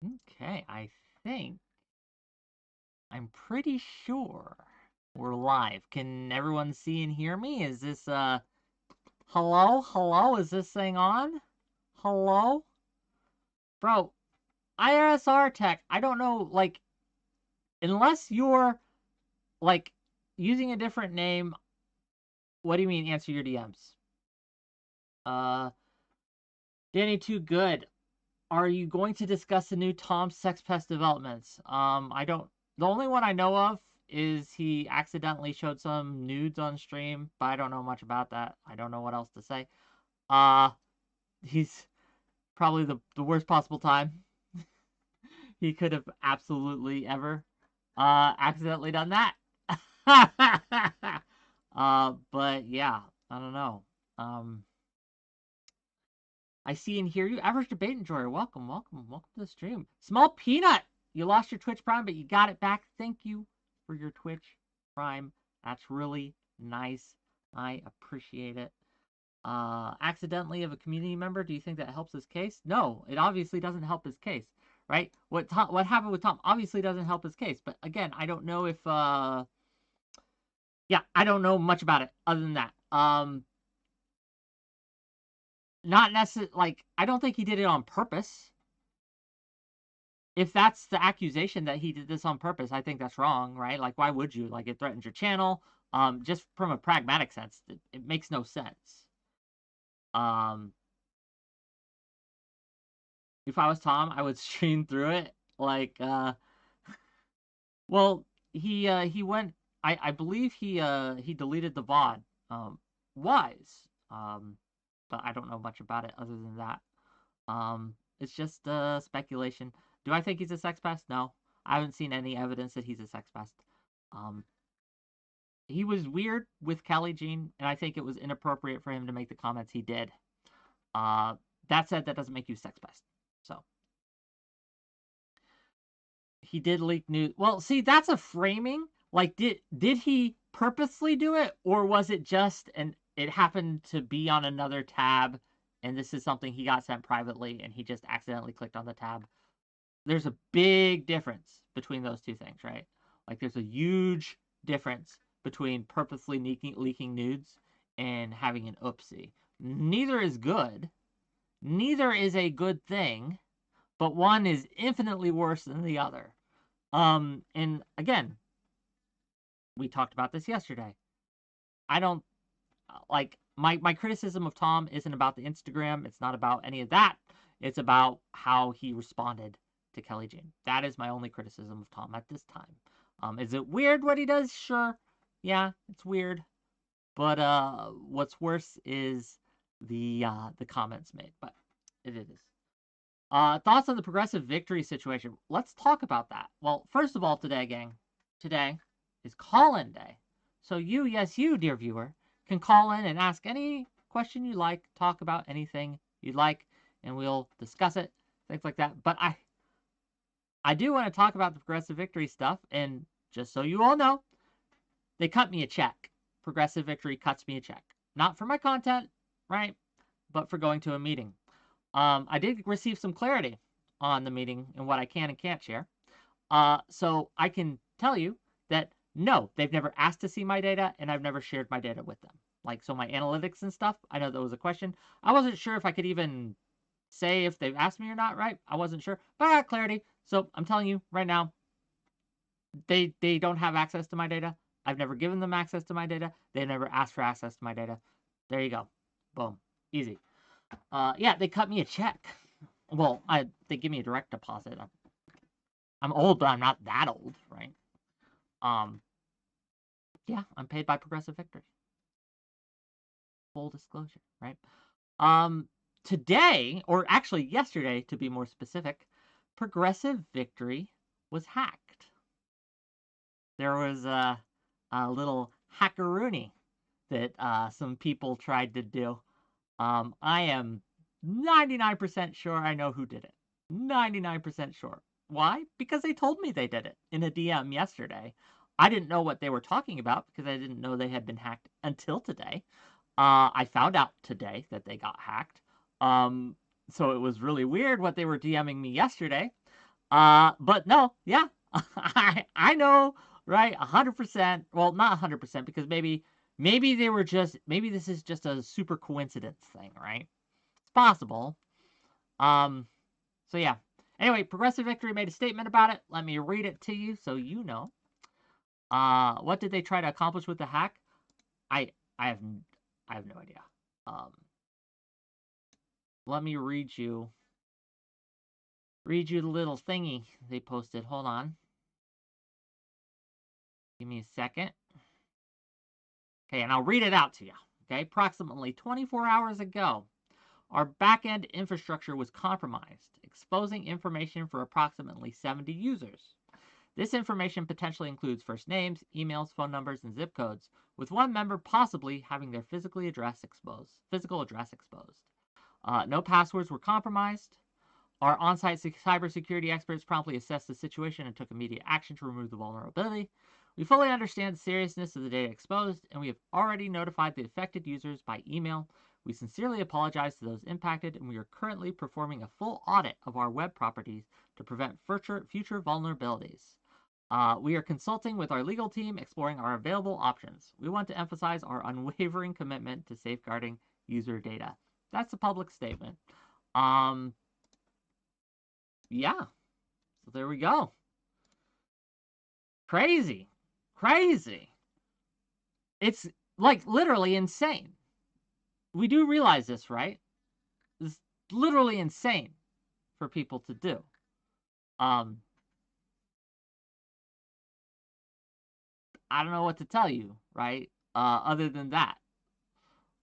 Okay, I'm pretty sure we're live. Can everyone see and hear me? Is this, hello? Is this thing on? Hello? Bro, IRSR tech, I don't know, like, unless you're, like, using a different name, what do you mean answer your DMs? Danny Too Good. Are you going to discuss the new Tom Sex Pest developments? I don't. The only one I know of is he accidentally showed some nudes on stream, but I don't know much about that. I don't know what else to say. He's probably the worst possible time he could have absolutely ever accidentally done that. But yeah, I don't know. I see and hear you. Average debate enjoyer. Welcome to the stream. Small Peanut. You lost your Twitch Prime, but you got it back. Thank you for your Twitch Prime. That's really nice. I appreciate it. Accidentally of a community member. Do you think that helps his case? No, it obviously doesn't help his case, right? What happened with Tom obviously doesn't help his case. But again, I don't know if yeah, I don't know much about it other than that. Not necessarily, like, I don't think he did it on purpose. If that's the accusation that he did this on purpose, I think that's wrong, right? Like, why would you? Like, it threatens your channel. Just from a pragmatic sense, it makes no sense. If I was Tom, I would stream through it. Like, well, he went. I believe he deleted the VOD. Wise. But I don't know much about it other than that. It's just speculation. Do I think he's a sex pest? No. I haven't seen any evidence that he's a sex pest. He was weird with 𝕾𝖍𝖙, and I think it was inappropriate for him to make the comments he did. That said, that doesn't make you a sex pest. So he did leak news. Well, see, that's a framing. Like, did he purposely do it, or was it just it happened to be on another tab, and this is something he got sent privately, and he just accidentally clicked on the tab? There's a big difference between those two things, right? Like, there's a huge difference between purposely leaking nudes and having an oopsie. Neither is good. Neither is a good thing, but one is infinitely worse than the other. And again, we talked about this yesterday. I don't, like, my criticism of Tom isn't about the Instagram. It's not about any of that. It's about how he responded to 𝕾𝖍𝖙. That is my only criticism of Tom at this time. Is it weird what he does? Sure. Yeah, it's weird. But what's worse is the comments made. But it is. Thoughts on the progressive victory situation? Let's talk about that. Well, first of all, today, gang, today is call-in day. So you, yes, you, dear viewer, can call in and ask any question you like, talk about anything you'd like, and we'll discuss it, things like that. But I do want to talk about the progressive victory stuff, and just so you all know, they cut me a check. Progressive Victory cuts me a check. Not for my content, right? But for going to a meeting. I did receive some clarity on the meeting and what I can and can't share. So I can tell you that no, they've never asked to see my data, and I've never shared my data with them. Like, so my analytics and stuff, I know that was a question. I wasn't sure if I could even say if they've asked me or not, right? I wasn't sure, but I got clarity. So I'm telling you right now, they don't have access to my data. I've never given them access to my data. They never asked for access to my data. There you go. Boom. Easy. Yeah, they cut me a check. Well, they give me a direct deposit. I'm old, but I'm not that old, right? Yeah, I'm paid by Progressive Victory. Full disclosure, right? Today, or actually yesterday, to be more specific, Progressive Victory was hacked. There was a little hackaroony that some people tried to do. I am 99% sure I know who did it. 99% sure. Why? Because they told me they did it in a DM yesterday. I didn't know what they were talking about because I didn't know they had been hacked until today. I found out today that they got hacked. So it was really weird what they were DMing me yesterday. But no, yeah, I know, right? 100%. Well, not 100% because maybe they were just maybe this is just a super coincidence thing, right? It's possible. So yeah. Anyway, Progressive Victory made a statement about it. Let me read it to you so you know. What did they try to accomplish with the hack? I have no idea. Let me read you the little thingy they posted. Hold on. Give me a second. Okay, and I'll read it out to you. Okay, approximately 24 hours ago, our back-end infrastructure was compromised, exposing information for approximately 70 users. This information potentially includes first names, emails, phone numbers, and zip codes, with one member possibly having their physical address exposed. No passwords were compromised. Our on-site cybersecurity experts promptly assessed the situation and took immediate action to remove the vulnerability. We fully understand the seriousness of the data exposed, and we have already notified the affected users by email. We sincerely apologize to those impacted, and we are currently performing a full audit of our web properties to prevent future vulnerabilities. We are consulting with our legal team, exploring our available options. We want to emphasize our unwavering commitment to safeguarding user data. That's a public statement. Yeah. So there we go. Crazy. It's like literally insane. We do realize this, right? It's literally insane for people to do. I don't know what to tell you, right? Other than that.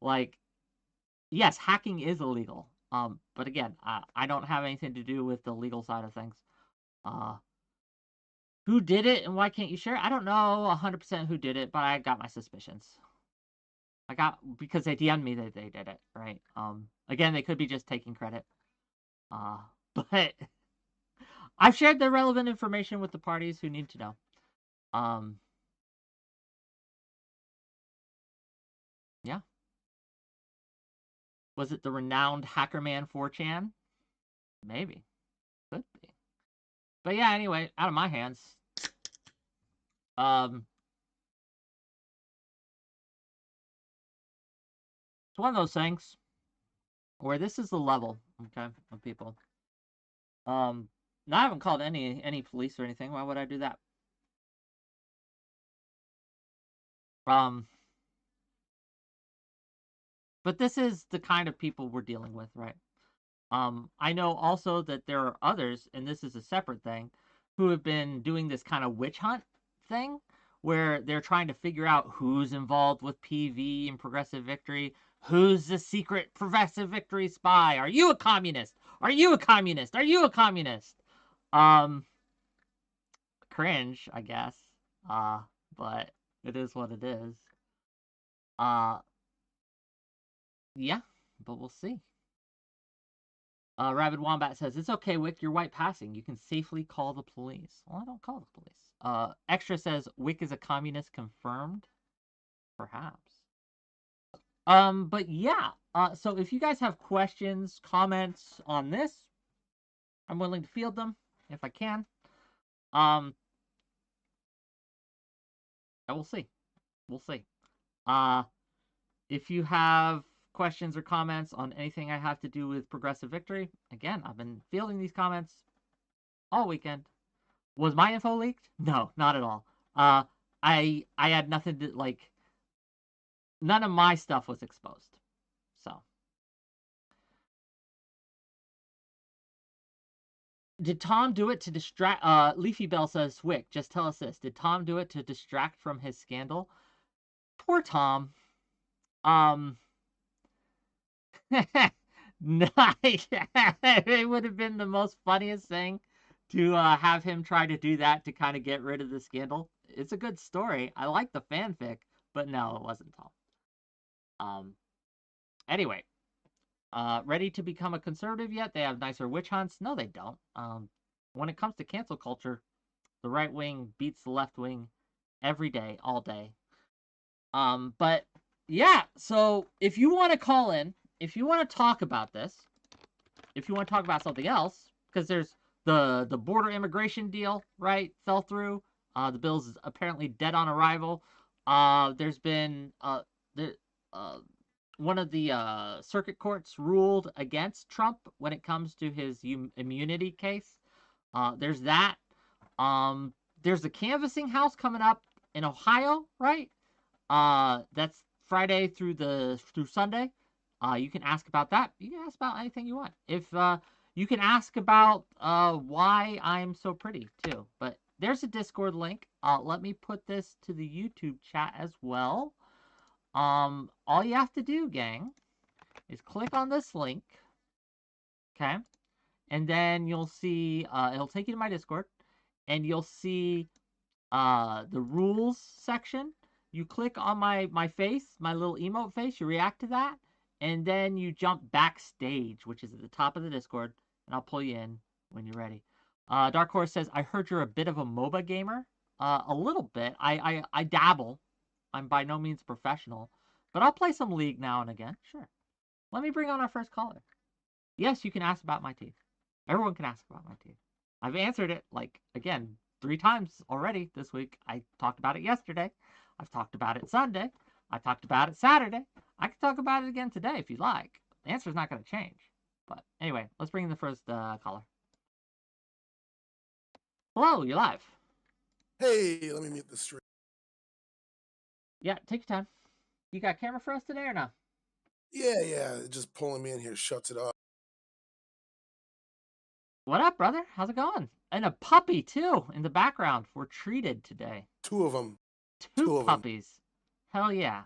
Like, yes, hacking is illegal. But again, I don't have anything to do with the legal side of things. Who did it and why can't you share it? I don't know 100% who did it, but I got my suspicions. Because they DM'd me that they did it, right? Again, they could be just taking credit. But I've shared the relevant information with the parties who need to know. Yeah. Was it the renowned hackerman 4chan? Maybe. Could be. But yeah, anyway, out of my hands. It's one of those things where this is the level, okay, of people. Now I haven't called any police or anything. Why would I do that? But this is the kind of people we're dealing with, right? I know also that there are others, and this is a separate thing, who have been doing this kind of witch hunt thing where they're trying to figure out who's involved with PV and Progressive Victory. Who's the secret Progressive Victory spy? Are you a communist? Are you a communist? Are you a communist? Cringe, I guess. But it is what it is. Yeah, but we'll see. Rabid Wombat says, it's okay, Wick, you're white passing. You can safely call the police. Well, I don't call the police. Extra says, Wick is a communist confirmed? Perhaps. But yeah. So if you guys have questions, comments on this, I'm willing to field them if I can. I will see. We'll see. If you have questions or comments on anything I have to do with Progressive Victory, again, I've been fielding these comments all weekend. Was my info leaked? No, not at all. I had nothing to, like, none of my stuff was exposed. So. Did Tom do it to distract? Leafy Bell says, Wick, just tell us this. Did Tom do it to distract from his scandal? Poor Tom. Nice. It would have been the most funniest thing to have him try to do that to kind of get rid of the scandal. It's a good story. I like the fanfic, but no, it wasn't Tom. Anyway, ready to become a conservative yet? They have nicer witch hunts? No, they don't. When it comes to cancel culture, the right wing beats the left wing every day, all day. But yeah, so if you want to call in, if you want to talk about this, if you want to talk about something else, because there's the border immigration deal, right, fell through. The bill's apparently dead on arrival. There's been the uh, one of the circuit courts ruled against Trump when it comes to his immunity case. There's that. Um, there's the canvassing house coming up in Ohio, right? That's Friday through Sunday. You can ask about that. You can ask about anything you want. If you can ask about why I'm so pretty too. But there's a Discord link. Let me put this to the YouTube chat as well. All you have to do, gang, is click on this link. Okay, and then you'll see. It'll take you to my Discord, and you'll see the rules section. You click on my face, my little emote face, you react to that, and then you jump backstage, which is at the top of the Discord, and I'll pull you in when you're ready. Dark Horse says, I heard you're a bit of a MOBA gamer. A little bit. I dabble. I'm by no means professional, but I'll play some League now and again. Sure. Let me bring on our first caller. Yes, you can ask about my teeth. Everyone can ask about my teeth. I've answered it, like, again, 3 times already this week. I talked about it yesterday. I've talked about it Sunday. I talked about it Saturday. I can talk about it again today if you like. The answer's not going to change. But anyway, let's bring in the first caller. Hello, you're live. Hey, let me mute the stream. Yeah, take your time. You got camera for us today or no? Yeah, just pulling me in here shuts it off. What up, brother? How's it going? And a puppy, too, in the background. We're treated today. 2 of them. Two puppies. Hell yeah.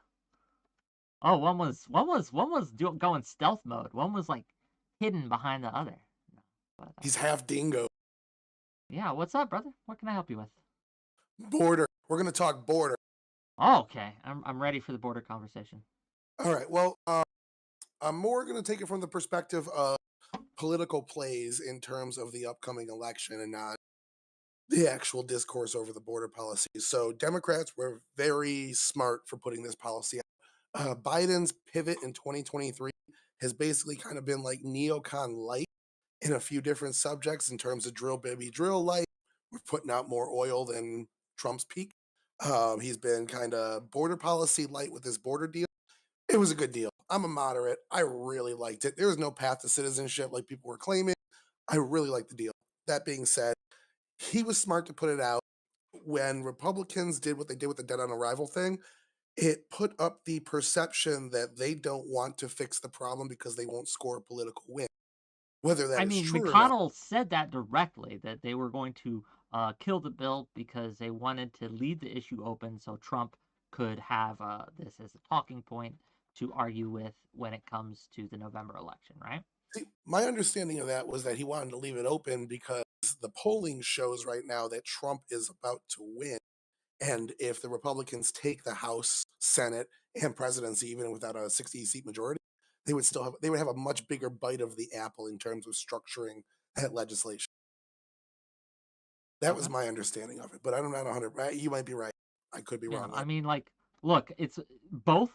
Oh, one was going stealth mode. One was like hidden behind the other. He's half dingo. Yeah, what's up, brother? What can I help you with? Border. We're gonna talk border. Oh, okay. I'm ready for the border conversation. All right. Well, I'm more gonna take it from the perspective of political plays in terms of the upcoming election and not the actual discourse over the border policy. So Democrats were very smart for putting this policy out. Biden's pivot in 2023 has basically kind of been like neocon light in a few different subjects in terms of drill baby drill light. We're putting out more oil than Trump's peak. He's been kind of border policy light with his border deal. It was a good deal. I'm a moderate. I really liked it. There was no path to citizenship like people were claiming. I really liked the deal. That being said, he was smart to put it out. When Republicans did what they did with the dead on arrival thing, it put up the perception that they don't want to fix the problem because they won't score a political win. Whether that I is mean, true or not. McConnell said that directly, that they were going to kill the bill because they wanted to leave the issue open so Trump could have this as a talking point to argue with when it comes to the November election, right? See, my understanding of that was that he wanted to leave it open because the polling shows right now that Trump is about to win. And if the Republicans take the House, Senate, and presidency, even without a 60-seat majority, they would have a much bigger bite of the apple in terms of structuring that legislation. That was my understanding of it, but I'm not 100. Right? You might be right. I could be wrong. I mean, like, look, it's both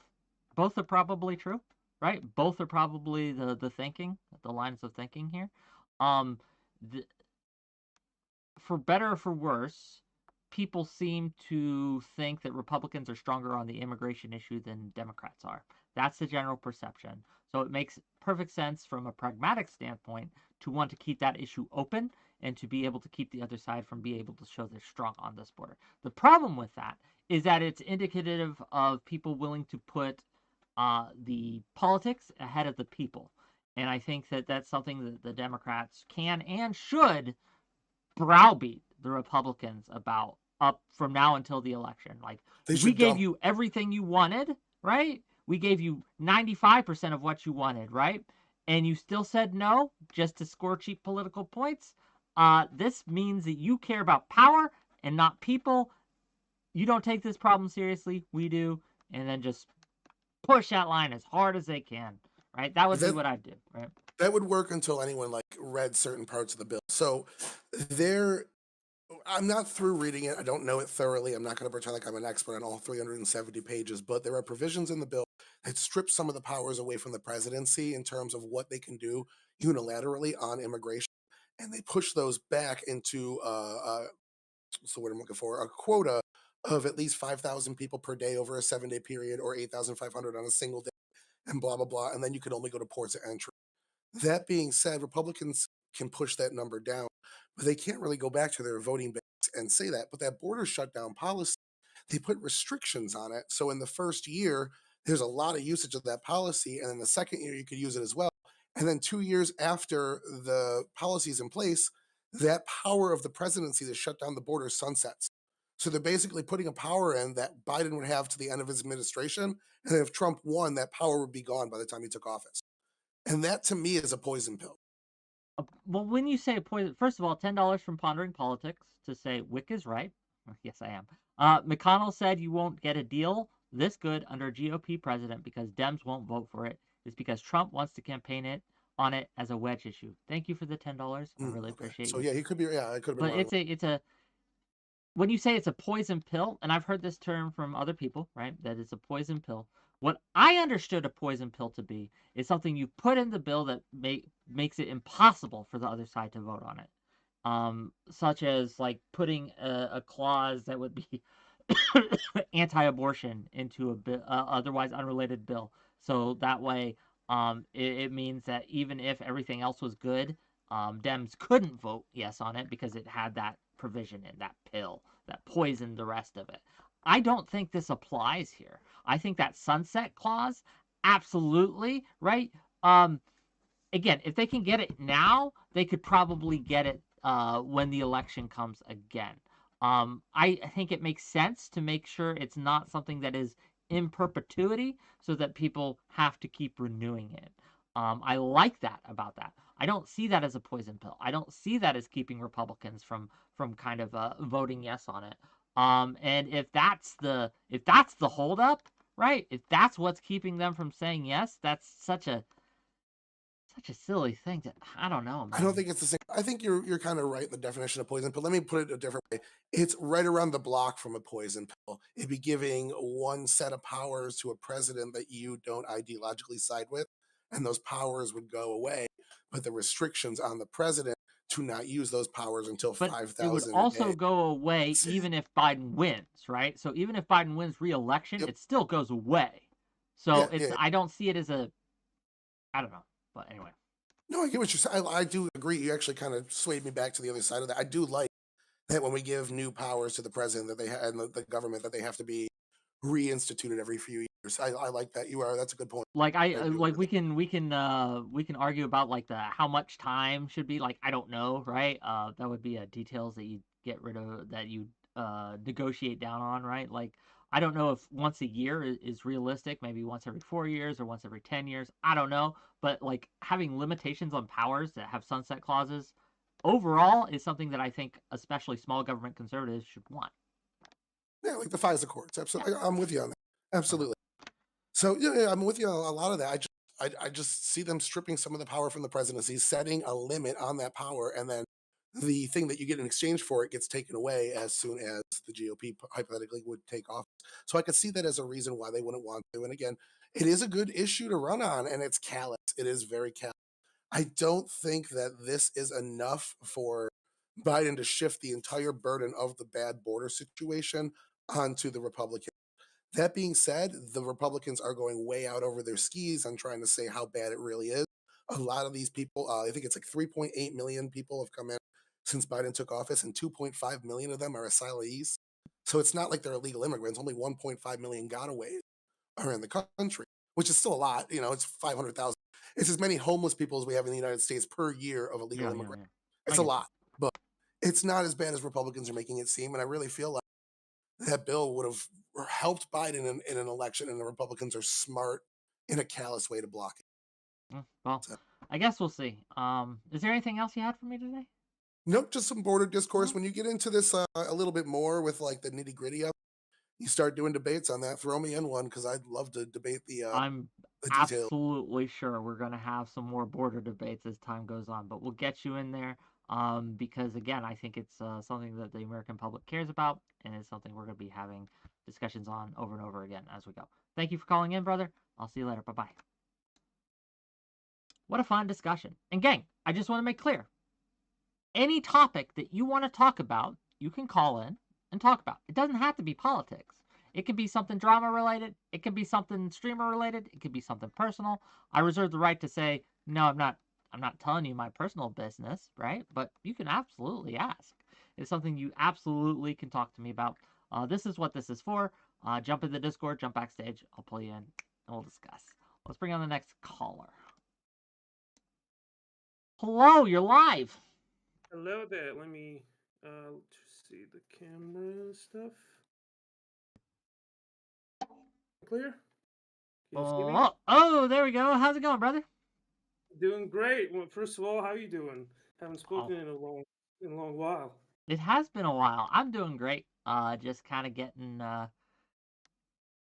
are probably true, right? Both are probably the thinking, the lines of thinking here. The, for better or for worse, people seem to think that Republicans are stronger on the immigration issue than Democrats are. That's the general perception. So it makes perfect sense from a pragmatic standpoint to want to keep that issue open and to be able to keep the other side from being able to show they're strong on this border. The problem with that is that it's indicative of people willing to put the politics ahead of the people. And I think that that's something that the Democrats can and should browbeat the Republicans about up from now until the election. Like, we gave you everything you wanted, right? We gave you 95% of what you wanted, right? And you still said no just to score cheap political points. This means that you care about power and not people. You don't take this problem seriously. We do. And then just push that line as hard as they can, right? That would be what I'd do, right? That would work until anyone like read certain parts of the bill. So I'm not through reading it. I don't know it thoroughly. I'm not going to pretend like I'm an expert on all 370 pages, but there are provisions in the bill that strip some of the powers away from the presidency in terms of what they can do unilaterally on immigration. and they push those back into what's the word I'm looking for? A quota of at least 5,000 people per day over a 7-day period, or 8,500 on a single day, and blah blah blah. And then you can only go to ports of entry. That being said, Republicans can push that number down, but they can't really go back to their voting base and say that. But that border shutdown policy, they put restrictions on it. So in the first year, there's a lot of usage of that policy. And then the second year, you could use it as well. And then 2 years after the policy is in place, that power of the presidency to shut down the border sunsets. So they're basically putting a power in that Biden would have to the end of his administration. And then if Trump won, that power would be gone by the time he took office. And that to me is a poison pill. Well, when you say poison, first of all, $10 from Pondering Politics to say Wick is right. Yes, I am. McConnell said you won't get a deal this good under a GOP president because Dems won't vote for it. It's because Trump wants to campaign on it as a wedge issue. Thank you for the $10. I really Okay. appreciate So you. yeah, he could be. Yeah, I could have been But wrong. it's a when you say it's a poison pill, and I've heard this term from other people, right? That it's a poison pill. What I understood a poison pill to be is something you put in the bill that makes it impossible for the other side to vote on it. Such as like putting a clause that would be anti-abortion into a otherwise unrelated bill. So that way, it means that even if everything else was good, Dems couldn't vote yes on it because it had that provision in that pill that poisoned the rest of it. I don't think this applies here. I think that sunset clause, absolutely, right? Again, if they can get it now, they could probably get it when the election comes again. I think it makes sense to make sure it's not something that is in perpetuity so that people have to keep renewing it. I like that about that. I don't see that as a poison pill. I don't see that as keeping Republicans from kind of voting yes on it. And if that's the holdup, right? If that's what's keeping them from saying yes, that's such a silly thing to I don't know, I don't man. think it's the same. I think you're kind of right in the definition of poison pill. Let me put it a different way. It's right around the block from a poison pill. It'd be giving one set of powers to a president that you don't ideologically side with, and those powers would go away. But the restrictions on the president to not use those powers until But it would 5,000 a also day. go away even if Biden wins, right? So even if Biden wins re-election, Yep. it still goes away. So Yeah. it's Yeah. I don't see it as a I don't know. But anyway. No, I get what you're saying. I do agree. You actually kind of swayed me back to the other side of that. I do like that when we give new powers to the president that they and the government that they have to be reinstituted every few years. I like that. That's a good point. Like I do like agree. we can argue about like the how much time should be like I don't know, right? That would be details that you get rid of that you negotiate down on, right? Like I don't know if once a year is realistic, maybe once every 4 years or once every 10 years. I don't know, but like having limitations on powers that have sunset clauses overall is something that I think especially small government conservatives should want. Yeah, like the FISA courts. Yeah. Absolutely, I'm with you on that. Uh-huh. Absolutely. So yeah, I'm with you on a lot of that. I just see them stripping some of the power from the presidency, setting a limit on that power, and then the thing that you get in exchange for it gets taken away as soon as the GOP hypothetically would take office. So I could see that as a reason why they wouldn't want to. And again, it is a good issue to run on, and it's callous. It is very callous. I don't think that this is enough for Biden to shift the entire burden of the bad border situation onto the Republicans. That being said, the Republicans are going way out over their skis on trying to say how bad it really is. A lot of these people, I think it's like 3.8 million people have come in since Biden took office, and 2.5 million of them are asylees. So it's not like they're illegal immigrants. Only 1.5 million gotaways are in the country, which is still a lot. It's 500,000. It's as many homeless people as we have in the United States per year of illegal Yeah, yeah, immigrants. yeah. I It's a get you. lot, but it's not as bad as Republicans are making it seem. And I really feel like that bill would have helped Biden in an election, and the Republicans are smart in a callous way to block it. Well, So, I guess we'll see. Is there anything else you had for me today? nope, just some border discourse. No. When you get into this a little bit more with like the nitty gritty of, you start doing debates on that. Throw me in one because I'd love to debate I'm the details. absolutely sure we're going to have some more border debates as time goes on, but we'll get you in there because, again, I think it's something that the American public cares about, and it's something we're going to be having discussions on over and over again as we go. Thank you for calling in, brother. I'll see you later. Bye bye. What a fun discussion. And, gang, I just want to make clear any topic that you want to talk about, you can call in and talk about. It doesn't have to be politics. It can be something drama related. It can be something streamer related. It could be something personal. I reserve the right to say, no, I'm not telling you my personal business, right? But you can absolutely ask. It's something you absolutely can talk to me about. This is what this is for. Jump in the Discord, jump backstage. I'll pull you in, and we'll discuss. Let's bring on the next caller. Hello, you're live. Hello there. Let me see the camera stuff. Clear? Can you see me? There we go. How's it going, brother? Doing great. Well, first of all, how are you doing? Haven't spoken in a long while. It has been a while. I'm doing great. Just kind of getting.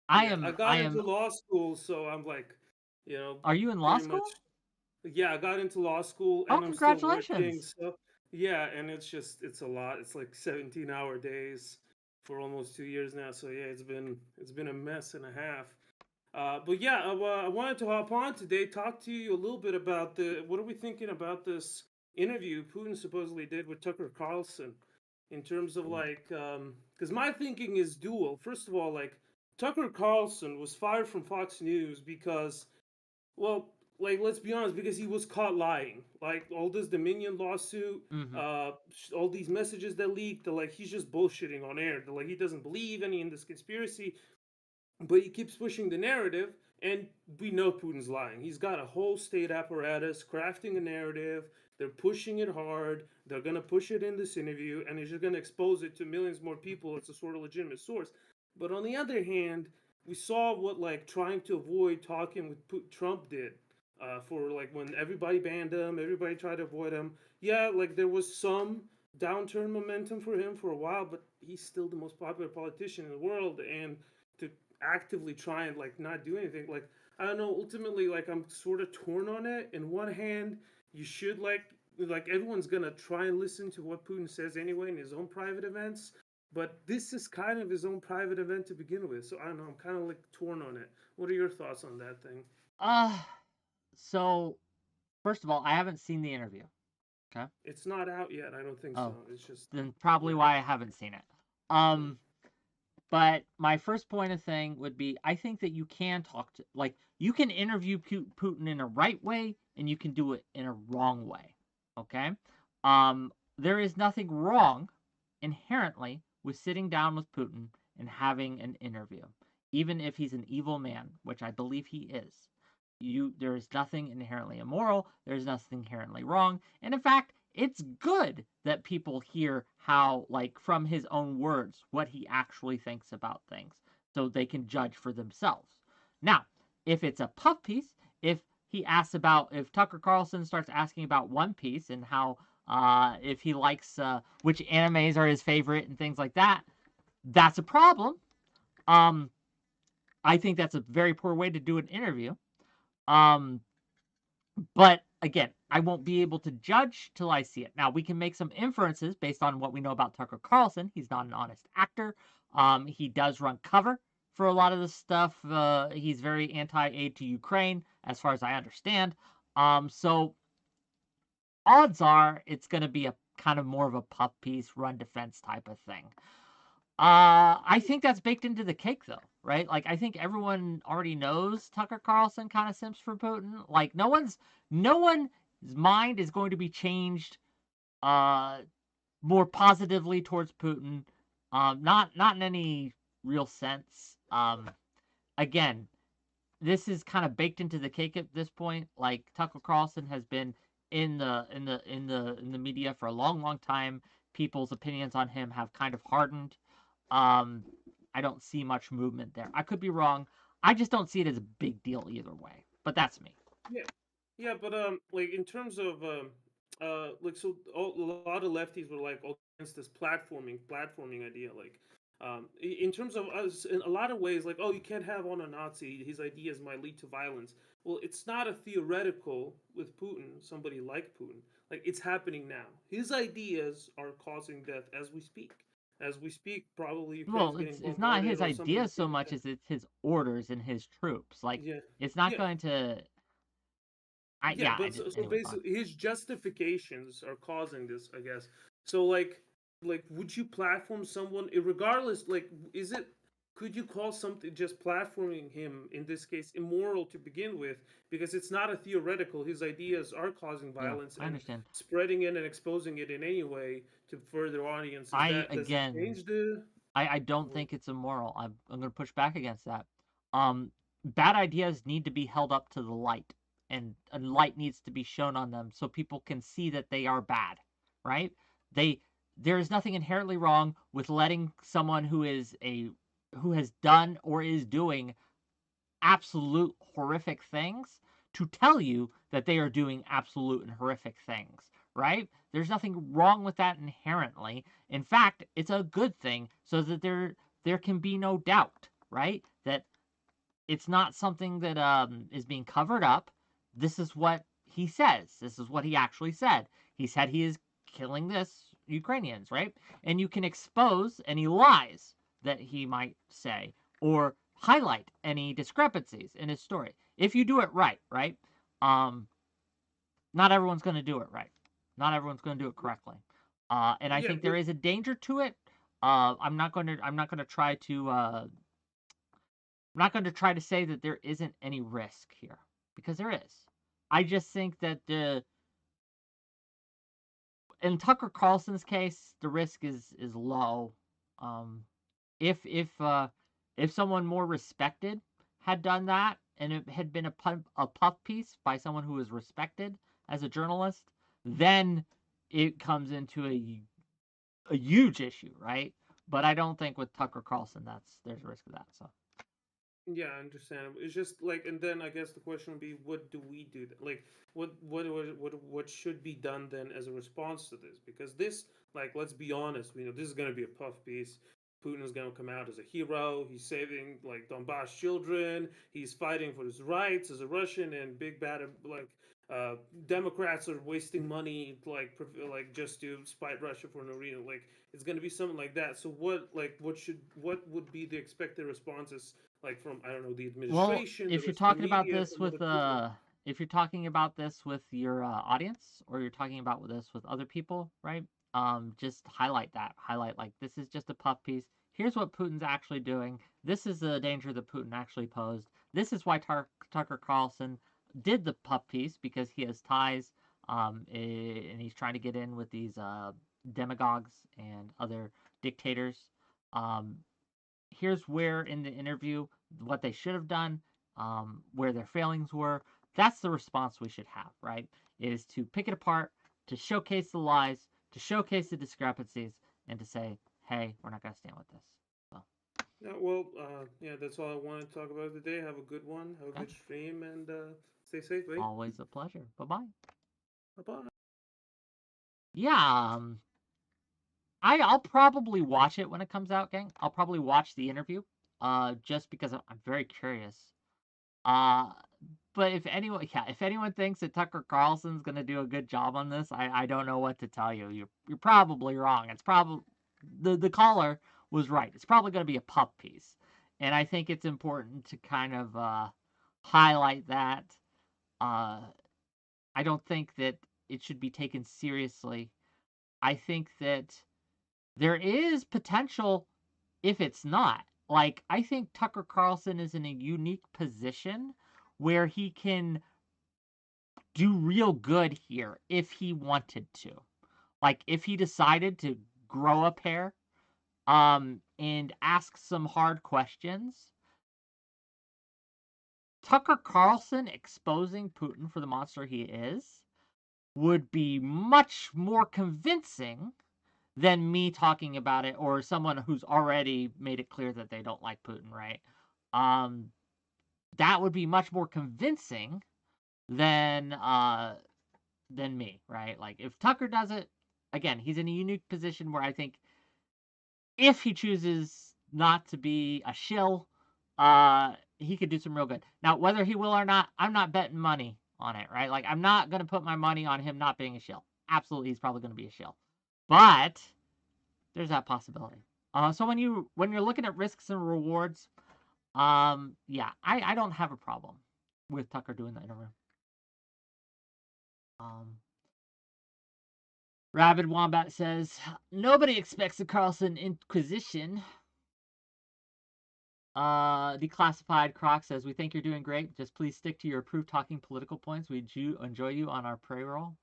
I got into law school, so I'm like, Are you in law school? Yeah, I got into law school, and I'm still working. So yeah, and it's a lot. It's like 17-hour days for almost 2 years now. So yeah, it's been a mess and a half. But yeah, I wanted to hop on today, talk to you a little bit about what are we thinking about this interview Putin supposedly did with Tucker Carlson, in terms of like, because my thinking is dual. First of all, like Tucker Carlson was fired from Fox News because, well, like let's be honest, because he was caught lying. Like all this Dominion lawsuit, all these messages that leaked, like he's just bullshitting on air. Like he doesn't believe any in this conspiracy. But he keeps pushing the narrative, and we know Putin's lying. He's got a whole state apparatus crafting a narrative. They're pushing it hard. They're going to push it in this interview, and he's just going to expose it to millions more people. It's a sort of legitimate source. But on the other hand, we saw what like trying to avoid talking with Trump did. For like when everybody banned him, everybody tried to avoid him. Yeah, like there was some downturn momentum for him for a while, but he's still the most popular politician in the world, and to actively try and like not do anything, like I don't know, ultimately like I'm sort of torn on it. In one hand, you should like everyone's gonna try and listen to what Putin says anyway in his own private events, but this is kind of his own private event to begin with, so I don't know, I'm kind of like torn on it. What are your thoughts on that thing? So first of all, I haven't seen the interview. Okay, it's not out yet. I don't think so. It's just then probably why I haven't seen it. But my first point of thing would be, I think that you can talk to, like, you can interview Putin in a right way, and you can do it in a wrong way, okay? There is nothing wrong inherently with sitting down with Putin and having an interview, even if he's an evil man, which I believe he is. There is nothing inherently immoral, there's nothing inherently wrong, and in fact, it's good that people hear how, like, from his own words, what he actually thinks about things, so they can judge for themselves. Now, if it's a puff piece, if Tucker Carlson starts asking about One Piece and how, if he likes, which animes are his favorite and things like that, that's a problem. I think that's a very poor way to do an interview. But again, I won't be able to judge till I see it. Now, we can make some inferences based on what we know about Tucker Carlson. He's not an honest actor. He does run cover for a lot of this stuff. He's very anti-aid to Ukraine, as far as I understand. So odds are it's going to be a kind of more of a puff piece, run defense type of thing. I think that's baked into the cake, though, right? Like, I think everyone already knows Tucker Carlson kind of simps for Putin. Like, no one's mind is going to be changed more positively towards Putin. Not in any real sense. Again, this is kind of baked into the cake at this point. Like, Tucker Carlson has been in the media for a long time. People's opinions on him have kind of hardened. I don't see much movement there. I could be wrong. I just don't see it as a big deal either way. But that's me. Yeah, but like in terms of like so, a lot of lefties were like against this platforming idea. Like, in terms of us, in a lot of ways, like, oh, you can't have on a Nazi. His ideas might lead to violence. Well, it's not a theoretical with Putin. Somebody like Putin, like it's happening now. His ideas are causing death as we speak. As we speak, probably Well, it's not his ideas so much as it's his orders and his troops. Like, it's not going to. Yeah, but so Anyway, go on. basically, his justifications are causing this, I guess. So like, would you platform someone, regardless? Like, is it? Could you call something just platforming him in this case immoral to begin with? Because it's not a theoretical. His ideas are causing Yeah, violence I and understand. spreading it and exposing it in any way to further audiences. I That does it again, change the? I don't think it's immoral. I'm going to push back against that. Bad ideas need to be held up to the light, and a light needs to be shown on them so people can see that they are bad, right? There is nothing inherently wrong with letting someone who has done or is doing absolute horrific things to tell you that they are doing absolute and horrific things, right? There's nothing wrong with that inherently. In fact, it's a good thing so that there can be no doubt, right? That it's not something that is being covered up. This is what he says. This is what he actually said. He said he is killing this Ukrainians, right? And you can expose any lies that he might say or highlight any discrepancies in his story if you do it right, right? Not everyone's going to do it right. Not everyone's going to do it correctly. And I Yeah, think but there is a danger to it. I'm not going to try to I'm not going to try to say that there isn't any risk here, because there is. I just think that in Tucker Carlson's case, the risk is low. Um, if someone more respected had done that, and it had been a puff piece by someone who is respected as a journalist, then it comes into a huge issue, right? But I don't think with Tucker Carlson there's a risk of that. So yeah, I understand. It's just like, and then I guess the question would be, what do we do? Like, what should be done then as a response to this? Because this, like, let's be honest, this is going to be a puff piece. Putin is going to come out as a hero. He's saving like Donbass children. He's fighting for his rights as a Russian, and big bad like Democrats are wasting money like just to spite Russia for no reason. Like it's going to be something like that. So what would be the expected responses, like from, I don't know, the well, administration, the if you're rest of the talking about media, this from with other people? your audience, or you're talking about this with other people, right? Just highlight that. Highlight, like, this is just a puff piece. Here's what Putin's actually doing. This is the danger that Putin actually posed. This is why Tucker Carlson did the puff piece, because he has ties, and he's trying to get in with these demagogues and other dictators. Um, Here's where in the interview what they should have done, where their failings were. That's the response we should have, right? Is to pick it apart, to showcase the lies, to showcase the discrepancies, and to say, hey, we're not going to stand with this. So, Yeah, well, yeah, that's all I wanted to talk about today. Have a good one. Have a okay. good stream, and stay safe, mate. Always a pleasure. Bye bye. Bye bye. Yeah, I'll probably watch it when it comes out, gang. I'll probably watch the interview, just because I'm very curious. Uh, but if anyone thinks that Tucker Carlson's gonna do a good job on this, I don't know what to tell you. You're probably wrong. It's probably the caller was right. It's probably gonna be a puff piece, and I think it's important to kind of highlight that. Uh, I don't think that it should be taken seriously. I think that there is potential if it's not. Like, I think Tucker Carlson is in a unique position where he can do real good here if he wanted to. Like, if he decided to grow a pair, and ask some hard questions, Tucker Carlson exposing Putin for the monster he is would be much more convincing than me talking about it, or someone who's already made it clear that they don't like Putin, right? That would be much more convincing than me, right? Like, if Tucker does it, again, he's in a unique position where I think if he chooses not to be a shill, he could do some real good. Now, whether he will or not, I'm not betting money on it, right? Like, I'm not going to put my money on him not being a shill. Absolutely, he's probably going to be a shill. But there's that possibility. So when you're looking at risks and rewards, yeah, I don't have a problem with Tucker doing the interview. Rabid Wombat says, nobody expects the Carlson Inquisition. Declassified Croc says, we think you're doing great. Just please stick to your approved talking political points. We do enjoy you on our payroll.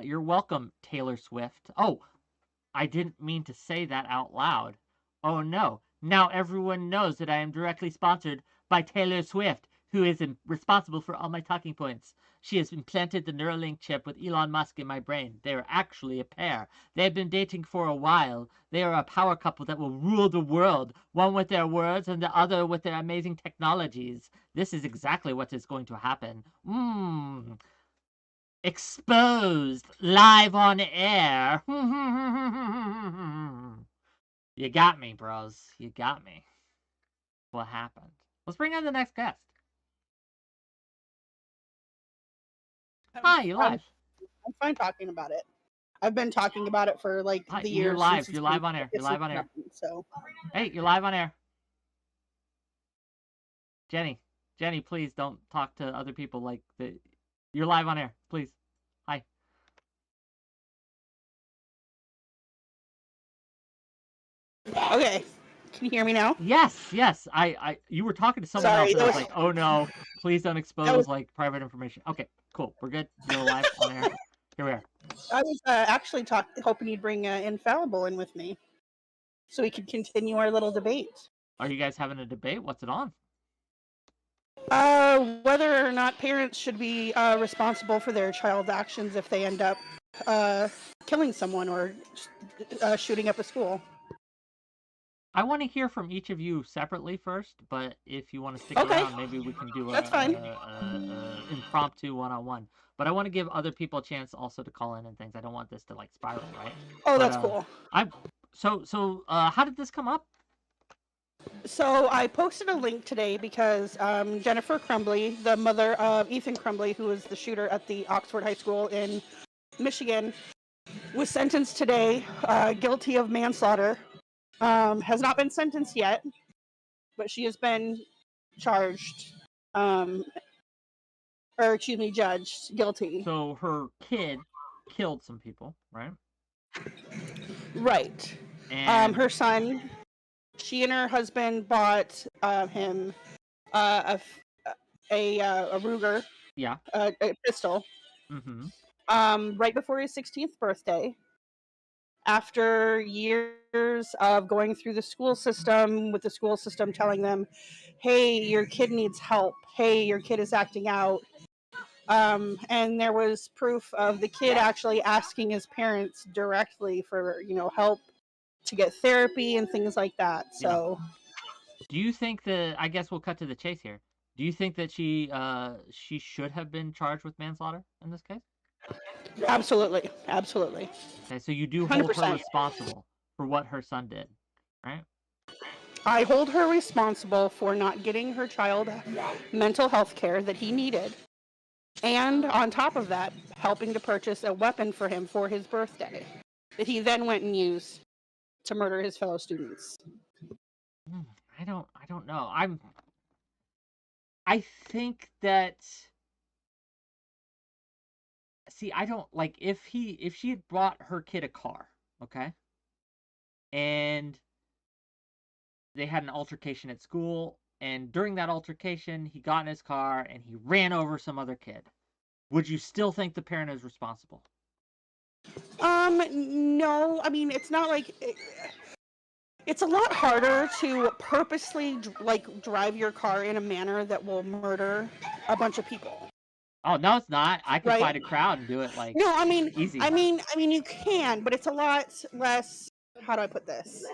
You're welcome, Taylor Swift. Oh, I didn't mean to say that out loud. Oh no. Now everyone knows that I am directly sponsored by Taylor Swift, who is responsible for all my talking points. She has implanted the Neuralink chip with Elon Musk in my brain. They are actually a pair. They have been dating for a while. They are a power couple that will rule the world, one with their words and the other with their amazing technologies. This is exactly what is going to happen. Exposed live on air. You got me, bros. You got me. What happened? Let's bring on the next guest. Hi, you live. I'm fine talking about it. I've been talking about it for like the years. You're live. You're live on air. You're live on air. So. Hey, you're live on air. Jenny, please don't talk to other people like the. You're live on air, please. Hi. Okay. Can you hear me now? Yes. You were talking to someone else, and I was like, oh no, please don't expose like private information. Okay, cool. We're good. You're live on air. Here we are. I was actually hoping you'd bring Infallible in with me, so we could continue our little debate. Are you guys having a debate? What's it on? Whether or not parents should be responsible for their child's actions if they end up killing someone or shooting up a school. I want to hear from each of you separately first, but if you want to stick around, maybe we can do a impromptu one-on-one. But I want to give other people a chance also to call in and things. I don't want this to like spiral, right? Oh, that's cool. So how did this come up? So I posted a link today because Jennifer Crumbley, the mother of Ethan Crumbley, who was the shooter at the Oxford High School in Michigan, was sentenced today guilty of manslaughter. Has not been sentenced yet, but she has been charged, judged guilty. So her kid killed some people, right? Right. And her son, she and her husband bought him a Ruger, a pistol, right before his 16th birthday. After years of going through the school system, with the school system telling them, hey, your kid needs help. Hey, your kid is acting out. And there was proof of the kid actually asking his parents directly for, help to get therapy and things like that. So, do you think that, I guess we'll cut to the chase here. Do you think that she should have been charged with manslaughter in this case? Absolutely. Okay, so you do hold 100%. Her responsible for what her son did, right? I hold her responsible for not getting her child mental health care that he needed. And on top of that, helping to purchase a weapon for him for his birthday that he then went and used to murder his fellow students. I don't know. I think that... See, I don't like if she had brought her kid a car, okay, and they had an altercation at school, and during that altercation he got in his car and he ran over some other kid, would you still think the parent is responsible? No, I mean, it's not like it's a lot harder to purposely drive your car in a manner that will murder a bunch of people. Oh, no, it's not. I can find a crowd and do it like no, I mean, easy. I mean, you can, but it's a lot less. How do I put this?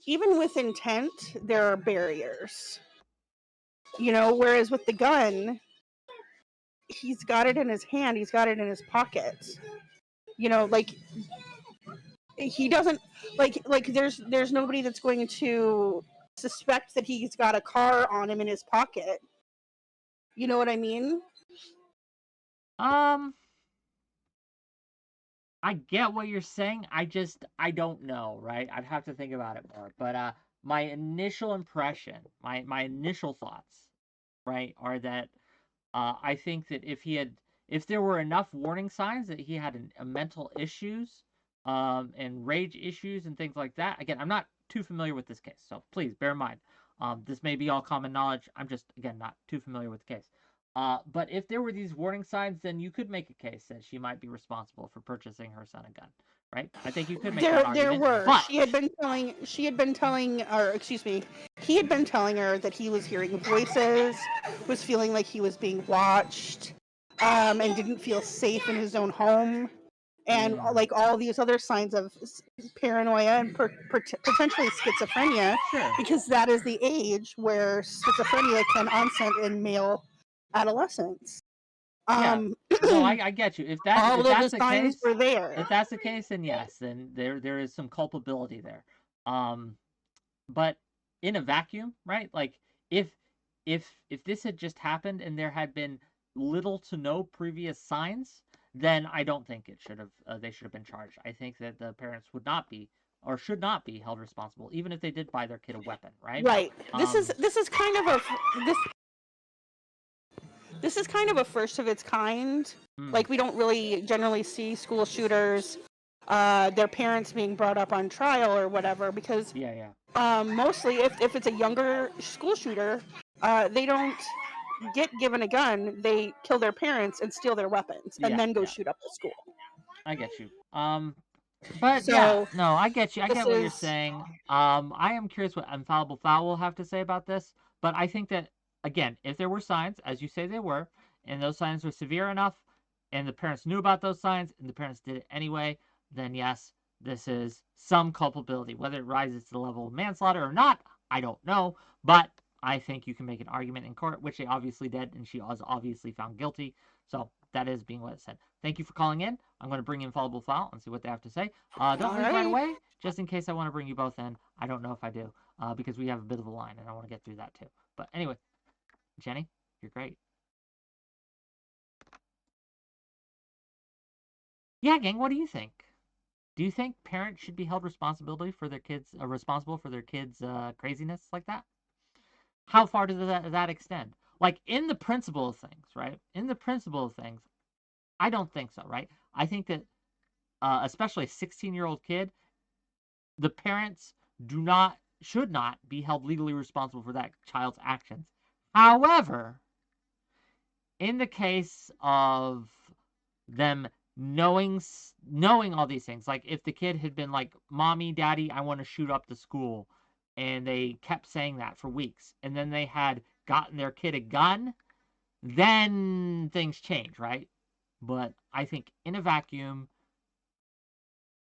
Even with intent, there are barriers. Whereas with the gun, he's got it in his hand. He's got it in his pocket. He doesn't like. There's nobody that's going to suspect that he's got a car on him in his pocket. You know what I mean? I get what you're saying. I don't know, right? I'd have to think about it more. But my initial impression, my initial thoughts, right, are that I think that if he had if there were enough warning signs that he had mental issues, and rage issues and things like that. Again, I'm not too familiar with this case, so please bear in mind. This may be all common knowledge. I'm just, again, not too familiar with the case. But if there were these warning signs, then you could make a case that she might be responsible for purchasing her son a gun, right? I think you could make that argument. There were. But he had been telling her that he was hearing voices, was feeling like he was being watched, and didn't feel safe in his own home, and like all these other signs of paranoia and potentially schizophrenia, because that is the age where schizophrenia can onset in male adolescents. No, I get you. If that's the case, were there. If that's the case, then yes, then there is some culpability there. But in a vacuum, right? Like if this had just happened and there had been little to no previous signs, then I don't think it should have. They should have been charged. I think that the parents would not be or should not be held responsible, even if they did buy their kid a weapon, right? Right. This is kind of a This is kind of a first of its kind. Like, we don't really generally see school shooters, their parents being brought up on trial or whatever, because mostly if it's a younger school shooter, they don't get given a gun. They kill their parents and steal their weapons and then go shoot up the school. I get you. But no, I get you. I get what you're saying. I am curious what Infallible Fowl will have to say about this, but I think that, again, if there were signs, as you say they were, and those signs were severe enough, and the parents knew about those signs, and the parents did it anyway, then yes, this is some culpability. Whether it rises to the level of manslaughter or not, I don't know, but I think you can make an argument in court, which they obviously did, and she was obviously found guilty, so that is being what it said. Thank you for calling in. I'm going to bring Infallible Fowl and see what they have to say. Don't leave right away, just in case I want to bring you both in. I don't know if I do, because we have a bit of a line, and I want to get through that too. But anyway, Jenny, you're great. Yeah, gang, what do you think? Do you think parents should be held responsible for their kids' craziness like that? How far does that extend? Like, in the principle of things, right? In the principle of things, I don't think so, right? I think that, especially a 16-year-old kid, the parents should not be held legally responsible for that child's actions. However, in the case of them knowing all these things, like if the kid had been like, "Mommy, Daddy, I want to shoot up the school," and they kept saying that for weeks, and then they had gotten their kid a gun, then things change, right? But I think in a vacuum,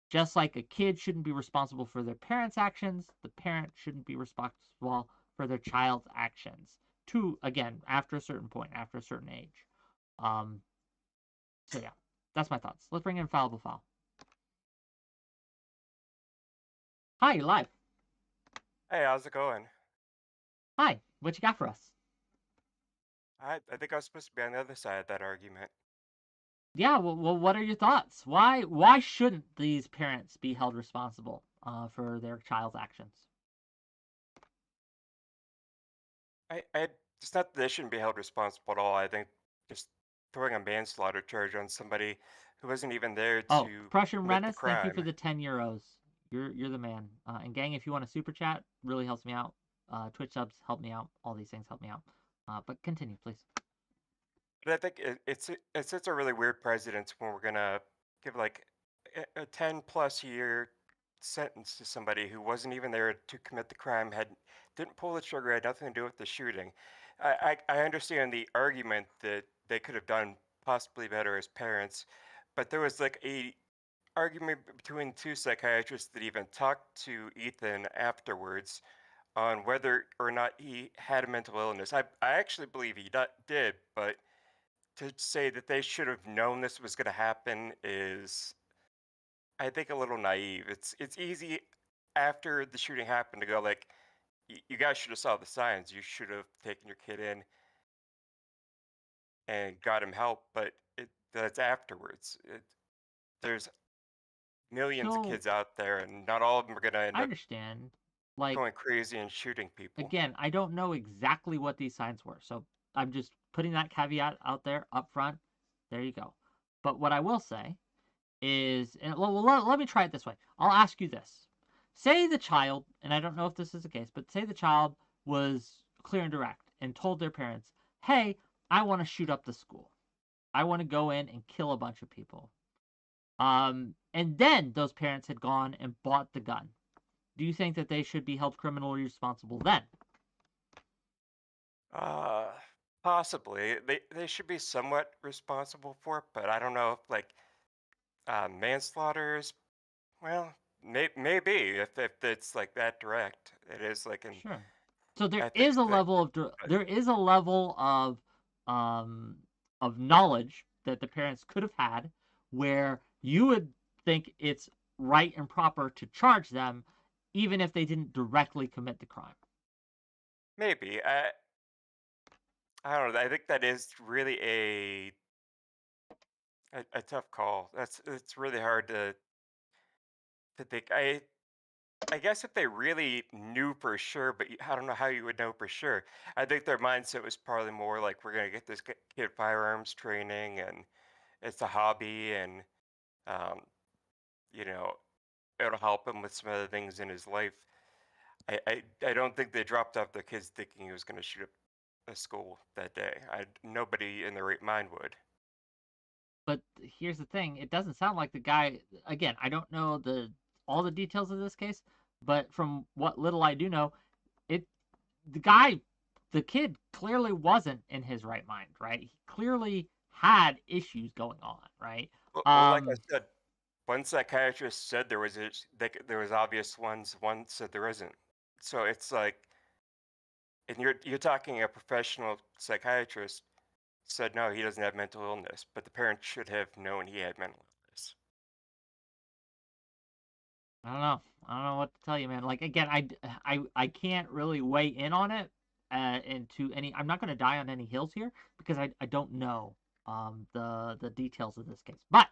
just like a kid shouldn't be responsible for their parents' actions, the parent shouldn't be responsible for their child's actions. Again, after a certain point, after a certain age. So yeah, that's my thoughts. Let's bring in Infallible Fowl. Hi, you're live. Hey, how's it going? Hi, what you got for us? I think I was supposed to be on the other side of that argument. Yeah, well, what are your thoughts? Why shouldn't these parents be held responsible for their child's actions? It's not that they shouldn't be held responsible at all. I think just throwing a manslaughter charge on somebody who wasn't even there to Prussian commit the Rennis, crime. thank you for the 10 euros. You're the man. And gang, if you want a super chat, really helps me out. Twitch subs help me out. All these things help me out. But continue, please. But I think it's a really weird precedent when we're gonna give like a 10+ year sentence to somebody who wasn't even there to commit the crime, didn't pull the trigger, had nothing to do with the shooting. I understand the argument that they could have done possibly better as parents, but there was like a argument between two psychiatrists that even talked to Ethan afterwards on whether or not he had a mental illness. I actually believe he did, but to say that they should have known this was going to happen is, I think, a little naive. It's easy after the shooting happened to go like, you guys should have saw the signs. You should have taken your kid in and got him help, but that's afterwards. There's millions of kids out there, and not all of them are going to end up going crazy and shooting people. Again, I don't know exactly what these signs were, so I'm just putting that caveat out there up front. There you go. But what I will say is, and let me try it this way. I'll ask you this. Say the child, and I don't know if this is the case, but say the child was clear and direct and told their parents, hey, I want to shoot up the school. I want to go in and kill a bunch of people. And then those parents had gone and bought the gun. Do you think that they should be held criminally responsible then? Possibly. They should be somewhat responsible for it, but I don't know if like manslaughter is, well, maybe if it's like that direct. It is like an sure. So there is a level of knowledge that the parents could have had where you would think it's right and proper to charge them even if they didn't directly commit the crime. Maybe. I don't know. I think that is really a tough call. It's really hard to think. I guess if they really knew for sure, but I don't know how you would know for sure. I think their mindset was probably more like we're gonna get this kid firearms training, and it's a hobby, and um, you know, it'll help him with some other things in his life. I don't think they dropped off their kids thinking he was gonna shoot up a school that day. Nobody in their right mind would. But here's the thing: it doesn't sound like the guy. Again, I don't know all the details of this case, but from what little I do know, the kid clearly wasn't in his right mind, right? He clearly had issues going on, right? Well, like I said, one psychiatrist said there was obvious ones. One said there isn't. So it's like, and you're talking a professional psychiatrist said no, he doesn't have mental illness, but the parents should have known he had mental illness. I don't know what to tell you, man. Like again, I can't really weigh in on it into any. I'm not going to die on any hills here because I don't know the details of this case. But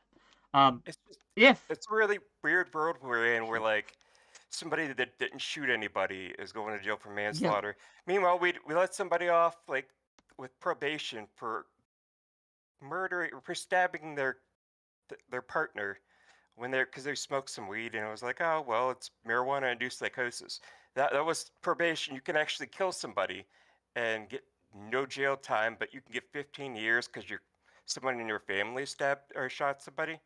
it's a really weird world we're in, where like somebody that didn't shoot anybody is going to jail for manslaughter. Yeah. Meanwhile, we let somebody off like with probation for murdering or for stabbing their partner because they smoked some weed, and it was like, oh well, it's marijuana induced psychosis. That was probation. You can actually kill somebody and get no jail time, but you can get 15 years because someone in your family stabbed or shot somebody.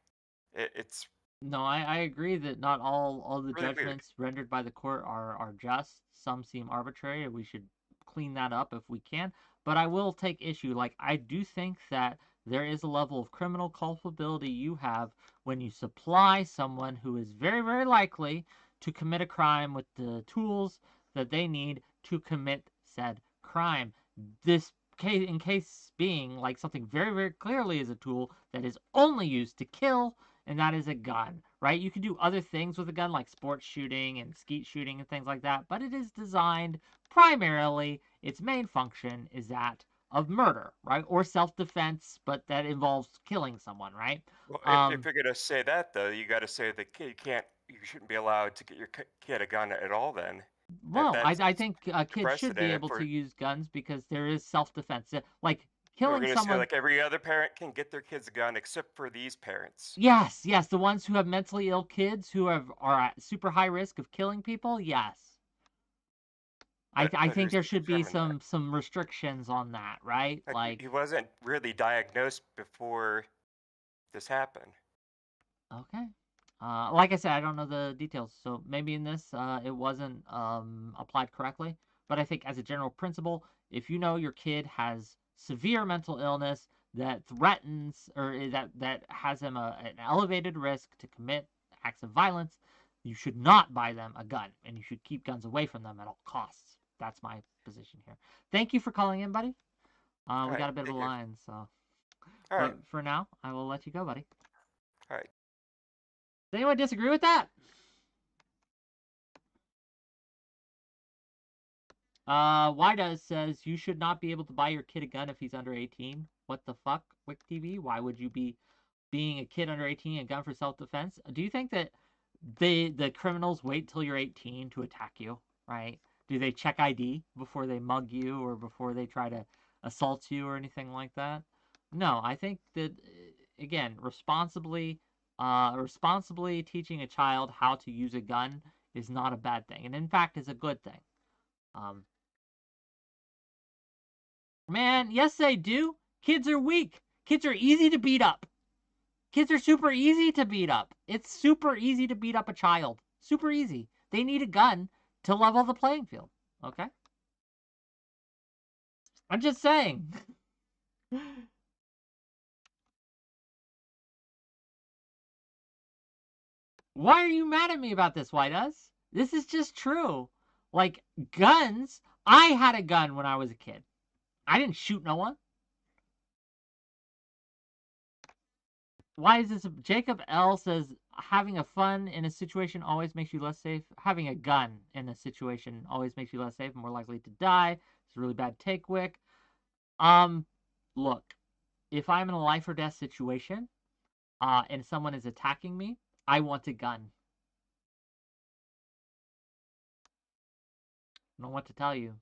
It's no, I agree that not all the really judgments rendered by the court are just. Some seem arbitrary, and we should clean that up if we can. But I will take issue. Like, I do think that there is a level of criminal culpability you have when you supply someone who is very, very likely to commit a crime with the tools that they need to commit said crime. This case being like something very, very clearly is a tool that is only used to kill, and that is a gun, right? You can do other things with a gun like sports shooting and skeet shooting and things like that, but it is designed primarily, its main function is that of murder, right? Or self-defense, but that involves killing someone, right? Well, if you're going to say that, though, you got to say that you shouldn't be allowed to get your kid a gun at all then. Well, I think kids should be able to use guns because there is self-defense. Like, killing someone. Say, like, every other parent can get their kids a gun except for these parents. Yes, the ones who have mentally ill kids who are at super high risk of killing people. Yes, I think there should be some restrictions on that, right? Like he wasn't really diagnosed before this happened. Okay. Like I said, I don't know the details, so maybe in this it wasn't applied correctly. But I think as a general principle, if you know your kid has severe mental illness that threatens or that has them an elevated risk to commit acts of violence, you should not buy them a gun, and you should keep guns away from them at all costs. That's my position here. Thank you for calling in, buddy. We got a bit of a line, so. But for now, I will let you go, buddy. All right. Does anyone disagree with that? WhickTV says you should not be able to buy your kid a gun if he's under 18. What the fuck, WhickTV? Why would you be being a kid under 18 and gun for self-defense? Do you think that the criminals wait till you're 18 to attack you, right? Do they check ID before they mug you or before they try to assault you or anything like that? No, I think that again, responsibly teaching a child how to use a gun is not a bad thing, and in fact is a good thing. Man, yes they do. Kids are weak. Kids are easy to beat up. Kids are super easy to beat up. It's super easy to beat up a child. Super easy. They need a gun to level the playing field. Okay? I'm just saying. Why are you mad at me about this, 𝕾𝖎𝖎? This is just true. Like, guns, I had a gun when I was a kid. I didn't shoot no one. Why is this? Jacob L says, having a fun in a situation always makes you less safe. Having a gun in a situation always makes you less safe and more likely to die. It's a really bad take, Wick. Look, if I'm in a life or death situation, and someone is attacking me, I want a gun. I don't know what to tell you.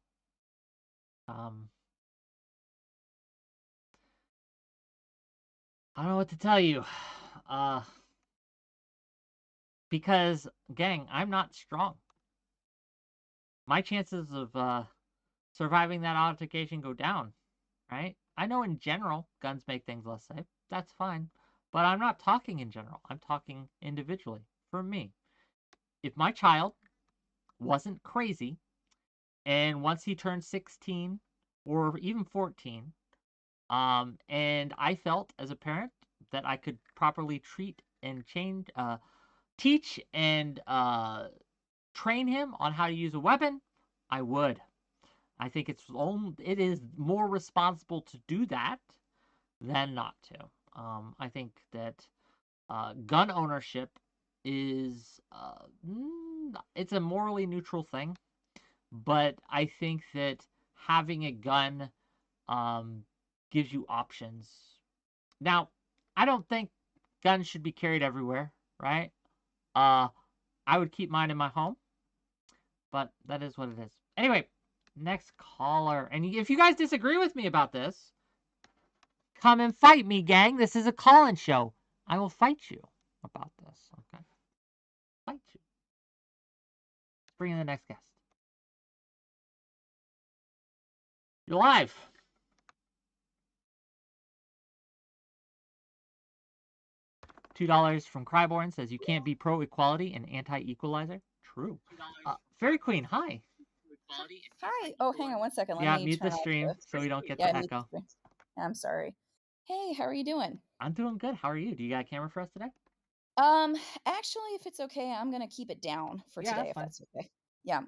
I don't know what to tell you. Because, gang, I'm not strong. My chances of surviving that altercation go down, right? I know in general guns make things less safe. That's fine. But I'm not talking in general. I'm talking individually. For me. If my child wasn't crazy, and once he turned 16 or even 14, and I felt as a parent that I could properly treat and teach and train him on how to use a weapon, I would. I think it is more responsible to do that than not to. I think that gun ownership is it's a morally neutral thing, but I think that having a gun gives you options. Now, I don't think guns should be carried everywhere, right? I would keep mine in my home, but that is what it is. Anyway, next caller. And if you guys disagree with me about this, come and fight me, gang. This is a call-in show. I will fight you about this, okay? Fight you. Let's bring in the next guest. You're live. $2 from Cryborn says you can't be pro-equality and anti-equalizer. True. Fairy Queen, hi. Hi. Oh, hang on one second. Let me mute the stream so we don't get the echo. I'm sorry. Hey, how are you doing? I'm doing good. How are you? Do you got a camera for us today? Actually, if it's okay, I'm gonna keep it down for today, if that's okay. Yeah.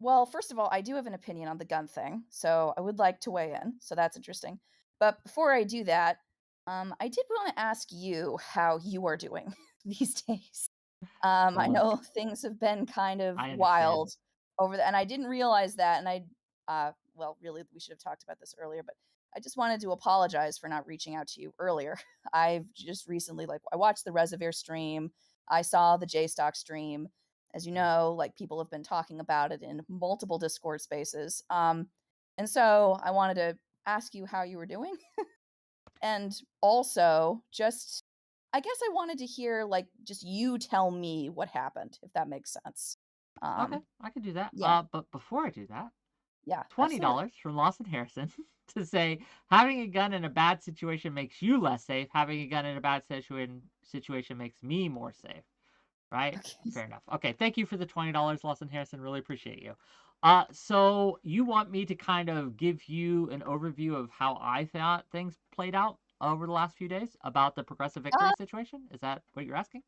Well, first of all, I do have an opinion on the gun thing, so I would like to weigh in. So that's interesting. But before I do that, I did want to ask you how you are doing these days. I know things have been kind of wild over and I didn't realize that, and well, really, we should have talked about this earlier, but I just wanted to apologize for not reaching out to you earlier. I've just recently, I watched the 𝕍𝖎𝖎 stream. I saw the JStock stream. As you know, people have been talking about it in multiple Discord spaces. And so I wanted to ask you how you were doing. And also, I guess I wanted to hear, just you tell me what happened, if that makes sense. Okay, I can do that. Yeah. But before I do that, yeah, $20 from Lawson Harrison to say having a gun in a bad situation makes you less safe. Having a gun in a bad situation makes me more safe. Right? Okay. Fair enough. Okay, thank you for the $20, Lawson Harrison. Really appreciate you. So you want me to kind of give you an overview of how I thought things played out over the last few days about the progressive victory situation? Is that what you're asking?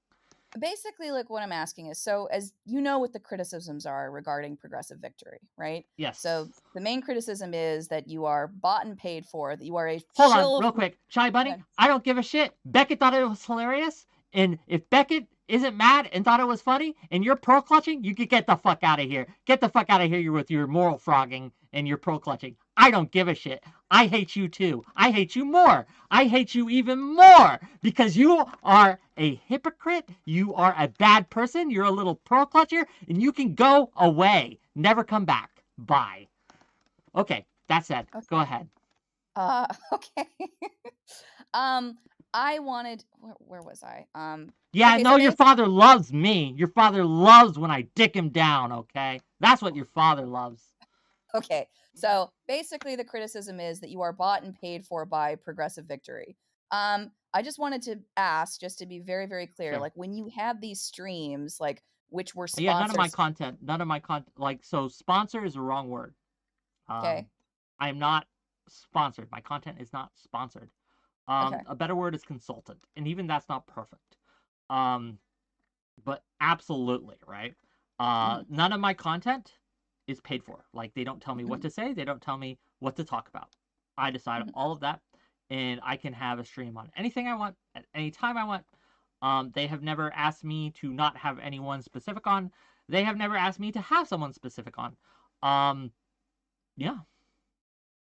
Basically, what I'm asking is, so as you know what the criticisms are regarding progressive victory, right? Yes. So the main criticism is that you are bought and paid for, that you are a Hold on, real quick. Shy Bunny, I don't give a shit. Beckett thought it was hilarious, and if Beckett isn't mad and thought it was funny, and you're pro-clutching, you could get the fuck out of here. Get the fuck out of here with your moral frogging and your pro-clutching. I don't give a shit. I hate you too. I hate you more. I hate you even more because you are a hypocrite. You are a bad person. You're a little pro-clutcher, and you can go away. Never come back. Bye. Okay, that's it. Okay. Go ahead. Okay. I wanted. Where was I? Yeah, okay, no, your father loves me. Your father loves when I dick him down. Okay, that's what your father loves. Okay, so basically, the criticism is that you are bought and paid for by Progressive Victory. I just wanted to ask, just to be very, very clear, Sure. like when you had these streams, like which were sponsored. Yeah, none of my content. None of my content. Like, so sponsor is a wrong word. Okay. I am not sponsored. My content is not sponsored. Okay. A better word is consultant, and even that's not perfect. But absolutely, right? None of my content is paid for. Like, they don't tell me what to say. They don't tell me what to talk about. I decide all of that, and I can have a stream on anything I want at any time I want. They have never asked me to not have anyone specific on. They have never asked me to have someone specific on. Yeah.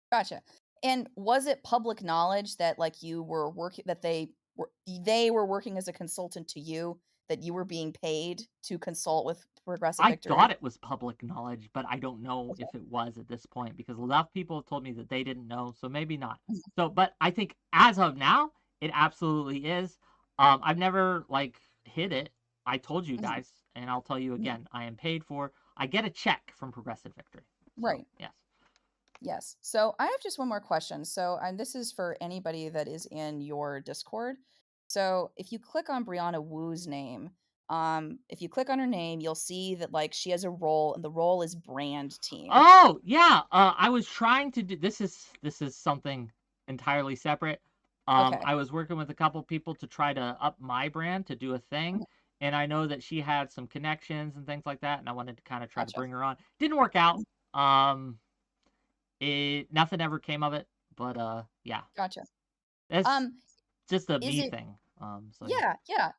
Gotcha. And was it public knowledge that like you were working, that they were working as a consultant to you, that you were being paid to consult with Progressive Victory? I thought it was public knowledge, but I don't know if it was at this point, because a lot of people have told me that they didn't know, so maybe not. So, but I think as of now, it absolutely is. I've never like hid it. I told you guys, and I'll tell you again, I am paid for. I get a check from Progressive Victory. So, right. Yes. Yes. So I have just one more question. So, and this is for anybody that is in your Discord. So if you click on 𝕵𝖎𝖙 name, if you click on her name, you'll see that like she has a role, and the role is brand team. Oh yeah. I was trying to do this is something entirely separate. Okay. I was working with a couple people to try to up my brand to do a thing. And I know that she had some connections and things like that, and I wanted to kind of try to bring her on. Didn't work out. Nothing ever came of it, but yeah. Gotcha. It's just a me thing. So yeah.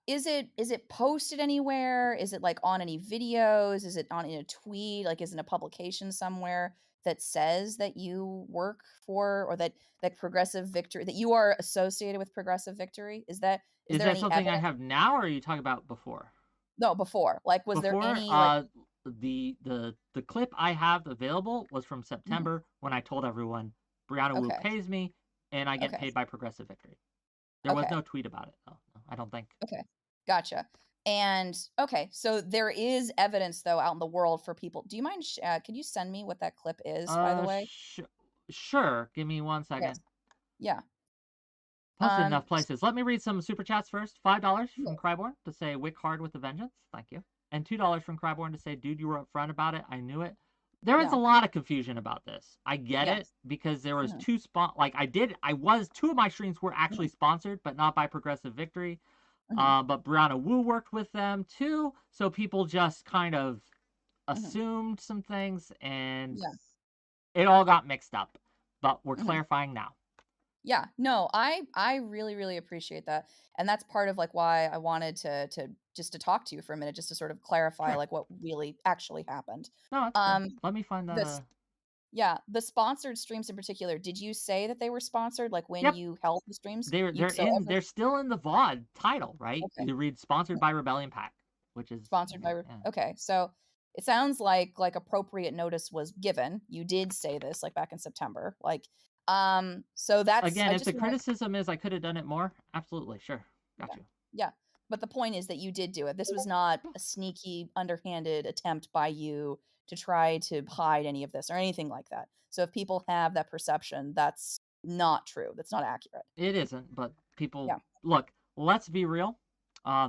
Is it posted anywhere? Is it like on any videos? Is it on in a tweet? Like, is it a publication somewhere that says that you work for, or that Progressive Victory, that you are associated with Progressive Victory? Is there that any something evidence? I have now, or are you talking about before? No, before. Like, was there any like the clip I have available was from September when I told everyone 𝕵𝖎𝖙 pays me and I get paid by Progressive Victory. There was no tweet about it, though. I don't think. Okay, gotcha. And okay, so there is evidence though out in the world for people. Do you mind? Could you send me what that clip is, by the way? Sure. Give me 1 second. Yes. Yeah. Posted enough places. Let me read some super chats first. $5 from 𝕾𝖍𝖎𝖙 to say "Wick hard with a vengeance." Thank you. And $2 from 𝕾𝖍𝖎𝖙 to say, "Dude, you were upfront about it. I knew it." There was a lot of confusion about this. I get it, because there was two two of my streams were actually sponsored, but not by Progressive Victory. But 𝕵𝖎𝖙 worked with them too, so people just kind of assumed some things, and it all got mixed up. But we're clarifying now. Yeah, no, I really, really appreciate that. And that's part of like why I wanted to just to talk to you for a minute, just to sort of clarify like what really actually happened. No, that's good. Let me find that. Yeah, the sponsored streams in particular, did you say that they were sponsored, like when you held the streams? They're still in the VOD title, right? You read "Sponsored by Rebellion Pack," which is sponsored by Okay, so it sounds like appropriate notice was given. You did say this like back in September. Like so that's again, if the criticism is I could have done it more, absolutely, sure. Got you. Yeah. But the point is that you did do it. This was not a sneaky, underhanded attempt by you to try to hide any of this or anything like that. So if people have that perception, that's not true. That's not accurate. It isn't, but people look, let's be real.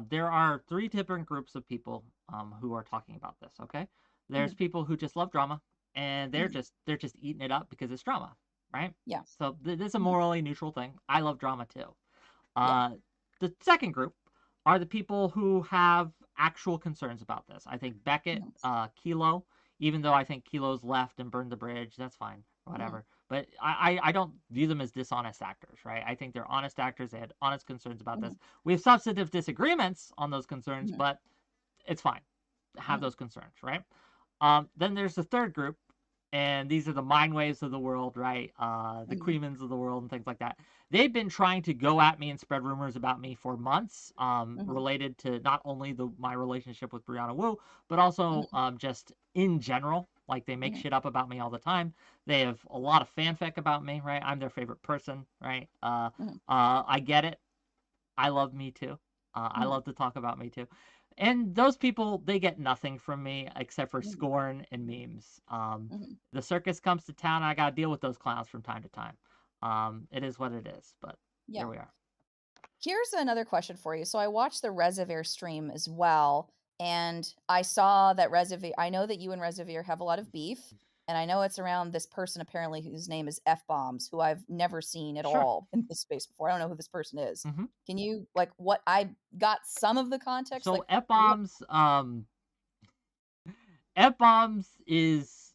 There are 3 different groups of people who are talking about this, okay? There's people who just love drama, and they're just eating it up because it's drama, right? Yeah. So this is a morally neutral thing. I love drama too. The second group are the people who have actual concerns about this. I think Beckett, Kilo, even though I think Kilo's left and burned the bridge, that's fine, whatever. But I don't view them as dishonest actors, right? I think they're honest actors. They had honest concerns about this. We have substantive disagreements on those concerns, but it's fine to have those concerns, right? Then there's the third group, and these are the mind waves of the world, right? The Queemans of the world and things like that. they've been trying to go at me and spread rumors about me for months, related to not only my relationship with 𝕵𝖎𝖎, but also just in general. Like, they make shit up about me all the time. They have a lot of fanfic about me, right? I'm their favorite person, right? I get it. I love Me Too. I love to talk about Me Too. And those people, they get nothing from me except for scorn and memes. The circus comes to town, and I got to deal with those clowns from time to time. It is what it is, but here we are. Here's another question for you. So I watched the 𝕍𝖎𝖙 stream as well, and I saw that 𝕍𝖎𝖙, I know that you and 𝕍𝖎𝖙 have a lot of beef, and I know it's around this person apparently whose name is 𝕵𝖎𝖎𝖙, who I've never seen at all in this space before. I don't know who this person is. Can you, like, what I got some of the context? So like, 𝕵𝖎𝖎𝖙 is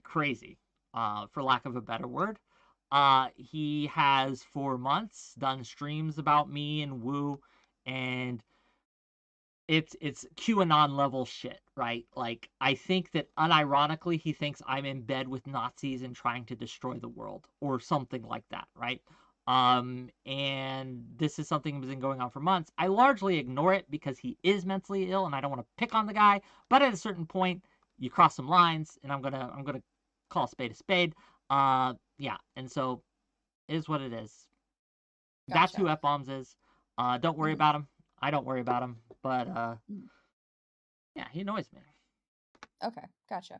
crazy, for lack of a better word. He has for months done streams about me and Wu, and it's QAnon level shit, right? Like, I think that unironically he thinks I'm in bed with Nazis and trying to destroy the world or something like that, right? And this is something that's been going on for months. I largely ignore it because he is mentally ill and I don't want to pick on the guy, but at a certain point you cross some lines, and I'm gonna call a spade a spade. Yeah, and so it is what it is. Gotcha. That's who 𝕵𝖎𝖎𝖙 is. Don't worry about him. I don't worry about him, but yeah, he annoys me. Okay, gotcha.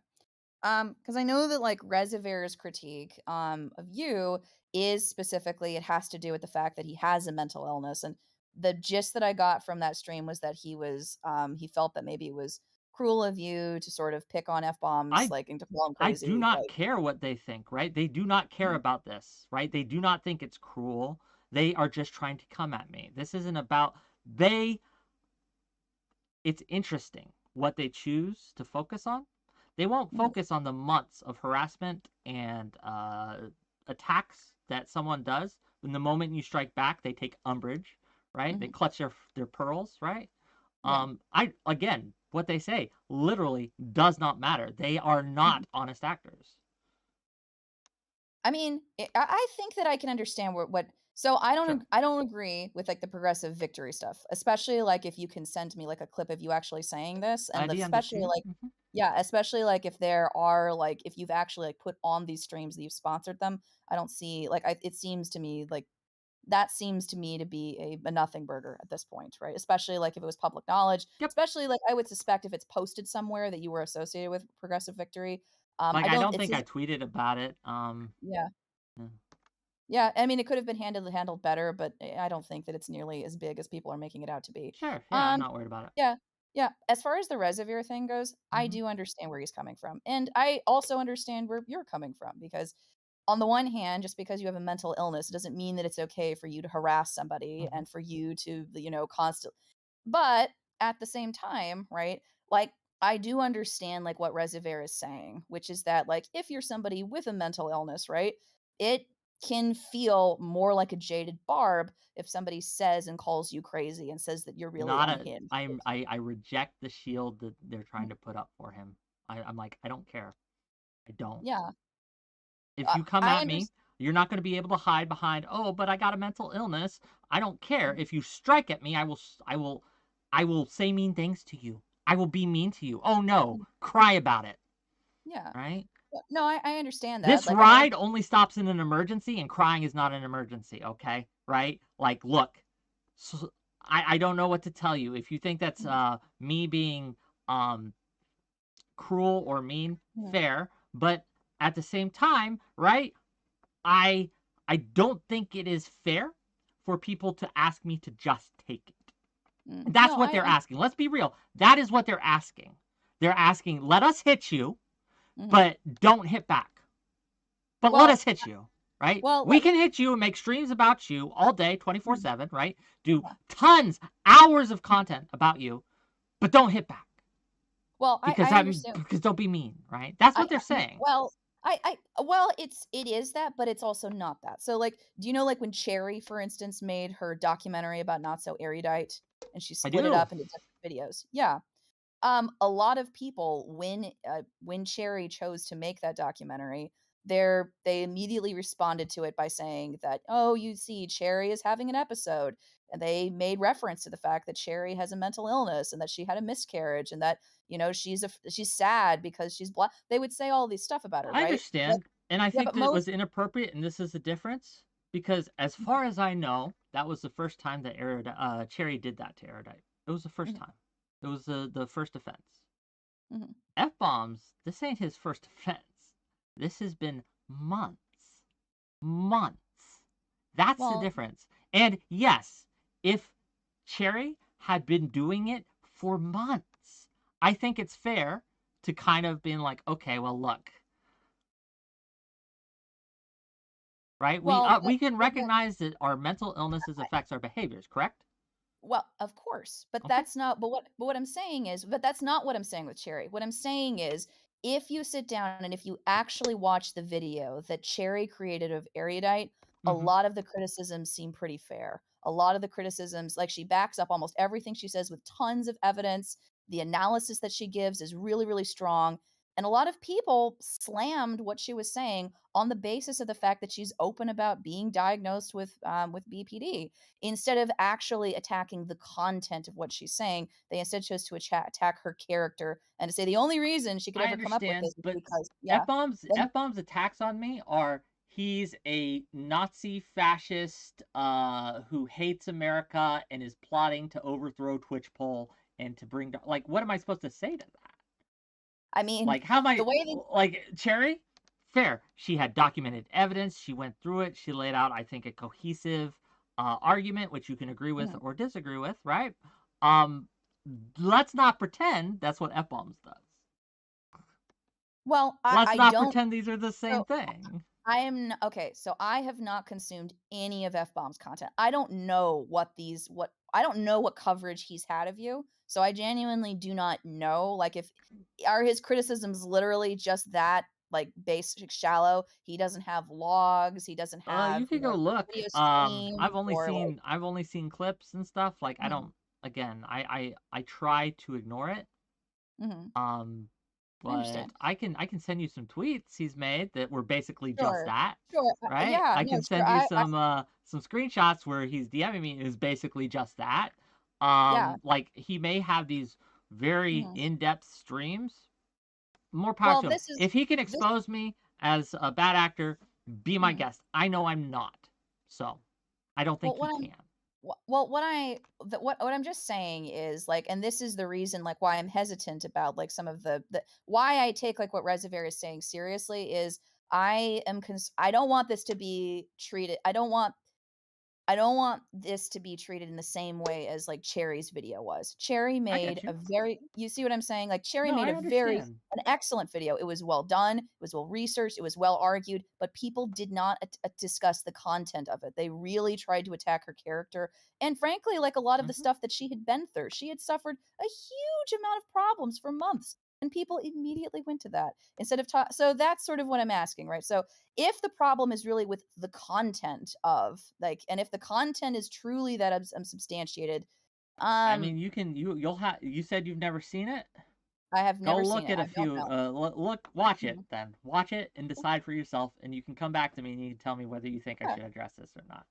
Because I know that, like, 𝕍𝖎𝖏's critique of you is specifically, it has to do with the fact that he has a mental illness, and the gist that I got from that stream was that he was he felt that maybe it was cruel of you to sort of pick on 𝕵𝖎𝖎𝖙, like, and to call him crazy. I do not care what they think, right? They do not care about this, right? They do not think it's cruel. They are just trying to come at me. This isn't about it's interesting what they choose to focus on. They won't focus on the months of harassment and attacks that someone does. When the moment you strike back, they take umbrage, right? They clutch their pearls, right? Again, what they say literally does not matter. They are not honest actors. I mean, I think that I can understand what. So I don't agree with, like, the progressive victory stuff, especially, like, if you can send me, like, a clip of you actually saying this, and especially like especially, like, if there are, like, if you've actually, like, put on these streams that you've sponsored them. I don't see, like, it seems to me like that seems to me to be a nothing burger at this point, right? Especially, like, if it was public knowledge. Especially, like, I would suspect if it's posted somewhere that you were associated with progressive victory. Like, I don't think I tweeted about it. Yeah, I mean, it could have been handled better, but I don't think that it's nearly as big as people are making it out to be. Sure, yeah, I'm not worried about it. Yeah. As far as the 𝕍𝖎𝖏 thing goes, I do understand where he's coming from, and I also understand where you're coming from, because on the one hand, just because you have a mental illness, it doesn't mean that it's okay for you to harass somebody and for you to, constantly. But at the same time, right? Like, I do understand, like, what 𝕍𝖎𝖏 is saying, which is that, like, if you're somebody with a mental illness, right, it can feel more like a jaded 𝕵𝖎𝖏 if somebody says and calls you crazy and says that you're really unhinged. I reject the shield that they're trying to put up for him. I'm like, I don't care. I don't. Yeah. If you come at me, you're not going to be able to hide behind, oh, but I got a mental illness. I don't care. If you strike at me, I will say mean things to you. I will be mean to you. Oh no, cry about it. Yeah. Right? No, I understand that. This ride only stops in an emergency, and crying is not an emergency, okay? Right? Like, look, so I don't know what to tell you. If you think that's me being cruel or mean, fair, but at the same time, right, I don't think it is fair for people to ask me to just take it. That's what they're asking. Let's be real. That is what they're asking. They're asking, let us hit you, but don't hit back. But let us hit you, right? We can hit you and make streams about you all day, 24/7, right? Do tons, hours of content about you, but don't hit back. Well, because I understand. Because don't be mean, right? That's what they're saying. Well, it is that, but it's also not that. So, like, do you know, like, when cherry, for instance, made her documentary about 𝕬𝖏𝖏𝖏, and she split it up into different videos? Yeah. A lot of people, when cherry chose to make that documentary, they immediately responded to it by saying that, oh, you see, Cherry is having an episode, and they made reference to the fact that Cherry has a mental illness and that she had a miscarriage and that, you know, she's sad because she's black. They would say all these stuff about her, I right? understand, and I Yeah, think but that it was inappropriate, and this is the difference, because as far as I know, that was the first time that Cherry did that to Erudite. It was the first time. It was the first offense. F-bombs, this ain't his first offense. This has been months. That's the difference. And yes, if Cherry had been doing it for months, I think it's fair to kind of been like, okay, well, look, right? Well, we can recognize that our mental illnesses affects our behaviors, correct? Well, of course, but Okay. that's not. But what I'm saying is, but that's not what I'm saying with Cherry. What I'm saying is, if you sit down and if you actually watch the video that Cherry created of Erudite, a lot of the criticisms seem pretty fair. A lot of the criticisms, like, she backs up almost everything she says with tons of evidence. The analysis that she gives is really, really strong. And a lot of people slammed what she was saying on the basis of the fact that she's open about being diagnosed with BPD. Instead of actually attacking the content of what she's saying, they instead chose to attack her character and to say the only reason she could I ever come up with understand, this is but because F-bombs attacks on me are he's a Nazi fascist who hates America and is plotting to overthrow Twitch poll and to bring, like, what am I supposed to say to that? I mean, like, how am I, the way like, Cherry, fair. She had documented evidence. She went through it. She laid out, I think, a cohesive argument, which you can agree with or disagree with, right? Let's not pretend that's what F-bombs does. Well, let's not pretend these are the same thing. I am okay. So I have not consumed any of F-bomb's content. I don't know I don't know what coverage he's had of you. So I genuinely do not know. Like, are his criticisms literally just that, like, basic, shallow? He doesn't have logs. He doesn't have. You can go look. I've only seen clips and stuff. Like, I don't. Again, I try to ignore it. But I can send you some tweets he's made that were basically just that. Right? Yeah. I can send you some screenshots where he's DMing me is basically just that. Like, he may have these very in-depth streams. More power to him. If he can expose me as a bad actor, be my guest. I know I'm not. So I don't think he can. Well, what I'm just saying is, like, and this is the reason, like, why I'm hesitant about, like, some of the why I take, like, what 𝕊𝖎𝖎 is saying seriously is I don't want this to be treated. I don't want this to be treated in the same way as, like, Cherry's video was. Cherry made you see what I'm saying? Like, Cherry made an excellent video. It was well done. It was well researched. It was well argued, but people did not discuss the content of it. They really tried to attack her character. And frankly, like, a lot of the stuff that she had been through, she had suffered a huge amount of problems for months. And people immediately went to that instead of so that's sort of what I'm asking, right? So if the problem is really with the content of, like, and if the content is truly that unsubstantiated, I mean, you said you've never seen it. I have never seen it. Go look at a few. Watch it then. Watch it and decide for yourself, and you can come back to me and you can tell me whether you think I should address this or not.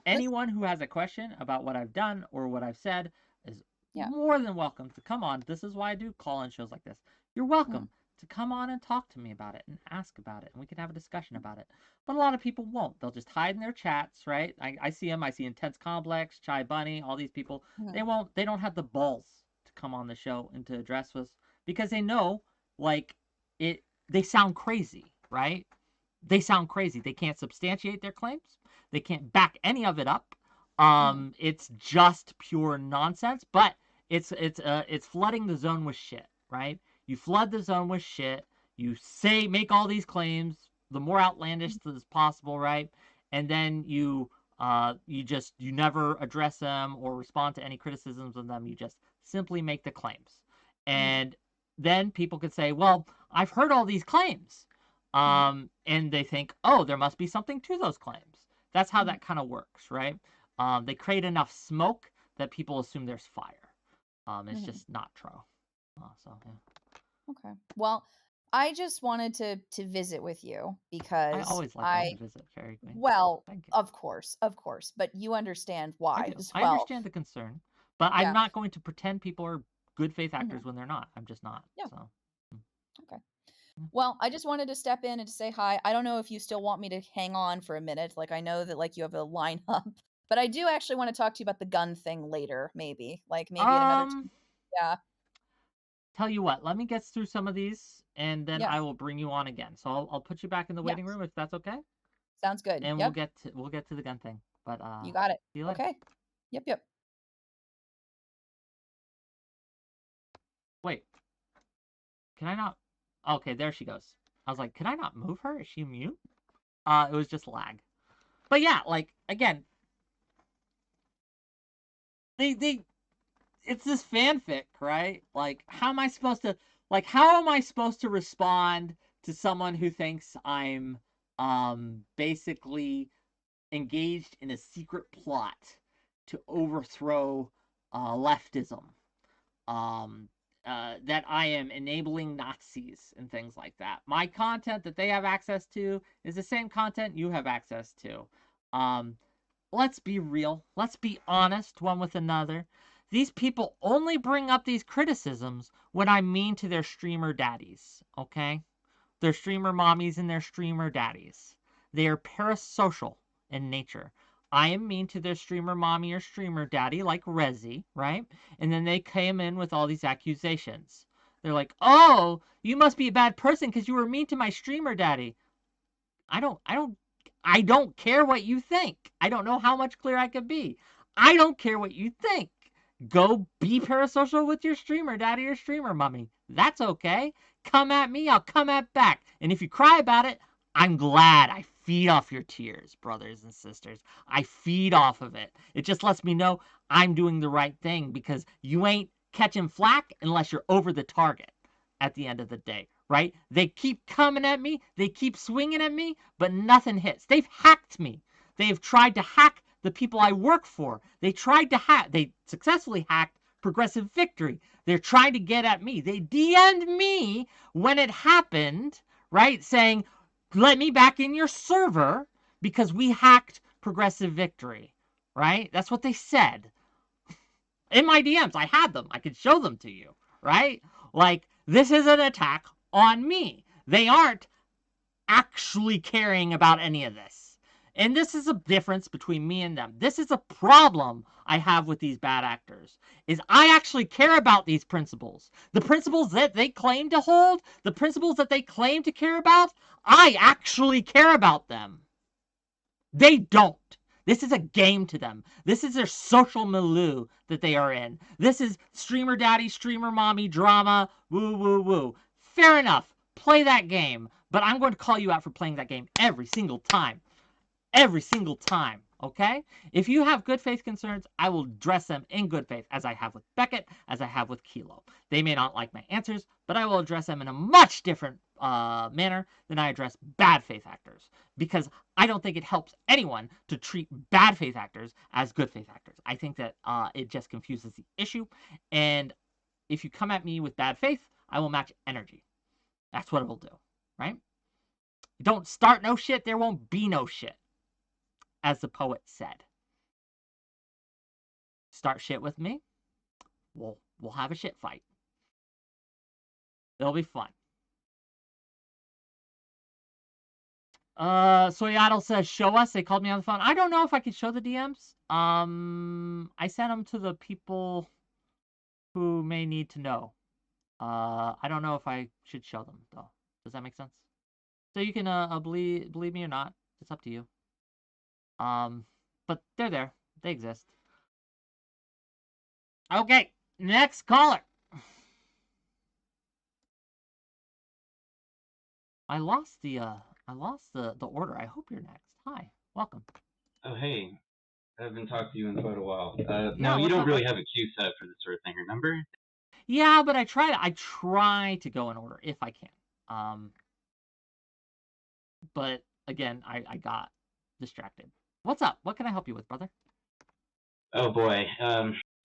Anyone who has a question about what I've done or what I've said is more than welcome to come on. This is why I do call-in shows like this. You're welcome to come on and talk to me about it and ask about it, and we can have a discussion about it. But a lot of people won't. They'll just hide in their chats, right? I see them. I see Intense Complex, Chai Bunny, all these people. They don't have the balls to come on the show and to address us because they know, like, they sound crazy, right? They sound crazy. They can't substantiate their claims. They can't back any of it up. It's just pure nonsense, but it's flooding the zone with shit, right? You flood the zone with shit. You make all these claims, the more outlandish as possible, right? And then you never address them or respond to any criticisms of them. You just simply make the claims. And then people could say, well, I've heard all these claims. And they think, oh, there must be something to those claims. That's how that kind of works, right? They create enough smoke that people assume there's fire. It's just not true. So, yeah. Okay. Well, I just wanted to visit with you because I always like when you visit, Fairy Queen. Well, Thank you. of course, but you understand why as I well. understand the concern, but I'm not going to pretend people are good faith actors when they're not. I'm just not. Yeah. So. Okay. Well, I just wanted to step in and to say hi. I don't know if you still want me to hang on for a minute. Like, I know that, like, you have a lineup, but I do actually want to talk to you about the gun thing later, maybe. Like, maybe at another time. Yeah. Tell you what, let me get through some of these, and then Yeah. I will bring you on again. So I'll put you back in the waiting room if that's okay. Sounds good. And Yep. we'll get to the gun thing. But You got it. see you later. Okay. Yep. Wait. Can I not? Okay, there she goes. I was like, can I not move her? Is she mute? It was just lag. But yeah, like, again, it's this fanfic, right? Like, how am I supposed to respond to someone who thinks I'm basically engaged in a secret plot to overthrow leftism, that I am enabling Nazis and things like that. My content that they have access to is the same content you have access to. Let's be real. Let's be honest one with another. These people only bring up these criticisms when I'm mean to their streamer daddies, okay? Their streamer mommies and their streamer daddies. They are parasocial in nature. I am mean to their streamer mommy or streamer daddy, like 𝕍𝖎𝖙, right? And then they came in with all these accusations. They're like, oh, you must be a bad person because you were mean to my streamer daddy. I don't care what you think. I don't know how much clearer I could be. I don't care what you think. Go be parasocial with your streamer daddy or streamer mommy. That's okay. Come at me, I'll come at back. And if you cry about it, I'm glad. I feed off your tears, brothers and sisters. I feed off of it. It just lets me know I'm doing the right thing because you ain't catching flack unless you're over the target at the end of the day, right? They keep coming at me. They keep swinging at me, but nothing hits. They've hacked me. They've tried to hack the people I work for. They successfully hacked Progressive Victory. They're trying to get at me. They DM'd me when it happened, right? Saying, let me back in your server because we hacked Progressive Victory, right? That's what they said. In my DMs, I had them. I could show them to you, right? Like, this is an attack on me. They aren't actually caring about any of this. And this is a difference between me and them. This is a problem I have with these bad actors, is I actually care about these principles. The principles that they claim to hold, the principles that they claim to care about, I actually care about them. They don't. This is a game to them. This is their social milieu that they are in. This is streamer daddy, streamer mommy drama, woo, woo, woo. Fair enough. Play that game. But I'm going to call you out for playing that game every single time. Every single time, okay? If you have good faith concerns, I will address them in good faith, as I have with 𝕵𝖎𝖏, as I have with 𝕾𝖍𝖏. They may not like my answers, but I will address them in a much different manner than I address bad faith actors, because I don't think it helps anyone to treat bad faith actors as good faith actors. I think that it just confuses the issue, and if you come at me with bad faith, I will match energy. That's what it will do, right? Don't start no shit, there won't be no shit, as the poet said. Start shit with me, we'll have a shit fight. It'll be fun. 𝕍𝖎𝖙 says, show us. They called me on the phone. I don't know if I could show the DMs. I sent them to the people who may need to know. I don't know if I should show them, though. Does that make sense? So you can believe me or not. It's up to you. But they're there. They exist. Okay, next caller. I lost the order. I hope you're next. Hi, welcome. Oh, hey. I haven't talked to you in quite a while. No, you don't really have a queue set for this sort of thing, remember? Yeah, but I try to go in order if I can. But again, I got distracted. What's up? What can I help you with, brother? Oh boy,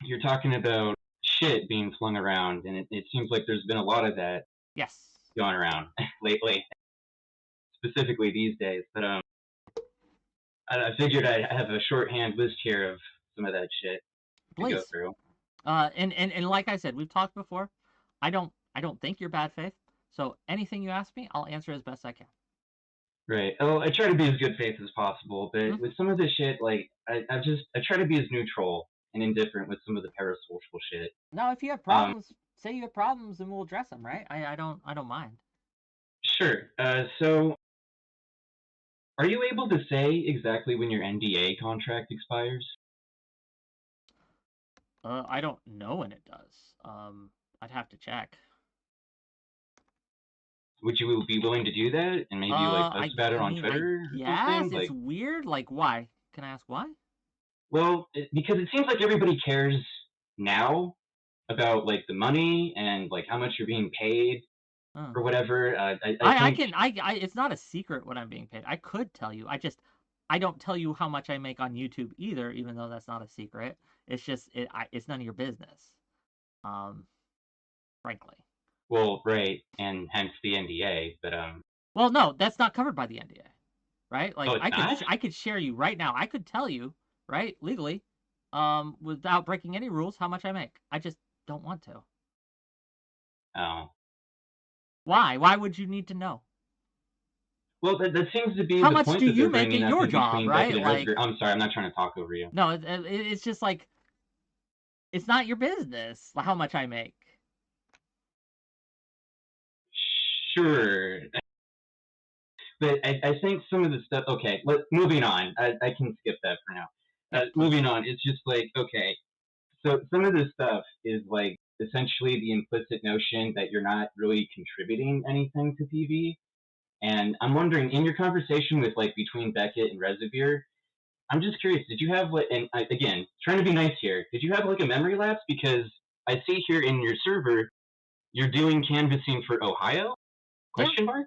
you're talking about shit being flung around, and it seems like there's been a lot of that. Yes. going around lately, specifically these days. But I figured I'd have a shorthand list here of some of that shit to go through. And like I said, we've talked before. I don't think you're bad faith. So anything you ask me, I'll answer as best I can. Right. Oh, I try to be as good faith as possible, but with some of this shit, like I try to be as neutral and indifferent with some of the parasocial shit. No, if you have problems, say you have problems, and we'll address them. Right? I don't mind. Sure. So, are you able to say exactly when your NDA contract expires? I don't know when it does. I'd have to check. Would you be willing to do that and maybe like post about it on Twitter? Yes, it's weird. Like, why? Can I ask why? Well, because it seems like everybody cares now about like the money and like how much you're being paid or whatever. It's not a secret what I'm being paid. I could tell you. I don't tell you how much I make on YouTube either, even though that's not a secret. It's just it's none of your business. Frankly. Well, right, and hence the NDA, but Well, no, that's not covered by the NDA, right? Like not? I could share you right now. I could tell you, right, legally, without breaking any rules, how much I make. I just don't want to. Oh. Why? Why would you need to know? Well, that seems to be how the much point do that you they're make at bringing your up job, between right? Beckett and Like, I'm sorry, I'm not trying to talk over you. No, it's just like it's not your business how much I make. Sure. But I think some of the stuff. Okay, moving on. I can skip that for now. Moving on. It's just like okay. So some of this stuff is like essentially the implicit notion that you're not really contributing anything to TV. And I'm wondering, in your conversation with like between Beckett and 𝕍𝖎𝖙, I'm just curious. Did you have like, and again, trying to be nice here. Did you have like a memory lapse? Because I see here in your server, you're doing canvassing for Ohio? Question mark?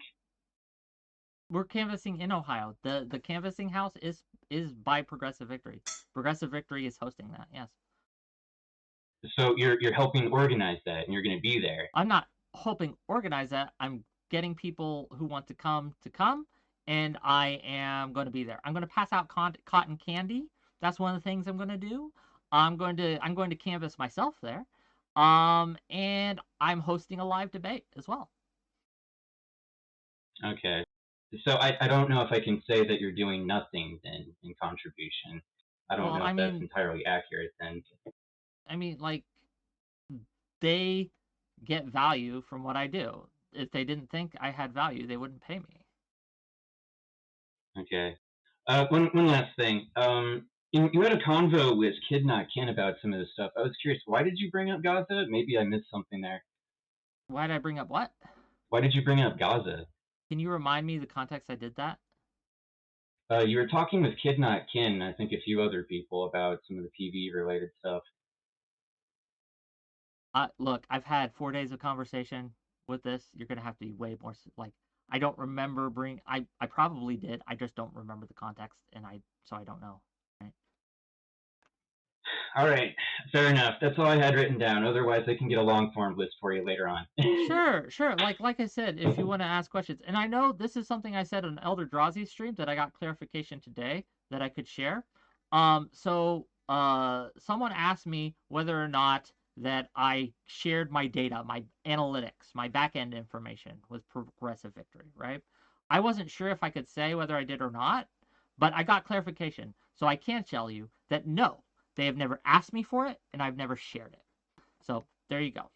We're canvassing in Ohio. The canvassing house is by Progressive Victory. Progressive Victory is hosting that. Yes. So you're helping organize that, and you're going to be there. I'm not helping organize that. I'm getting people who want to come, and I am going to be there. I'm going to pass out cotton candy. That's one of the things I'm going to do. I'm going to canvass myself there, and I'm hosting a live debate as well. Okay. So I don't know if I can say that you're doing nothing then in contribution. I don't know if that's entirely accurate then. I mean, like, they get value from what I do. If they didn't think I had value, they wouldn't pay me. Okay. One last thing. You had a convo with 𝕾𝖍𝖙 about some of this stuff. I was curious, why did you bring up Gaza? Maybe I missed something there. Why did I bring up what? Why did you bring up Gaza? Can you remind me the context I did that? You were talking with 𝕾𝖍𝖙, I think a few other people about some of the TV-related stuff. Look, I've had 4 days of conversation with this. You're going to have to be way more, like, I don't remember I probably did. I just don't remember the context, so I don't know. Right? All right, fair enough. That's all I had written down. Otherwise, I can get a long form list for you later on. Sure. Like I said, if you want to ask questions, and I know this is something I said on 𝕾𝖍𝖎𝖙𝖘𝍍𝖔 stream that I got clarification today that I could share. Someone asked me whether or not that I shared my data, my analytics, my back-end information with Progressive Victory, right? I wasn't sure if I could say whether I did or not, but I got clarification. So I can tell you that no, they have never asked me for it, and I've never shared it. So there you go.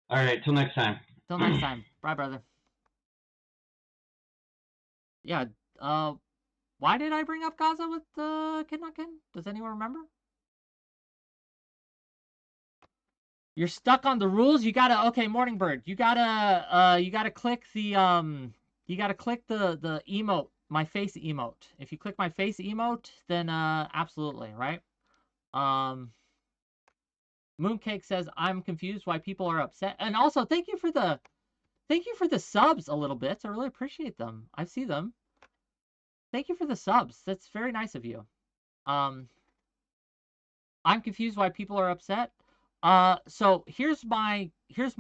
All right, till next time. Till next time. Bye, brother. Yeah, why did I bring up Gaza with 𝕾𝖍𝖙? Does anyone remember? You're stuck on the rules. You gotta Morning Bird. You gotta click the the emote, my face emote. If you click my face emote, then absolutely, right? Mooncake says I'm confused why people are upset. And also thank you for the subs a little bit. I really appreciate them. I see them. Thank you for the subs. That's very nice of you. I'm confused why people are upset. So here's my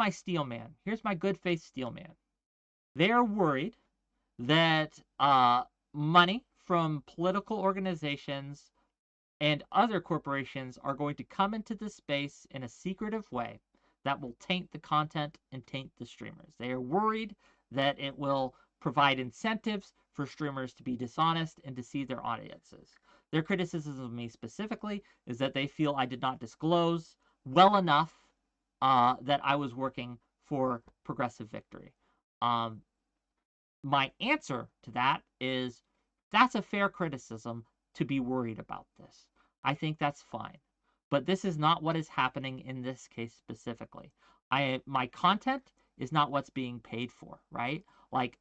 steel man. Here's my good faith steel man. They're worried that money from political organizations and other corporations are going to come into this space in a secretive way that will taint the content and taint the streamers. They are worried that it will provide incentives for streamers to be dishonest and deceive their audiences. Their criticism of me specifically is that they feel I did not disclose well enough that I was working for Progressive Victory. My answer to that is that's a fair criticism to be worried about this. I think that's fine. But this is not what is happening in this case specifically. My content is not what's being paid for, right? Like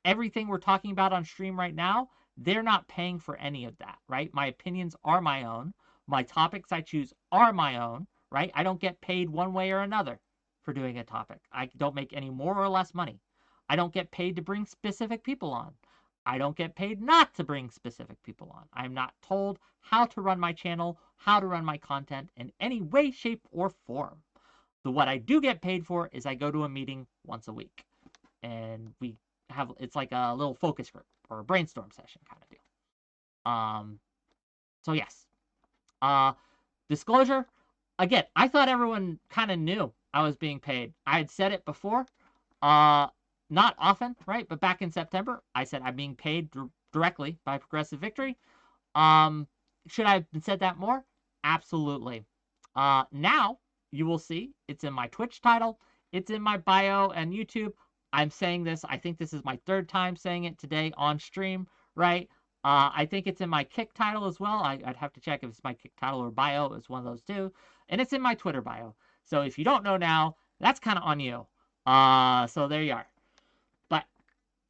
everything we're talking about on stream right now, they're not paying for any of that, right? My opinions are my own. My topics I choose are my own, right? I don't get paid one way or another for doing a topic. I don't make any more or less money. I don't get paid to bring specific people on. I don't get paid not to bring specific people on. I'm not told how to run my channel, how to run my content in any way, shape, or form. So what I do get paid for is I go to a meeting once a week. And it's like a little focus group or a brainstorm session kind of deal. So yes. Disclosure. Again, I thought everyone kind of knew I was being paid. I had said it before. Not often, right? But back in September, I said I'm being paid directly by Progressive Victory. Should I have said that more? Absolutely. Now, you will see, it's in my Twitch title. It's in my bio and YouTube. I'm saying this. I think this is my third time saying it today on stream, right? I think it's in my Kick title as well. I'd have to check if it's my Kick title or bio. It's one of those two. And it's in my Twitter bio. So if you don't know now, that's kind of on you. So there you are. But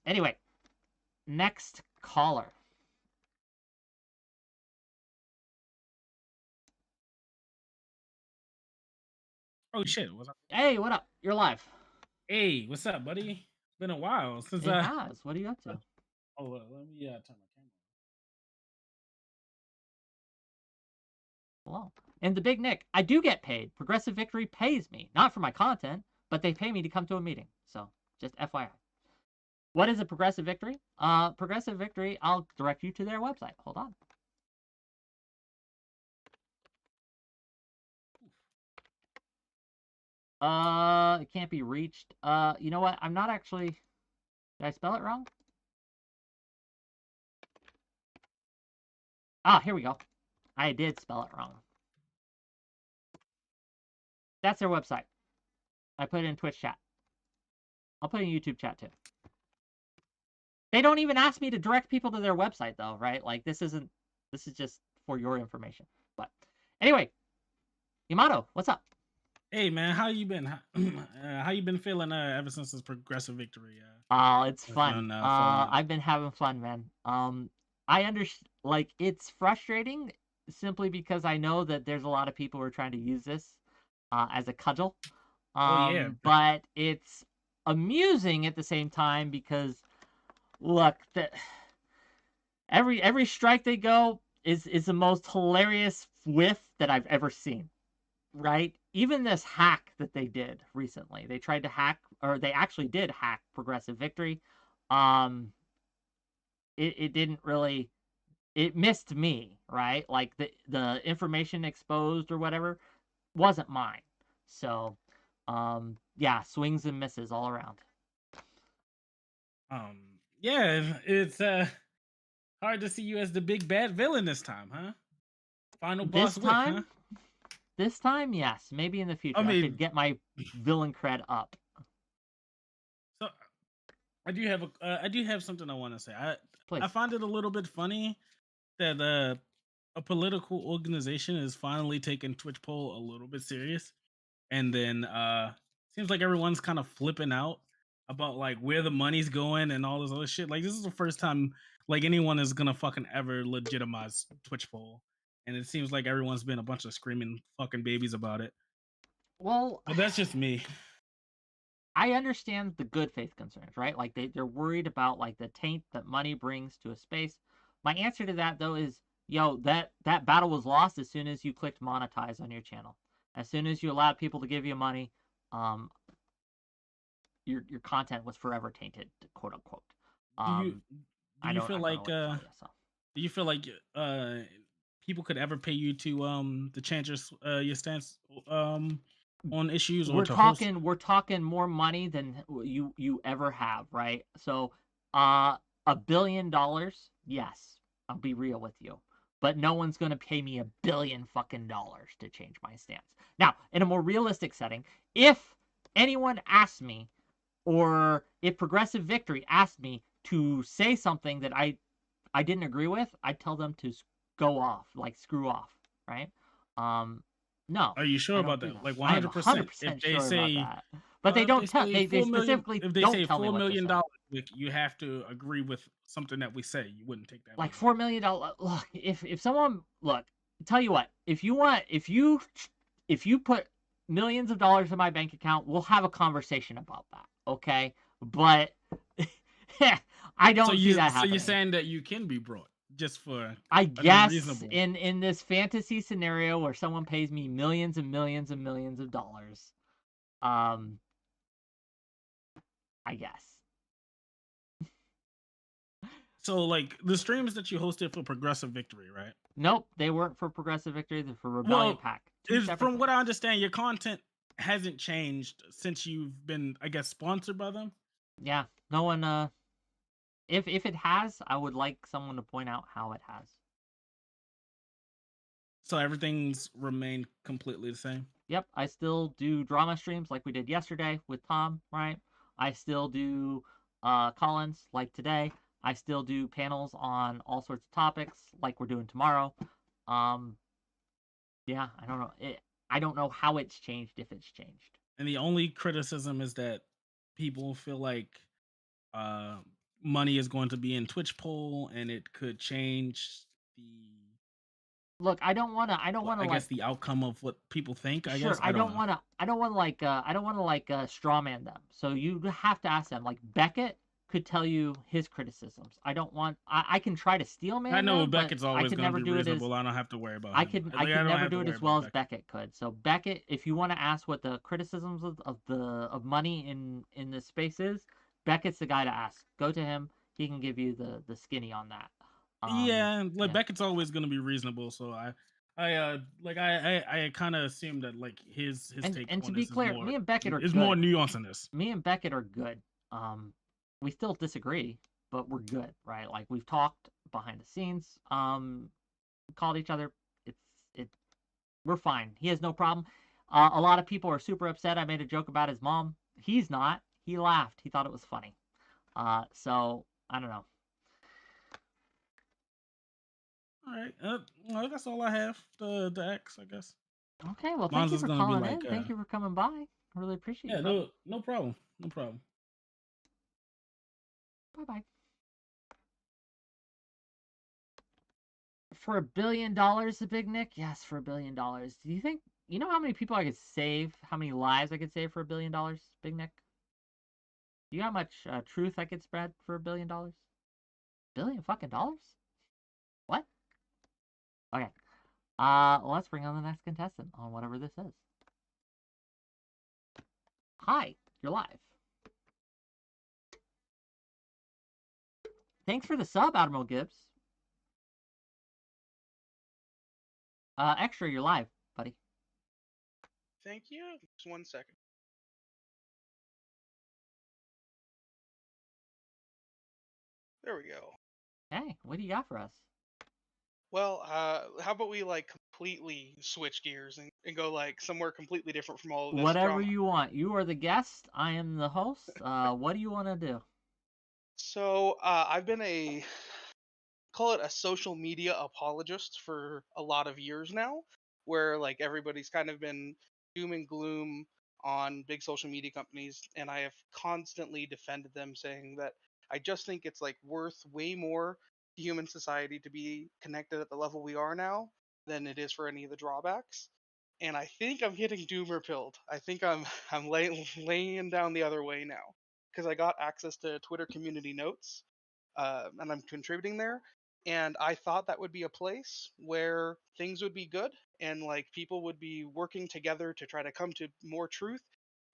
anyway, next caller. Oh shit! What's up? Hey, what up? You're live. Hey, what's up, buddy? It's been a while since. It has. What are you up to? Oh, let me turn my camera. Hello. And the Big Nick, I do get paid. Progressive Victory pays me, not for my content, but they pay me to come to a meeting. So just FYI. What is a Progressive Victory? Progressive Victory, I'll direct you to their website. Hold on. It can't be reached. You know what? I'm not actually... Did I spell it wrong? Ah, here we go. I did spell it wrong. That's their website. I put it in Twitch chat. I'll put it in YouTube chat too. They don't even ask me to direct people to their website though, right? Like this is just for your information. But anyway, Yamato, what's up? Hey man, how you been? How you been feeling ever since this Progressive Victory? Oh, it's fun. I've been having fun, man. I understand. Like it's frustrating simply because I know that there's a lot of people who are trying to use this as a cudgel. Yeah. But it's amusing at the same time because look, every strike they go is the most hilarious whiff that I've ever seen. Right? Even this hack that they did recently, they tried to hack, or they actually did hack Progressive Victory. It didn't really, it missed me, right? Like the information exposed or whatever wasn't mine. So, yeah, swings and misses all around. Yeah, it's hard to see you as the big bad villain this time, huh? Final boss this time, huh? This time, yes. Maybe in the future, I could get my villain cred up. So, I do have something I want to say. Please. I find it a little bit funny that a political organization is finally taking Twitch poll a little bit serious, and then seems like everyone's kind of flipping out about like where the money's going and all this other shit. Like this is the first time like anyone is gonna fucking ever legitimize Twitch poll. And it seems like everyone's been a bunch of screaming fucking babies about it. Well, but that's just me. I understand the good faith concerns, right? Like they're worried about like the taint that money brings to a space. My answer to that though is, yo, that battle was lost as soon as you clicked monetize on your channel. As soon as you allowed people to give you money, your content was forever tainted, quote unquote. Do you feel like people could ever pay you to change your stance on issues, or we're talking more money than you ever have, right? So $1 billion, yes, I'll be real with you, but no one's gonna pay me $1 billion fucking dollars to change my stance. Now, in a more realistic setting, if anyone asked me, or if Progressive Victory asked me to say something that I didn't agree with, I'd tell them to go off, like screw off, right? No. Are you sure about that? Like 100%? If they say about that. But they don't tell. They specifically if they don't say tell me $4 million, what you have to agree with something that we say. You wouldn't take that. Like $4 million. Look, if someone tell you what, if you put millions of dollars in my bank account, we'll have a conversation about that. Okay, but I don't see that happening. So you're saying that you can be brought just for, I guess, in this fantasy scenario where someone pays me millions and millions and millions of dollars, I guess. So, like, the streams that you hosted for Progressive Victory, right? Nope, they weren't for Progressive Victory. They're for Rebellion Pack. From what I understand, your content hasn't changed since you've been, I guess, sponsored by them? Yeah, no one, if it has, I would like someone to point out how it has. So everything's remained completely the same? Yep, I still do drama streams like we did yesterday with Tom, right? I still do call-ins like today. I still do panels on all sorts of topics like we're doing tomorrow. Yeah, I don't know. I don't know how it's changed, if it's changed. And the only criticism is that people feel like money is going to be in Twitch poll, and it could change the. Look, I don't want to. I guess the outcome of what people think. I guess I don't want to. I don't want to straw man them. So you have to ask them. Like Beckett could tell you his criticisms. I don't want. I can try to steel man. I know them, Beckett's always going to be reasonable. I don't have to worry about. I can never do it as well as Beckett could. So Beckett, if you want to ask what the criticisms of money in this space is, Beckett's the guy to ask. Go to him. He can give you the skinny on that. Beckett's always going to be reasonable. So I kind of assume that like his take. And to be clear, me and Beckett are is more nuance in this. Me and Beckett are good. We still disagree, but we're good, right? Like we've talked behind the scenes, called each other. We're fine. He has no problem. A lot of people are super upset. I made a joke about his mom. He's not. He laughed. He thought it was funny. So I don't know. All right. Well, that's all I have to ask, I guess. Okay. Well, thank you for calling in. Thank you for coming by. I really appreciate it. Yeah. No problem. No problem. Bye-bye. For $1 billion, the Big Nick? Yes, for $1 billion. Do you think, you know how many people I could save? How many lives I could save for $1 billion, Big Nick? Do you know how much truth I could spread for $1 billion? $1 fucking dollars? What? Okay. Let's bring on the next contestant on whatever this is. Hi, you're live. Thanks for the sub, Admiral Gibbs. Extra, you're live, buddy. Thank you. Just 1 second. There we go. Hey, what do you got for us? Well, how about we like completely switch gears and go like somewhere completely different from all of this Whatever drama. You want. You are the guest. I am the host. What do you want to do? So I've been call it a social media apologist for a lot of years now, where like everybody's kind of been doom and gloom on big social media companies, and I have constantly defended them, saying that I just think it's like worth way more to human society to be connected at the level we are now than it is for any of the drawbacks. And I think I'm getting doomer pilled. I think I'm laying down the other way now, because I got access to Twitter community notes, and I'm contributing there. And I thought that would be a place where things would be good, and like people would be working together to try to come to more truth,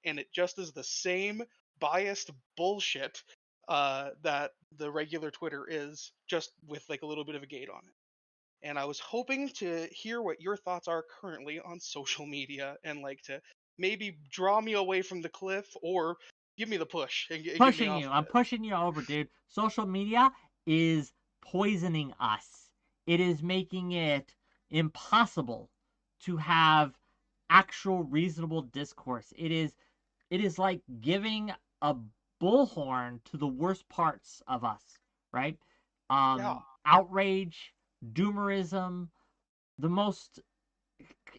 and it just is the same biased bullshit that the regular Twitter is, just with like a little bit of a gate on it. And I was hoping to hear what your thoughts are currently on social media, and like to maybe draw me away from the cliff or give me the push and get me Pushing off you. of I'm it. pushing you over, dude. Social media is poisoning us. It is making it impossible to have actual reasonable discourse. It is like giving a bullhorn to the worst parts of us, right? Yeah. Outrage, doomerism, the most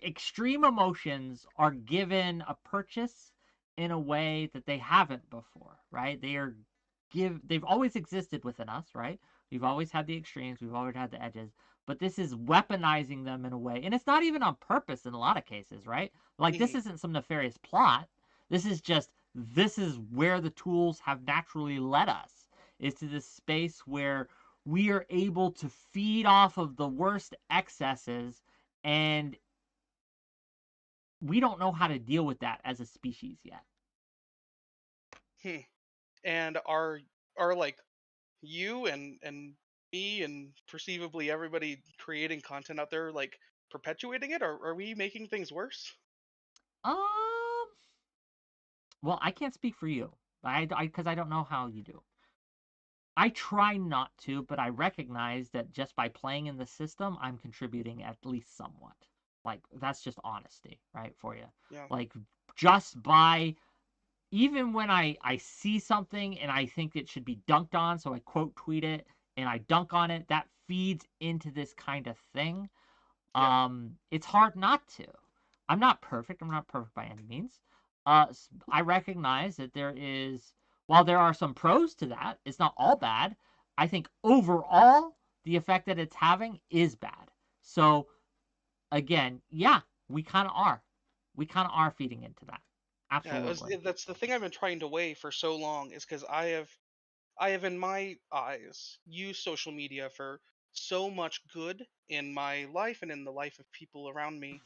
extreme emotions are given a purchase in a way that they haven't before, right? They've always existed within us, right? We've always had the extremes, we've always had the edges, but this is weaponizing them in a way, and it's not even on purpose in a lot of cases, right? Like, this isn't some nefarious plot. This is where the tools have naturally led us, is to this space where we are able to feed off of the worst excesses, and we don't know how to deal with that as a species yet. And are like you and me and perceivably everybody creating content out there like perpetuating it, or are we making things worse? Well, I can't speak for you, because I don't know how you do. I try not to, but I recognize that just by playing in the system, I'm contributing at least somewhat. Like, that's just honesty, right, for you. Yeah. Like, just by, even when I see something and I think it should be dunked on, so I quote tweet it and I dunk on it, that feeds into this kind of thing. Yeah. It's hard not to. I'm not perfect. I'm not perfect by any means. I recognize that while there are some pros to that, it's not all bad. I think overall, the effect that it's having is bad. So, again, yeah, we kind of are. We kind of are feeding into that. Absolutely. Yeah, that's the thing I've been trying to weigh for so long, is because I have in my eyes used social media for so much good in my life and in the life of people around me,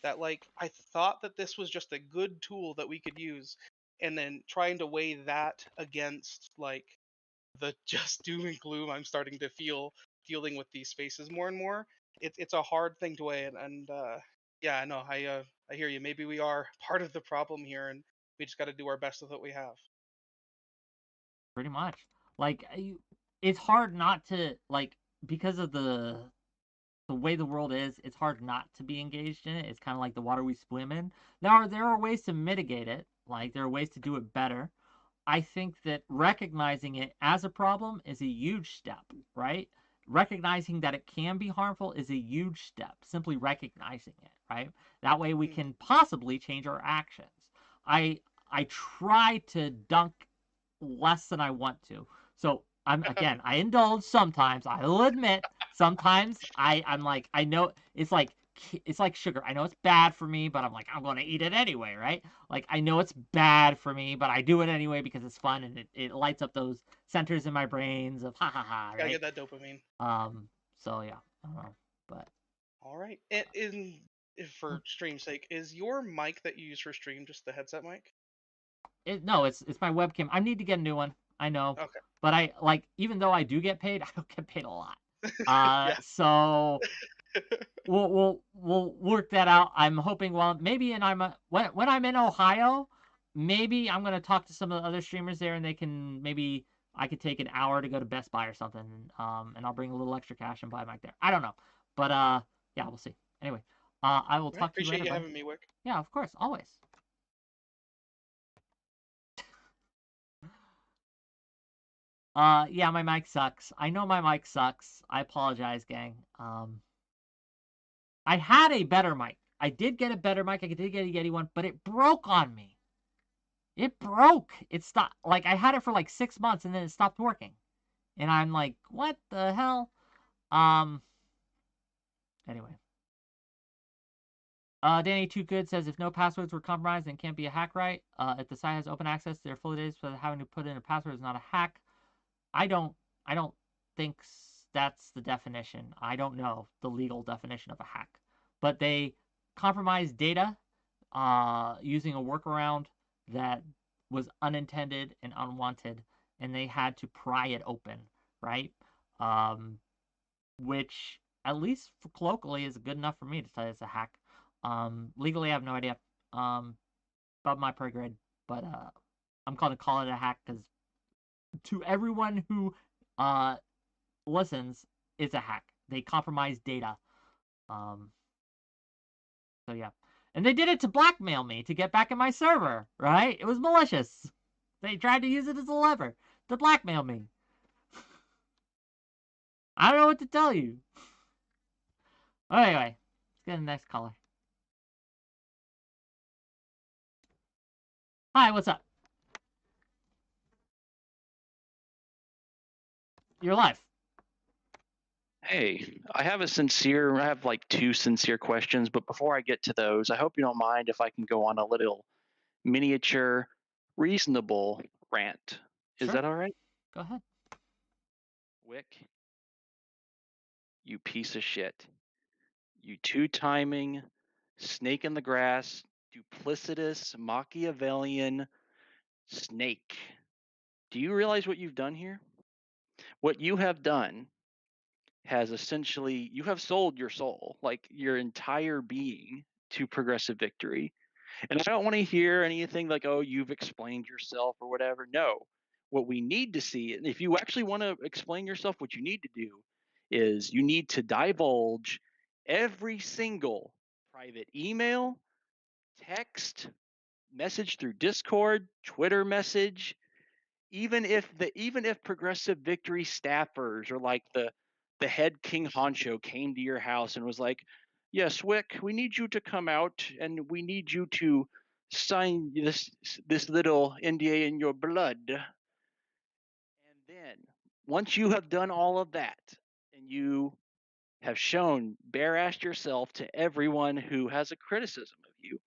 that like I thought that this was just a good tool that we could use, and then trying to weigh that against like the just doom and gloom I'm starting to feel dealing with these spaces more and more. It's a hard thing to weigh, and yeah, no, I hear you. Maybe we are part of the problem here, and we just got to do our best with what we have. Pretty much. Like, it's hard not to, like, because of the way the world is, it's hard not to be engaged in it. It's kind of like the water we swim in. There are ways to mitigate it. Like, there are ways to do it better. I think that recognizing it as a problem is a huge step, right? Recognizing that it can be harmful is a huge step. Simply recognizing it, right? That way we can possibly change our actions. I try to dunk less than I want to. So I indulge sometimes. I'll admit sometimes I'm like, I know it's like sugar. I know it's bad for me, but I'm like, I'm going to eat it anyway, right? Like, I know it's bad for me, but I do it anyway because it's fun, and it lights up those centers in my brains of ha ha ha, right? Gotta get that dopamine. So yeah, I don't know, but all right. For stream's sake, is your mic that you use for stream just the headset mic? No, it's my webcam. I need to get a new one. I know. Okay. But I even though I do get paid, I don't get paid a lot. Yeah. So we'll work that out. I'm hoping maybe when I'm in Ohio, maybe I'm gonna talk to some of the other streamers there, and I could take an hour to go to Best Buy or something, and I'll bring a little extra cash and buy a mic there. I don't know, but yeah, we'll see. Anyway, I will talk to you later. Appreciate you having me, Wick. Yeah, of course, always. Yeah, my mic sucks. I know my mic sucks. I apologize, gang. I had a better mic. I did get a better mic. I did get a Yeti one, but it broke on me. It broke. It stopped. Like, I had it for like 6 months, and then it stopped working. And I'm like, what the hell? Anyway. Danny Too Good says, if no passwords were compromised, then it can't be a hack, right? If the site has open access, they're fully days, so having to put in a password is not a hack. I don't think that's the definition. I don't know the legal definition of a hack. But they compromised data using a workaround that was unintended and unwanted, and they had to pry it open, right? Which, at least for colloquially, is good enough for me to say it's a hack. Legally, I have no idea. Above my pay grade, but I'm going to call it a hack because to everyone who listens, it's a hack. They compromised data. So yeah. And they did it to blackmail me to get back in my server, right? It was malicious. They tried to use it as a lever to blackmail me. I don't know what to tell you. Anyway, let's get to the next caller. Hi, what's up? You're live. Hey, I have like two sincere questions, but before I get to those, I hope you don't mind if I can go on a little miniature, reasonable rant. Is that all right? Go ahead. Wick, you piece of shit. You two-timing, snake in the grass, duplicitous, Machiavellian snake. Do you realize what you've done here? What you have done has essentially, you have sold your soul, like your entire being, to Progressive Victory. And I don't want to hear anything like, oh, you've explained yourself or whatever. No. What we need to see, and if you actually want to explain yourself, what you need to do is you need to divulge every single private email, text, message through Discord, Twitter message, even if Progressive Victory staffers or like the head King Honcho came to your house and was like, yes, Wick, we need you to come out and we need you to sign this little NDA in your blood. And then once you have done all of that and you have shown bare-assed yourself to everyone who has a criticism of you,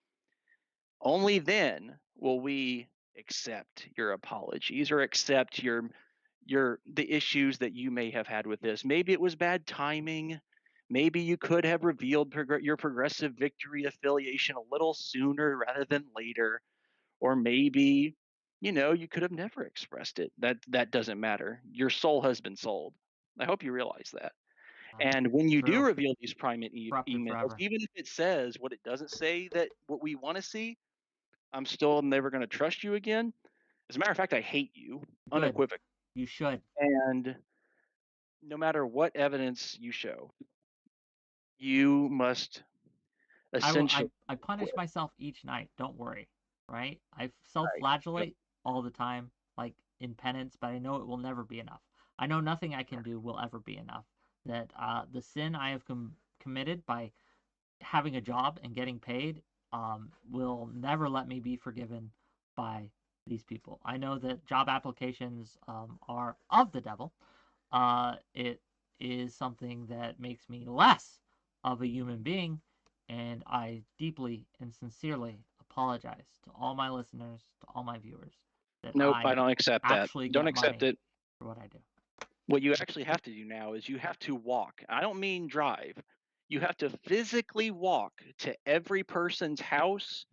only then will we accept your apologies or accept the issues that you may have had with this. Maybe it was bad timing. Maybe you could have revealed your Progressive Victory affiliation a little sooner rather than later. Or maybe, you could have never expressed it. That doesn't matter. Your soul has been sold. I hope you realize that. And when you do reveal these private emails, even if it says what it doesn't say, that what we want to see, I'm still never going to trust you again. As a matter of fact, I hate you unequivocally. You should. And no matter what evidence you show, you must essentially. I punish myself each night. Don't worry, right? I self-flagellate all the time, like in penance, but I know it will never be enough. I know nothing I can do will ever be enough. That the sin I have committed by having a job and getting paid will never let me be forgiven by these people. I know that job applications are of the devil. It is something that makes me less of a human being, and I deeply and sincerely apologize to all my listeners, to all my viewers. That Nope, I don't accept that. Don't accept it. For what I do. What you actually have to do now is you have to walk. I don't mean drive. You have to physically walk to every person's house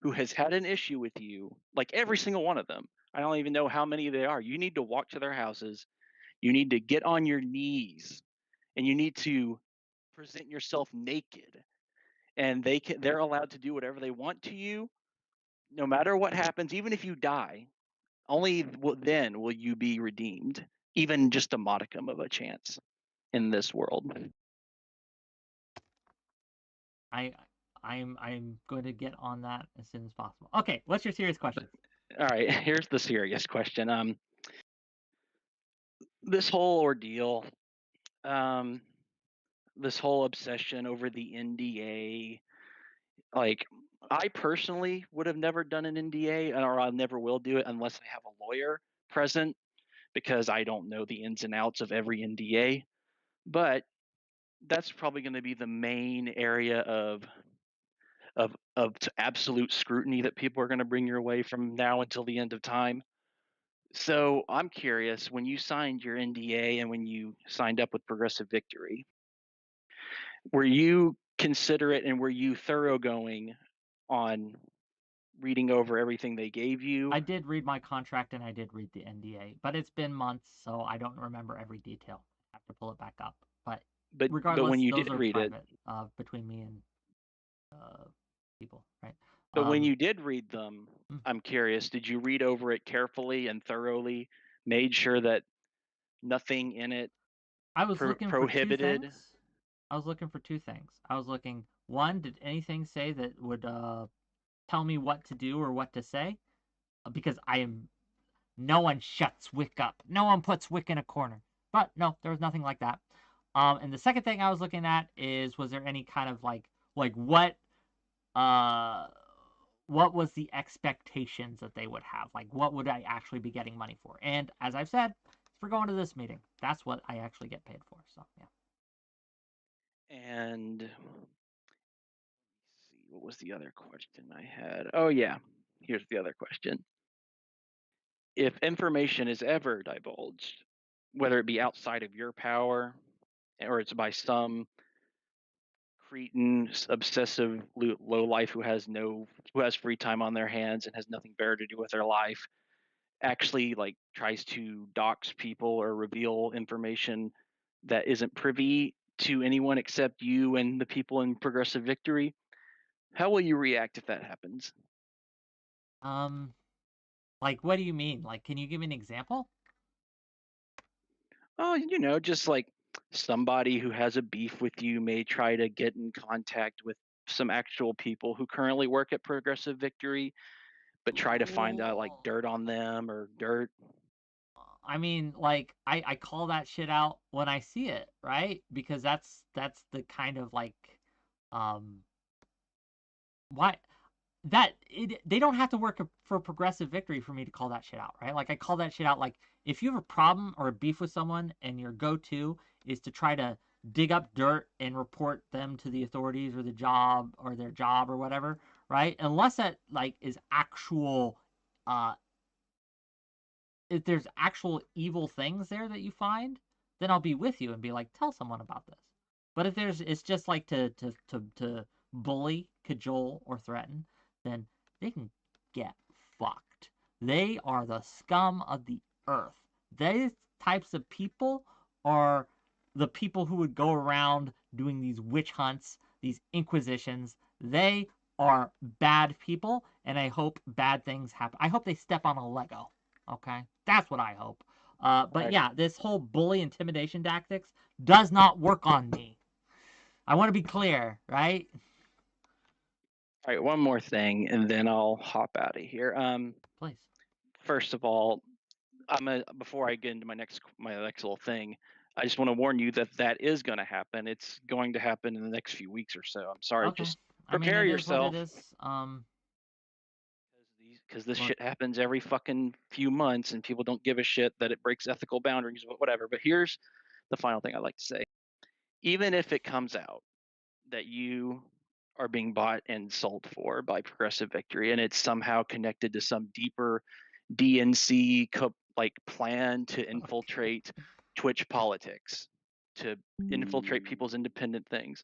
who has had an issue with you, like every single one of them. I don't even know how many they are. You need to walk to their houses. You need to get on your knees, and you need to present yourself naked. And they're allowed to do whatever they want to you, no matter what happens, even if you die. Only then will you be redeemed, even just a modicum of a chance in this world. I'm going to get on that as soon as possible. Okay, what's your serious question? All right, here's the serious question. This whole ordeal, this whole obsession over the NDA, like I personally would have never done an NDA, or I never will do it unless I have a lawyer present, because I don't know the ins and outs of every NDA. But that's probably going to be the main area of absolute scrutiny that people are going to bring your way from now until the end of time. So I'm curious, when you signed your NDA and when you signed up with Progressive Victory, were you considerate and were you thoroughgoing on reading over everything they gave you? I did read my contract and I did read the NDA, but it's been months, so I don't remember every detail. I have to pull it back up. But regardless, when you those did are read private between me and people, right? But when you did read them, I'm curious, did you read over it carefully and thoroughly, made sure that nothing in it I was looking prohibited? For 2 things. I was looking for 2 things. I was looking, one, did anything say that would tell me what to do or what to say? Because no one shuts Wick up. No one puts Wick in a corner. But no, there was nothing like that. And the second thing I was looking at is, was there any kind of like what was the expectations that they would have? Like, what would I actually be getting money for? And as I've said, for going to this meeting, that's what I actually get paid for. So yeah. And let's see, what was the other question I had? Oh yeah, here's the other question. If information is ever divulged, whether it be outside of your power or it's by some cretin, obsessive low life who has free time on their hands and has nothing better to do with their life, actually like tries to dox people or reveal information that isn't privy to anyone except you and the people in Progressive Victory, how will you react if that happens? Like, what do you mean? Like, can you give me an example? Oh, just like somebody who has a beef with you may try to get in contact with some actual people who currently work at Progressive Victory, but try to find out like dirt on them or dirt. I mean, like, I call that shit out when I see it, right? Because that's the kind of like, why they don't have to work for Progressive Victory for me to call that shit out, right? Like, I call that shit out. Like, if you have a problem or a beef with someone and your go-to is to try to dig up dirt and report them to the authorities or their job or whatever, right? Unless that like is actual, if there's actual evil things there that you find, then I'll be with you and be like, tell someone about this. But if it's just like to bully, cajole, or threaten, then they can get fucked. They are the scum of the earth. These types of people are the people who would go around doing these witch hunts, these inquisitions. They are bad people, and I hope bad things happen. I hope they step on a Lego. Okay? That's what I hope. But right. Yeah, this whole bully intimidation tactics does not work on me. I want to be clear, right? All right, one more thing, and then I'll hop out of here. Please. First of all, before I get into my next little thing, I just want to warn you that is going to happen. It's going to happen in the next few weeks or so. I'm sorry. Okay. Just prepare yourself. It is. Because this shit happens every fucking few months, and people don't give a shit that it breaks ethical boundaries, but whatever. But here's the final thing I'd like to say. Even if it comes out that you are being bought and sold for by Progressive Victory, and it's somehow connected to some deeper DNC plan to infiltrate Twitch politics, to infiltrate people's independent things.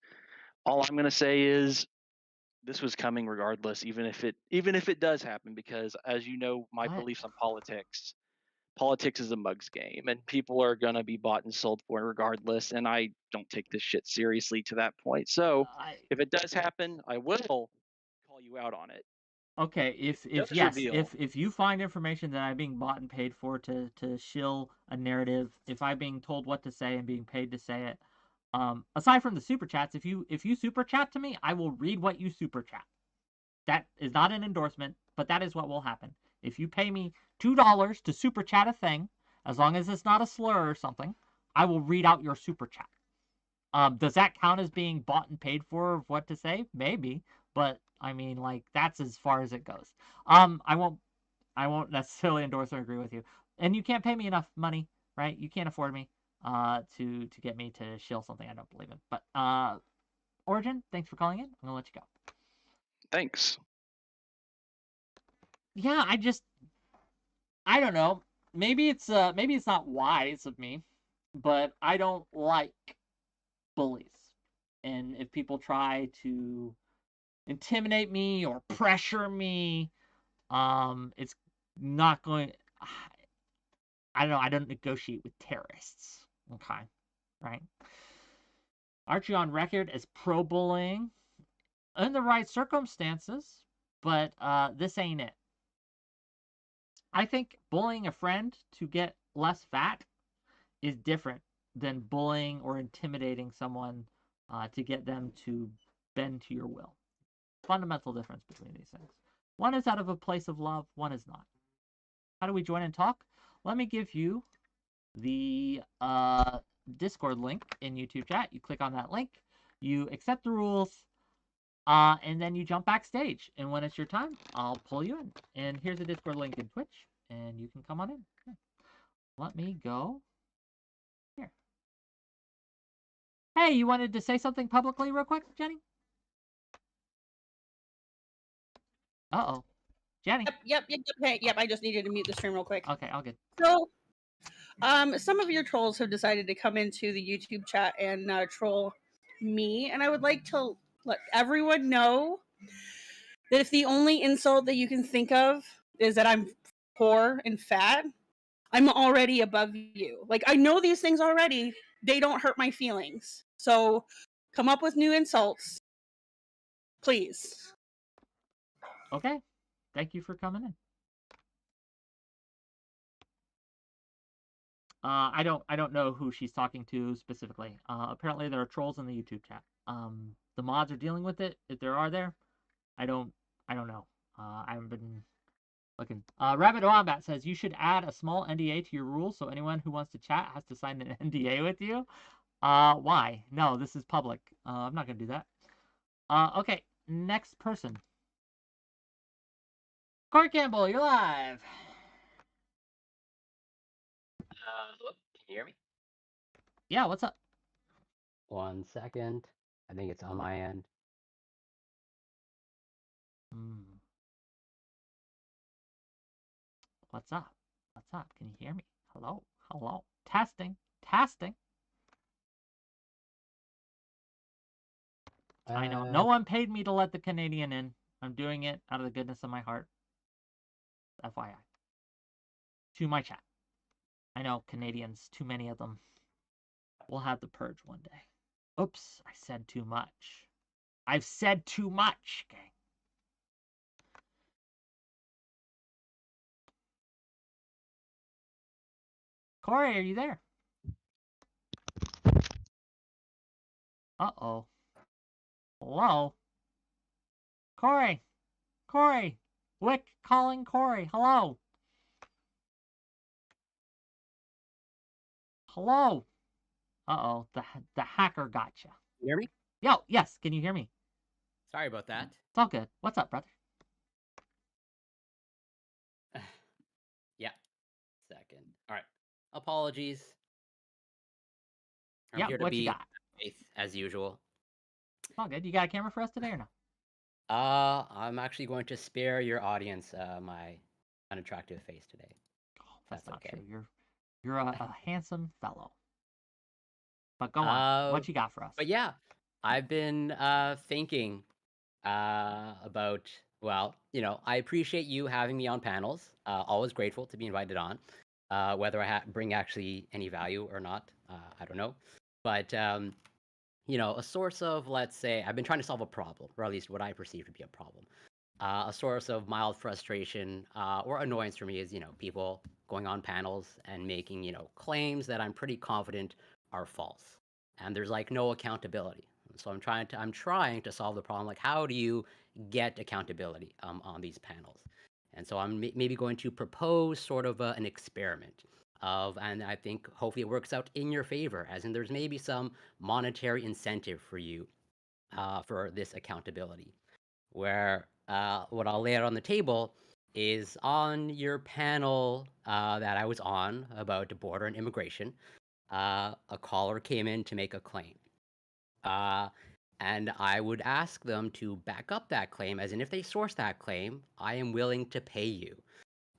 All I'm going to say is this was coming regardless, even if it does happen, because as you know, my beliefs on politics is a mug's game, and people are going to be bought and sold for regardless, and I don't take this shit seriously to that point. So if it does happen, I will call you out on it. Okay, if you find information that I'm being bought and paid for to shill a narrative, if I'm being told what to say and being paid to say it, aside from the super chats, if you super chat to me, I will read what you super chat. That is not an endorsement, but that is what will happen. If you pay me $2 to super chat a thing, as long as it's not a slur or something, I will read out your super chat. Does that count as being bought and paid for what to say? Maybe, but I mean, like, that's as far as it goes. I won't necessarily endorse or agree with you. And you can't pay me enough money, right? You can't afford me to get me to shill something I don't believe in. But Origin, thanks for calling in. I'm gonna let you go. Thanks. Yeah, I don't know. Maybe it's not wise of me, but I don't like bullies. and if people try to intimidate me or pressure me, it's not going. I don't know. I don't negotiate with terrorists. Okay, right? Aren't you on record as pro-bullying in the right circumstances? But this ain't it. I think bullying a friend to get less fat is different than bullying or intimidating someone to get them to bend to your will. Fundamental difference between these things. One is out of a place of love, one is not. How do we join and talk? Let me give you the Discord link in YouTube chat. You click on that link, you accept the rules, and then you jump backstage. And when it's your time, I'll pull you in. And here's a Discord link in Twitch, and you can come on in. Here. Let me go here. Hey, you wanted to say something publicly real quick, Jenny? Uh-oh. Jenny. Yep. I just needed to mute the stream real quick. Okay, all good. So, some of your trolls have decided to come into the YouTube chat and troll me, and I would like to let everyone know that if the only insult that you can think of is that I'm poor and fat, I'm already above you. Like, I know these things already. They don't hurt my feelings. So, come up with new insults, please. Okay. Thank you for coming in. I don't know who she's talking to specifically. Apparently there are trolls in the YouTube chat. The mods are dealing with it. If there are there, I don't know. I haven't been looking. Rabbit Wombat says you should add a small NDA to your rules so anyone who wants to chat has to sign an NDA with you. Why? No, this is public. I'm not gonna do that. Okay, next person. Corey Campbell, you're live. Can you hear me? Yeah, what's up? 1 second. I think it's on my end. What's up? What's up? Can you hear me? Hello? Hello? Testing? Testing? I know. No one paid me to let the Canadian in. I'm doing it out of the goodness of my heart. FYI. To my chat. I know, Canadians, too many of them. We'll have the purge one day. Oops, I said too much. I've said too much, gang. Corey, are you there? Uh-oh. Hello? Corey! Corey! Wick calling Corey. Hello? Hello? Uh-oh. The hacker gotcha. You hear me? Yo, yes. Can you hear me? Sorry about that. It's all good. What's up, brother? Yeah. Second. All right. Apologies. I'm yeah, here to what be you got? Faith, as usual. It's all good. You got a camera for us today or no? I'm actually going to spare your audience my unattractive face today. Oh, that's not okay. True. You're a handsome fellow. But go on. What you got for us? But yeah, I've been thinking about, well, I appreciate you having me on panels. Always grateful to be invited on. Whether I bring actually any value or not, I don't know. But, a source of, let's say, I've been trying to solve a problem, or at least what I perceive to be a problem. A source of mild frustration or annoyance for me is, people going on panels and making, claims that I'm pretty confident are false. And there's like no accountability. So I'm trying to solve the problem. Like, how do you get accountability on these panels? And so I'm maybe going to propose sort of an experiment and I think hopefully it works out in your favor, as in there's maybe some monetary incentive for you for this accountability, where what I'll lay out on the table is on your panel that I was on about border and immigration, a caller came in to make a claim. And I would ask them to back up that claim, as in if they source that claim, I am willing to pay you.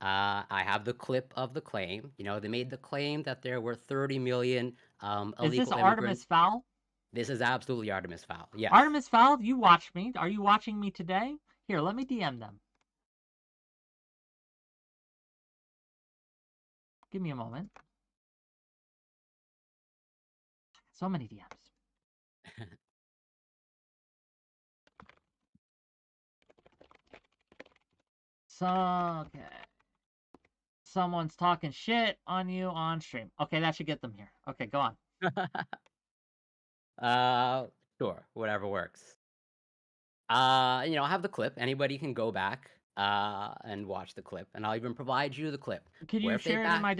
I have the clip of the claim. They made the claim that there were 30 million illegal immigrants. Is this Artemis Fowl? This is absolutely 𝕬𝖎. Yes. 𝕬𝖎, you watch me. Are you watching me today? Here, let me DM them. Give me a moment. So many DMs. So, okay. Someone's talking shit on you on stream. Okay, that should get them here. Okay, go on. Sure, whatever works. I have the clip. Anybody can go back and watch the clip, and I'll even provide you the clip. Can you share it in my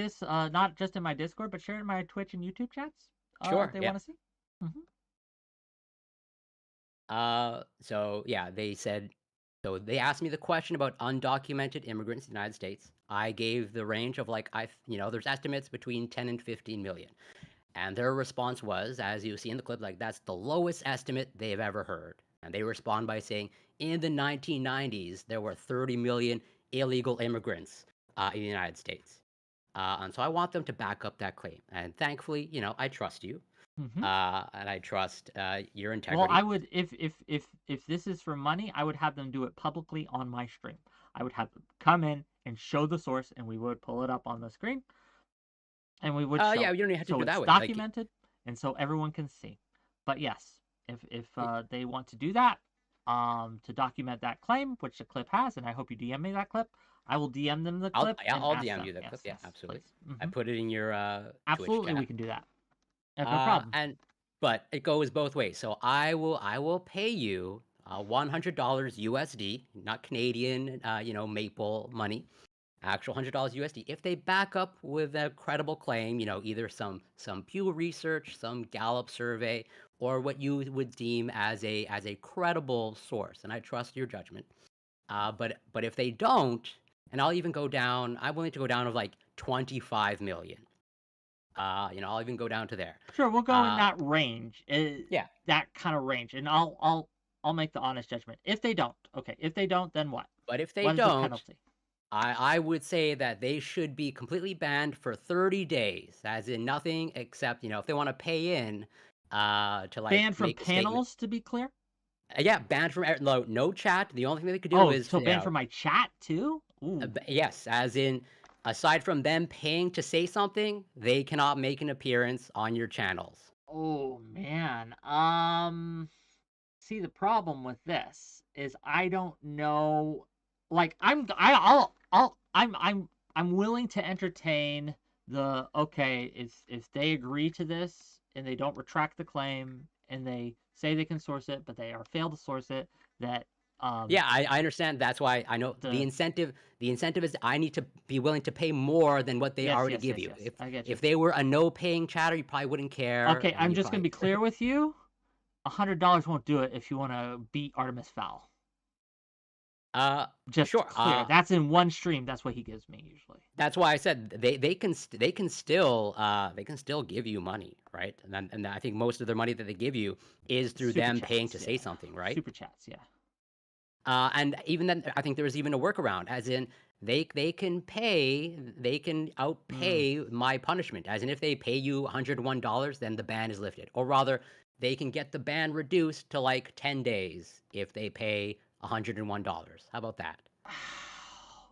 not just in my Discord, but share it in my Twitch and YouTube chats? Sure. If they want to see. So yeah, they said. So they asked me the question about undocumented immigrants in the United States. I gave the range of there's estimates between 10 and 15 million. And their response was, as you see in the clip, that's the lowest estimate they've ever heard. And they respond by saying, in the 1990s, there were 30 million illegal immigrants in the United States. And so I want them to back up that claim. And thankfully, I trust you. And I trust your integrity. Well, I would, if this is for money, I would have them do it publicly on my stream. I would have them come in and show the source, and we would pull it up on the screen. And we would show yeah, you don't even have to do it that way. Documented, and so everyone can see. But yes, if they want to do that, to document that claim, which the clip has, and I hope you DM me that clip, I will DM them the clip. I'll DM you the clip. Yeah, absolutely. I put it in your absolutely, we can do that. No problem. But it goes both ways. So I will pay you $100 USD, not Canadian, maple money. Actual $100 USD if they back up with a credible claim, either some Pew Research, some Gallup survey, or what you would deem as a credible source. And I trust your judgment. But if they don't, and I'll even go down, I'm willing to go down of 25 million. I'll even go down to there. Sure, we'll go in that range. Yeah, that kind of range, and I'll make the honest judgment. If they don't, okay. If they don't, then what? But if they don't, the penalty? I would say that they should be completely banned for 30 days, as in nothing except, if they want to pay in to banned from panels, to be clear. Yeah, banned from no chat. The only thing they could do is banned from my chat too. Yes, as in aside from them paying to say something, they cannot make an appearance on your channels. Oh man. See, the problem with this is I don't know. I'm willing to entertain the if they agree to this and they don't retract the claim and they say they can source it but they fail to source it, that yeah, I understand. That's why I know the incentive is I need to be willing to pay more than what they already give you. Yes, I get you. If they were a no paying chatter, you probably wouldn't care. Okay, I'm just gonna be clear with you. $100 won't do it if you want to beat @𝕬𝖎. Just sure. Clear. That's in one stream. That's what he gives me usually. That's why I said they can still give you money, right? And I think most of their money that they give you is through Super them chats, paying to say something, right? Super chats, yeah. And even then, I think there was even a workaround, as in they can outpay my punishment, as in if they pay you $101, then the ban is lifted, or rather, they can get the ban reduced to 10 days if they pay $101. How about that?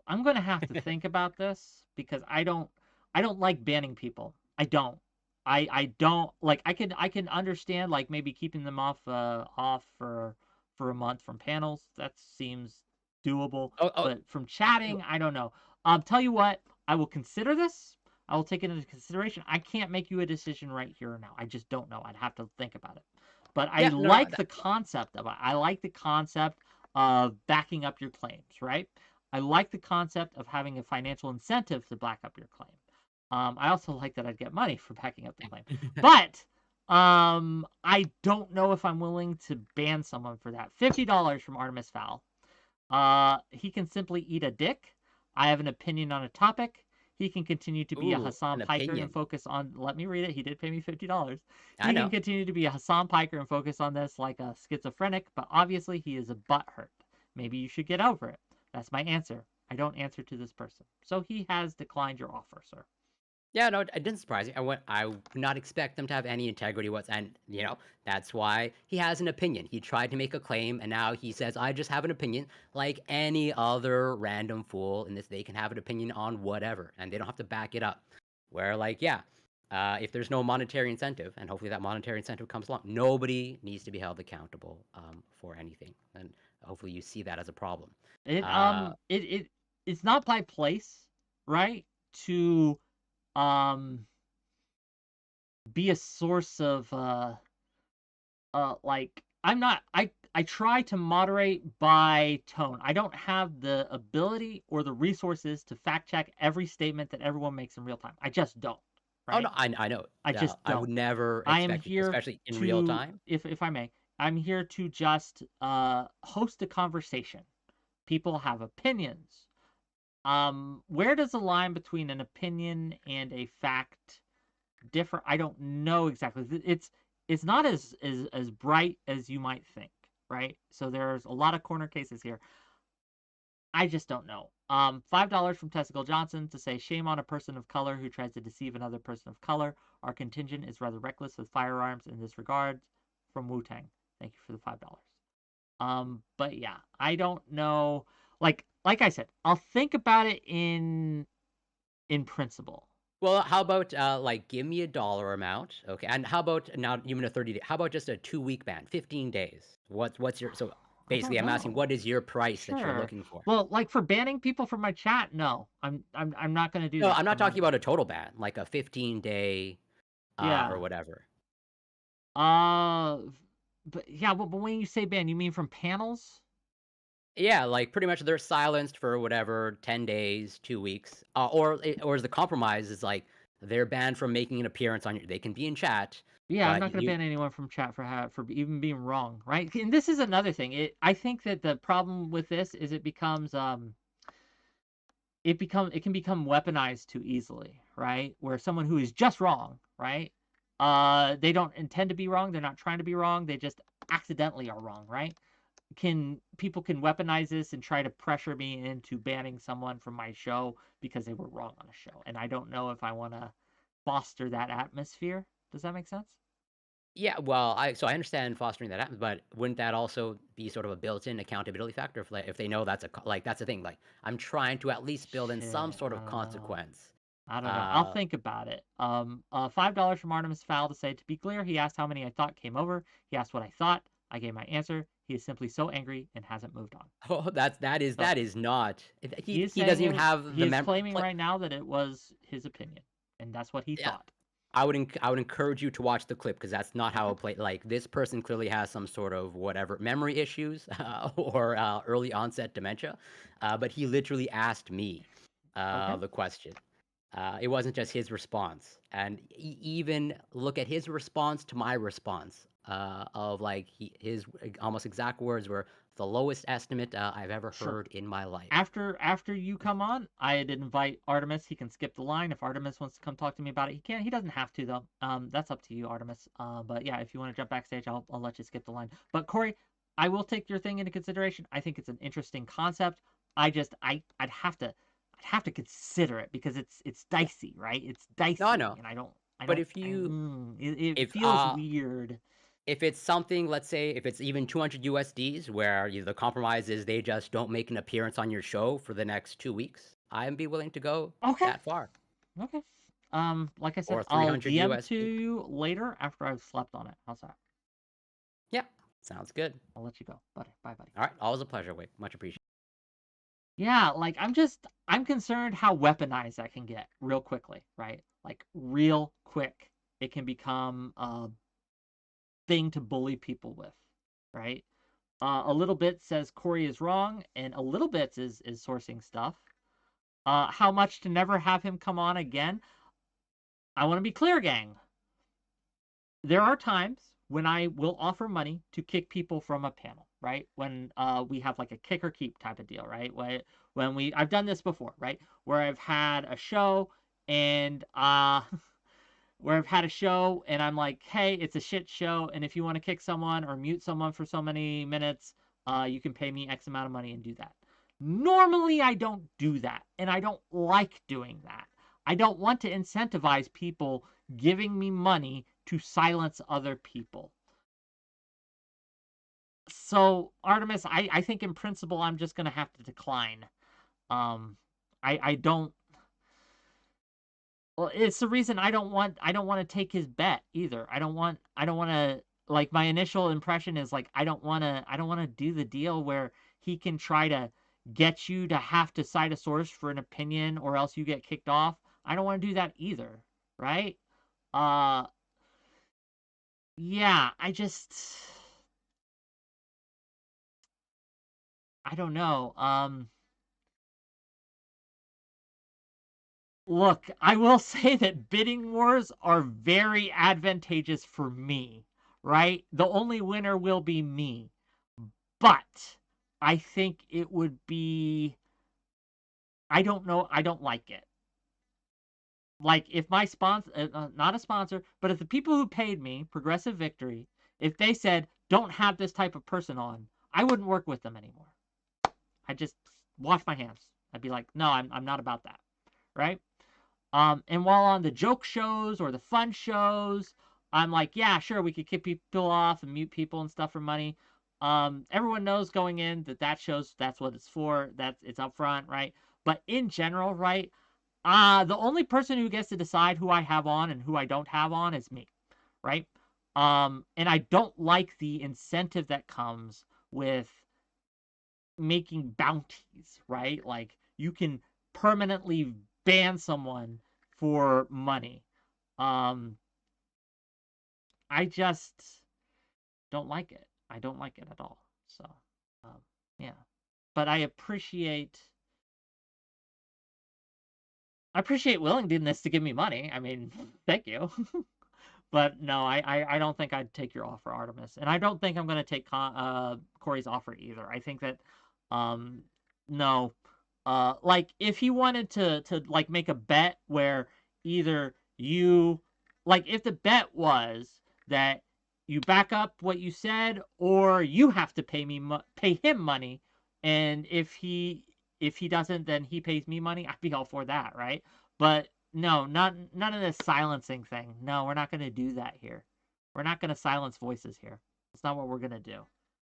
I'm gonna have to think about this because I don't like banning people. I don't. I don't like. I can understand maybe keeping them off for a month from panels. That seems doable. But from chatting, I don't know. Tell you what, I will consider this. I will take it into consideration. I can't make you a decision right here or now. I just don't know. I'd have to think about it. But I like the concept of it. I like the concept of backing up your claims, right? I like the concept of having a financial incentive to back up your claim. I also like that I'd get money for backing up the claim. But I don't know if I'm willing to ban someone for that. $50 from 𝕬𝖎. He can simply eat a dick. I have an opinion on a topic. He can continue to be a Hassan Piker and focus on... Let me read it. He did pay me $50. He can continue to be a Hassan Piker and focus on this like a schizophrenic, but obviously he is a butthurt. Maybe you should get over it. That's my answer. I don't answer to this person. So he has declined your offer, sir. Yeah, no, it didn't surprise me. I would not expect them to have any integrity and that's why he has an opinion. He tried to make a claim, and now he says, "I just have an opinion," like any other random fool in this. They can have an opinion on whatever, and they don't have to back it up. Where, like, yeah, if there's no monetary incentive, and hopefully that monetary incentive comes along, nobody needs to be held accountable for anything, and hopefully you see that as a problem. It's not by place, right, to be a source of like, I try to moderate by tone. I don't have the ability or the resources to fact check every statement that everyone makes in real time. I just don't. Right? Oh no, I know. I just don't. I would never expect I am here, especially in real time. If I may, I'm here to just host a conversation. People have opinions. Where does the line between an opinion and a fact differ? I don't know exactly. It's not as bright as you might think, right? So there's a lot of corner cases here. I just don't know. $5 from Testicle Johnson to say, "Shame on a person of color who tries to deceive another person of color. Our contingent is rather reckless with firearms in this regard." From Wu-Tang. Thank you for the $5. But yeah, I don't know. Like I said, I'll think about it in principle. Well, how about like, give me a dollar amount, okay? And how about now even a 30-day? How about just a 2-week ban, 15 days? What's your basically? I'm asking, what is your price that you're looking for? Well, like for banning people from my chat, no, I'm not going to do that. No, I'm not talking about a total ban, like a 15-day, or whatever. But yeah, but when you say ban, you mean from panels? Yeah, like pretty much they're silenced for whatever 10 days, 2 weeks, or as the compromise is like they're banned from making an appearance on your. They can be in chat. Yeah, I'm not going to ban anyone from chat for even being wrong, right? And this is another thing. I think that the problem with this is it can become weaponized too easily, right? Where someone who is just wrong, right? They don't intend to be wrong. They're not trying to be wrong. They just accidentally are wrong, right? People can weaponize this and try to pressure me into banning someone from my show because they were wrong on a show. And I don't know if I want to foster that atmosphere. Does that make sense? Yeah, well, I understand fostering that, but wouldn't that also be sort of a built-in accountability factor if they know that's that's the thing? Like, I'm trying to at least build in some sort of consequence. I don't know. I'll think about it. $5 from Artemis Fowl to say, "To be clear, he asked how many I thought came over. He asked what I thought. I gave my answer. He is simply so angry and hasn't moved on." Oh, that is not. He doesn't even have the He's claiming right now that it was his opinion, and that's what he thought. I would encourage you to watch the clip because that's not how it played. Like, this person clearly has some sort of whatever memory issues or early onset dementia, but he literally asked me the question. It wasn't just his response, and even look at his response to my response of like his almost exact words were the lowest estimate I've ever heard in my life. After you come on, I did invite Artemis. He can skip the line. If Artemis wants to come talk to me about it, he can. He doesn't have to though. That's up to you, Artemis. But yeah, if you want to jump backstage, I'll let you skip the line. But Corey, I will take your thing into consideration. I think it's an interesting concept. I'd have to consider it because it's dicey, right? It's dicey. No, I know. And I don't. But if you, it feels weird. If it's something, let's say, if it's even 200 USDs, where the compromise is they just don't make an appearance on your show for the next 2 weeks, I'd be willing to go that far. Okay. Like I said, I'll DM to you later after I've slept on it. How's that? Yeah, sounds good. I'll let you go, buddy. Bye, buddy. All right, always a pleasure, Wick. Much appreciated. Yeah, like I'm concerned how weaponized that can get real quickly, right? Like real quick, it can become a thing to bully people with, right? A little bit says Corey is wrong, and a little bit is sourcing stuff. How much to never have him come on again? I want to be clear, gang. There are times when I will offer money to kick people from a panel, right? When we have like a kick or keep type of deal, right? When I've done this before, right? Where I've had a show and I'm like, hey, it's a shit show, and if you want to kick someone or mute someone for so many minutes, you can pay me X amount of money and do that. Normally, I don't do that, and I don't like doing that. I don't want to incentivize people giving me money to silence other people. So, Artemis, I think in principle I'm just going to have to decline. I don't. Well, it's the reason I don't want to take his bet either. I don't want to, like, my initial impression is like I don't want to do the deal where he can try to get you to have to cite a source for an opinion or else you get kicked off. I don't want to do that either, right? Yeah, I don't know. Look, I will say that bidding wars are very advantageous for me, right? The only winner will be me. But I think it would be, I don't know, I don't like it. Like, if my sponsor, not a sponsor, but if the people who paid me, Progressive Victory, if they said, don't have this type of person on, I wouldn't work with them anymore. I'd just wash my hands. I'd be like, no, I'm not about that, right? And while on the joke shows or the fun shows, I'm like, yeah, sure, we could kick people off and mute people and stuff for money. Everyone knows going in that shows that's what it's for. It's up front, right? But in general, right, the only person who gets to decide who I have on and who I don't have on is me, right? And I don't like the incentive that comes with making bounties, right? Like, you can permanently ban someone for money. I just don't like it. I don't like it at all. So, yeah. But I appreciate willingness to give me money. I mean, thank you. But no, I don't think I'd take your offer, Artemis. And I don't think I'm going to take Corey's offer either. I think that, no. Like, if he wanted to like make a bet where either you, like, if the bet was that you back up what you said or you have to pay him money, and if he doesn't, then he pays me money, I'd be all for that, right? But no, none of this silencing thing. No, we're not going to do that here. We're not going to silence voices here. That's not what we're going to do.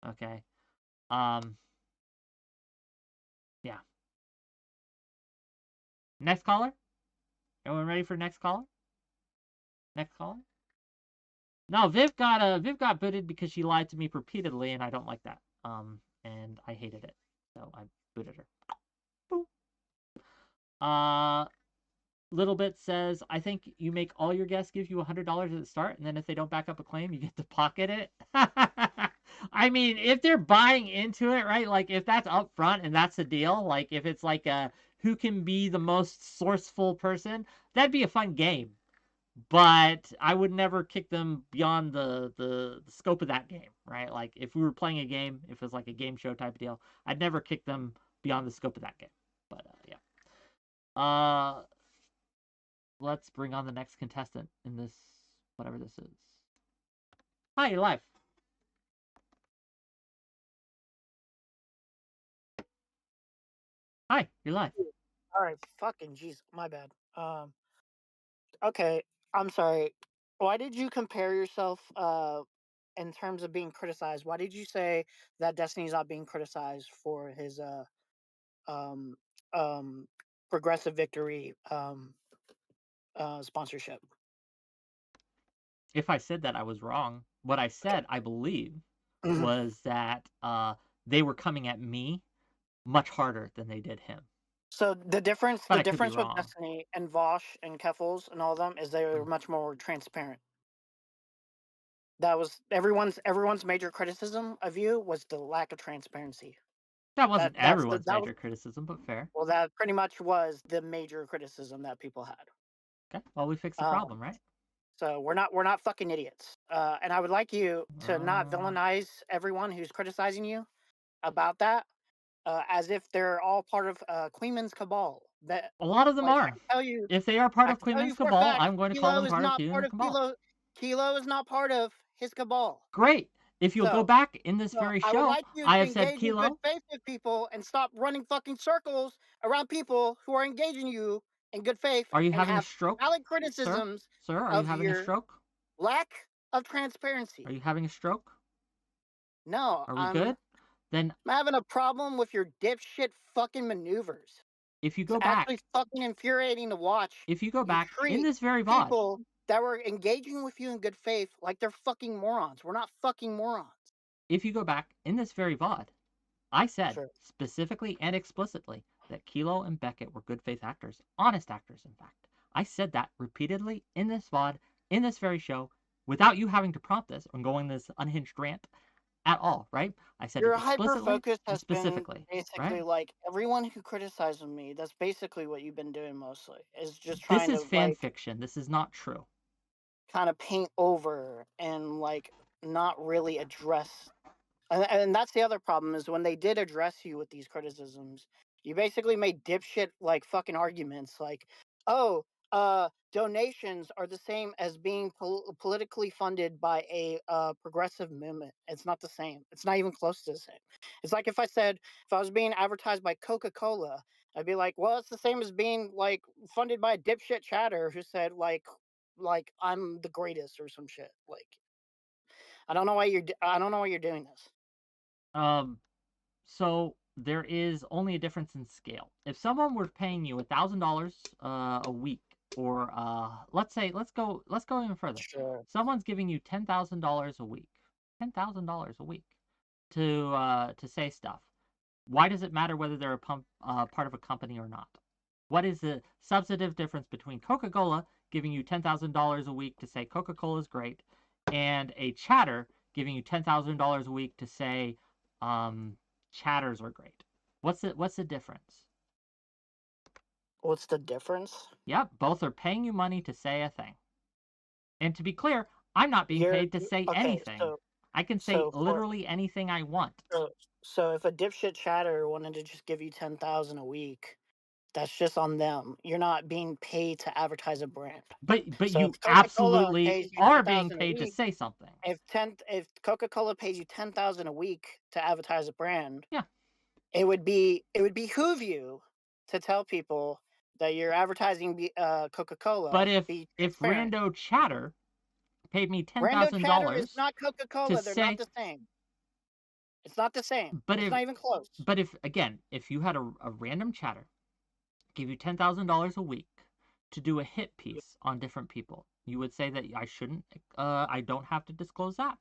Okay. Yeah. Next caller? Everyone ready for next caller? Next caller? No, Viv got booted because she lied to me repeatedly, and I don't like that. And I hated it, so I booted her. Boom. Little Bit says, I think you make all your guests give you $100 at the start, and then if they don't back up a claim, you get to pocket it. I mean, if they're buying into it, right? Like, if that's up front and that's the deal, like, if it's like who can be the most sourceful person, that'd be a fun game. But I would never kick them beyond the scope of that game, right? Like, if we were playing a game, if it was like a game show type of deal, I'd never kick them beyond the scope of that game. But, yeah. Let's bring on the next contestant in this, whatever this is. Hi, you're live. Hi, you're live. All right, fucking jeez, my bad. Okay, I'm sorry. Why did you compare yourself in terms of being criticized? Why did you say that Destiny's not being criticized for his Progressive Victory sponsorship? If I said that, I was wrong. What I said, I believe, was that they were coming at me much harder than they did him. So the difference with Destiny and 𝕑𝖎 and 𝕑𝖎 and all of them is they were much more transparent. That was everyone's major criticism of you was the lack of transparency. That wasn't everyone's major criticism, but fair. Well, that pretty much was the major criticism that people had. Okay, well, we fixed the problem, right? So we're not fucking idiots. And I would like you to not villainize everyone who's criticizing you about that, as if they're all part of 𝐻𝖨𝖏man's cabal. That a lot of them are. Tell you, if they are part of 𝐻𝖨𝖏man's cabal, I'm going to call them part of 𝐻𝖨𝖏man's cabal. Kilo is not part of his cabal. Great. If you'll go back in this very show, I have said Kilo. Good faith with people and stop running fucking circles around people who are engaging you in good faith Are you and having a have stroke, valid criticisms sir? Are you of having a your stroke? lack of transparency. Are you having a stroke? No, Are we good? Then I'm having a problem with your dipshit fucking maneuvers. if you It's go actually back, fucking infuriating to watch. if you go You back in treat this very VOD, people that were engaging with you in good faith like they're fucking morons. We're not fucking morons. if you go back in this very VOD, I said Sure. specifically and explicitly that Kilo and Beckett were good faith actors, honest actors, in fact. I said that repeatedly in this VOD, in this very show, without you having to prompt this and going this unhinged rant at all, right? I said Your it explicitly hyper-focus and has been specifically, basically right? like everyone who criticizes me, that's basically what you've been doing mostly, is just This trying is to fan like fiction. This is not true. kind of paint over and like not really address. And that's the other problem, is when they did address you with these criticisms, you basically made dipshit like fucking arguments like, oh, donations are the same as being politically funded by a progressive movement. It's not the same. It's not even close to the same. It's like if I said, if I was being advertised by Coca-Cola, I'd be like, well, it's the same as being like funded by a dipshit chatter who said like I'm the greatest or some shit. Like, I don't know why you're doing this. So there is only a difference in scale. If someone were paying you $1,000 a week, or let's go even further. Sure. Someone's giving you $10,000 a week, $10,000 a week to say stuff. Why does it matter whether they're part of a company or not? What is the substantive difference between Coca-Cola giving you $10,000 a week to say Coca-Cola is great, and a chatter giving you $10,000 a week to say chatters are great? What's the difference? What's the difference? Yep, both are paying you money to say a thing. And to be clear, I'm not being paid to say anything. I can say literally anything I want. So if a dipshit chatter wanted to just give you 10,000 a week, that's just on them. You're not being paid to advertise a brand. But so you absolutely are being paid to say something. If Coca-Cola pays you 10,000 a week to advertise a brand, yeah, it would behoove you to tell people that you're advertising Coca-Cola. But if Rando Chatter paid me $10,000, is not Coca-Cola. They're not the same. It's not the same. But it's not even close. But if you had a random chatter give you $10,000 a week to do a hit piece on different people, you would say that I don't have to disclose that.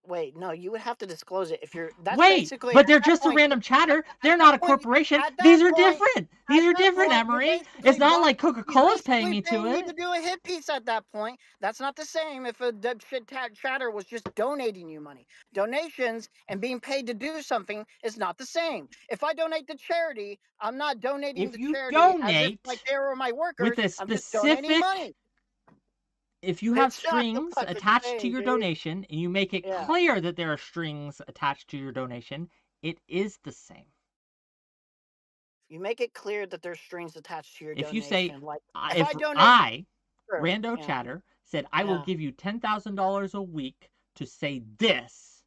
Wait, no, you would have to disclose it if you're. That's Wait, basically, but they're just a random chatter. They're not a corporation. These are different. These are different, Emery. It's not like Coca-Cola's paying me to it. To do a hit piece at that point. That's not the same if a chatter was just donating you money. Donations and being paid to do something is not the same. If I donate to charity, I'm not donating to charity as if like they were my workers. With a I'm just donating money. If you have strings attached to your donation and you make it clear that there are strings attached to your donation, it is the same. You make it clear that there's strings attached to your donation. If you say, like, if I Rando Chatter, said I will give you $10,000 a week to say this,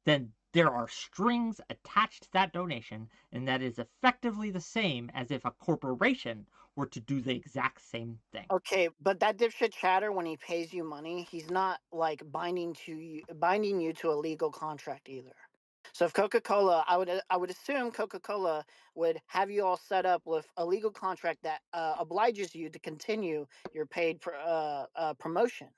then there are strings attached to that donation, and that is effectively the same as if a corporation were to do the exact same thing. Okay, but that dipshit chatter, when he pays you money, he's not like binding you to a legal contract either. So if Coca-Cola, I would assume Coca-Cola would have you all set up with a legal contract that obliges you to continue your paid promotion.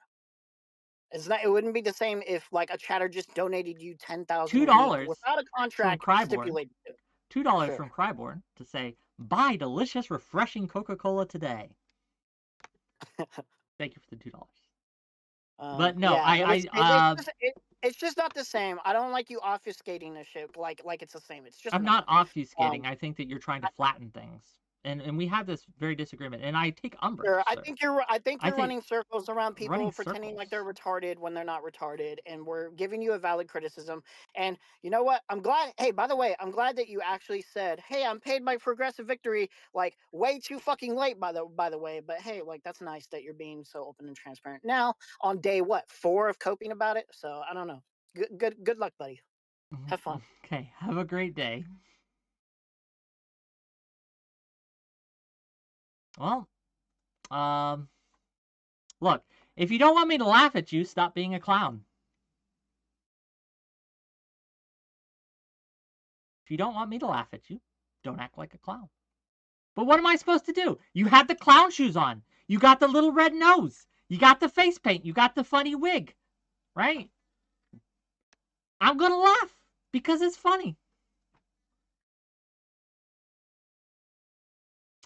It wouldn't be the same if like a chatter just donated you $10,000 without a contract stipulated to. $2 from Cryborn to say, buy delicious, refreshing Coca-Cola today. Thank you for the $2. But no, it's just not the same. I don't like you obfuscating this shit like it's the same. It's just I'm not obfuscating. I think that you're trying to flatten things. And we have this very disagreement, and I take umbrage. Sure, I think you're running circles around people pretending like they're retarded when they're not retarded, and we're giving you a valid criticism. And you know what? I'm glad. Hey, by the way, I'm glad that you actually said, "Hey, I'm paid by Progressive Victory," like way too fucking late. By the way, but hey, like that's nice that you're being so open and transparent now on day 4 of coping about it. So I don't know. Good luck, buddy. Have fun. Okay, have a great day. Well, look, if you don't want me to laugh at you, stop being a clown. If you don't want me to laugh at you, don't act like a clown. But what am I supposed to do? You had the clown shoes on. You got the little red nose. You got the face paint. You got the funny wig. Right? I'm going to laugh because it's funny.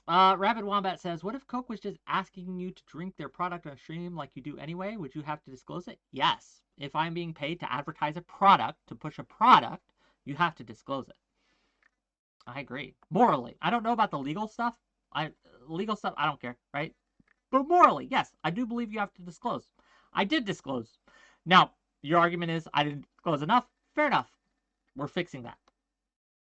Rabid Wombat says, what if Coke was just asking you to drink their product on stream like you do anyway? Would you have to disclose it? Yes. If I'm being paid to advertise a product, to push a product, you have to disclose it. I agree. Morally. I don't know about the legal stuff. Legal stuff, I don't care, right? But morally, yes, I do believe you have to disclose. I did disclose. Now, your argument is I didn't disclose enough. Fair enough. We're fixing that.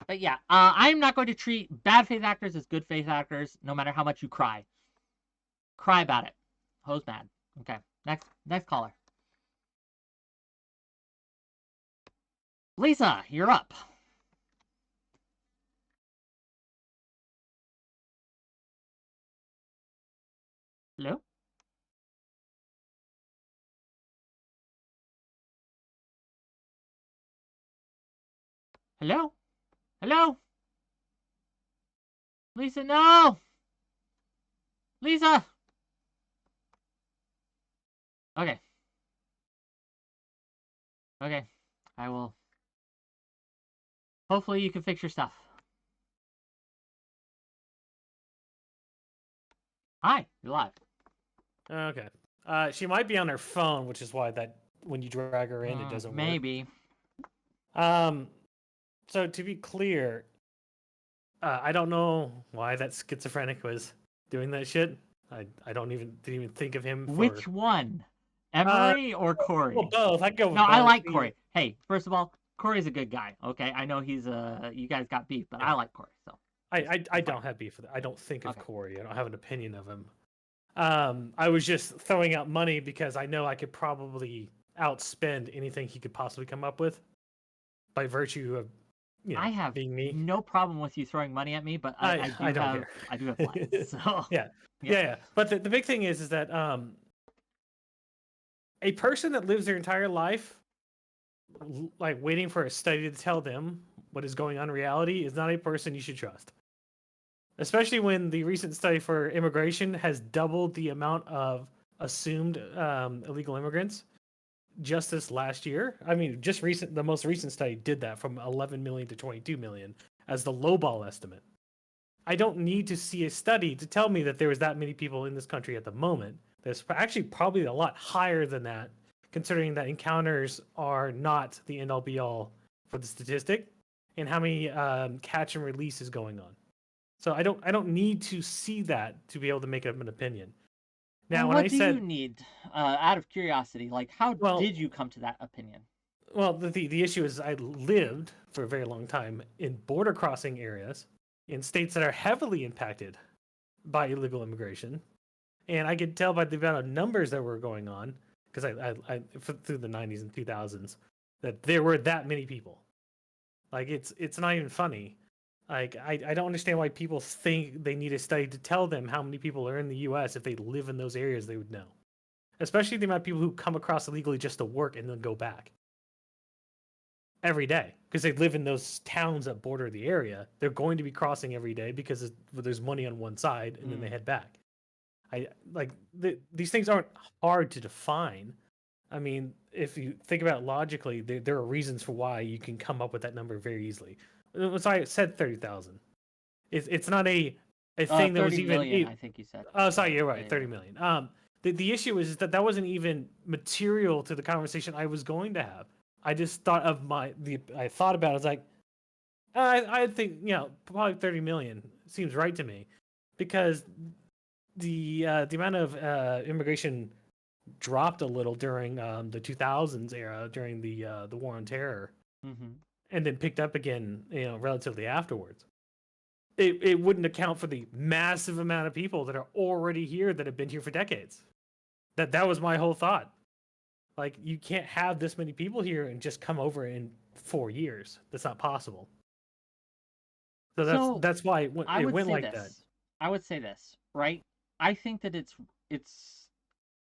But yeah, I'm not going to treat bad faith actors as good faith actors, no matter how much you cry. Cry about it. Ho's mad. Okay, next caller. Lisa, you're up. Hello? Hello? Hello? Lisa, no! Lisa! Okay. Okay. I will. Hopefully you can fix your stuff. Hi, you're live. Okay. She might be on her phone, which is why that when you drag her in, it doesn't maybe. work. So to be clear, I don't know why that schizophrenic was doing that shit. I didn't even think of him. Which one? Emery or Corey? Well, both. I'd go with No, both. I like Corey. Hey, first of all, Corey's a good guy. Okay, I know he's you guys got beef, but I like Corey. So I don't have beef with it. I don't think of Corey. I don't have an opinion of him. I was just throwing out money because I know I could probably outspend anything he could possibly come up with by virtue of I have being me. No problem with you throwing money at me, but I do have plans. So yeah. But the big thing is that a person that lives their entire life like waiting for a study to tell them what is going on in reality is not a person you should trust. Especially when the recent study for immigration has doubled the amount of assumed illegal immigrants just this last year. I mean, the most recent study did that from 11 million to 22 million as the lowball estimate. I don't need to see a study to tell me that there was that many people in this country at the moment. There's actually probably a lot higher than that, considering that encounters are not the end all be all for the statistic, and how many catch and release is going on. So I don't need to see that to be able to make up an opinion. Now, what do you need? Out of curiosity, like how did you come to that opinion? Well, the issue is I lived for a very long time in border crossing areas in states that are heavily impacted by illegal immigration, and I could tell by the amount of numbers that were going on, because I through the 90s and 2000s, that there were that many people. Like it's not even funny. Like I don't understand why people think they need a study to tell them how many people are in the U.S. If they live in those areas, they would know. Especially the amount of people who come across illegally just to work and then go back every day because they live in those towns that border the area. They're going to be crossing every day because there's money on one side and then they head back. These things aren't hard to define. I mean, if you think about it logically, there are reasons for why you can come up with that number very easily. So I said 30,000. It's not a thing that was even. Million, I think you said. Oh, sorry, you're right. 30 million. The issue is that wasn't even material to the conversation I was going to have. I just thought of I thought about it. I was like, I think probably 30 million seems right to me, because the amount of immigration dropped a little during the 2000s era during the war on terror. Mm-hmm. And then picked up again, relatively afterwards. It wouldn't account for the massive amount of people that are already here that have been here for decades. That was my whole thought. Like, you can't have this many people here and just come over in 4 years. That's not possible. So that's why it went like that. I would say this, right? I think that it's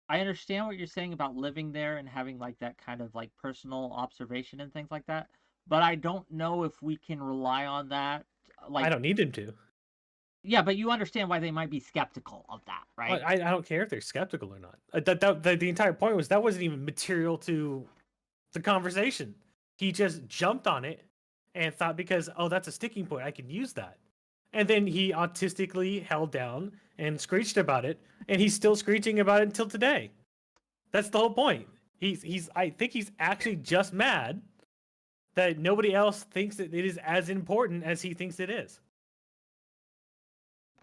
I understand what you're saying about living there and having like that kind of like personal observation and things like that, but I don't know if we can rely on that. Like, I don't need him to. Yeah, but you understand why they might be skeptical of that, right? I don't care if they're skeptical or not. The entire point was that wasn't even material to the conversation. He just jumped on it and thought because, oh, that's a sticking point, I can use that. And then he autistically held down and screeched about it, and he's still screeching about it until today. That's the whole point. I think he's actually just mad that nobody else thinks that it is as important as he thinks it is.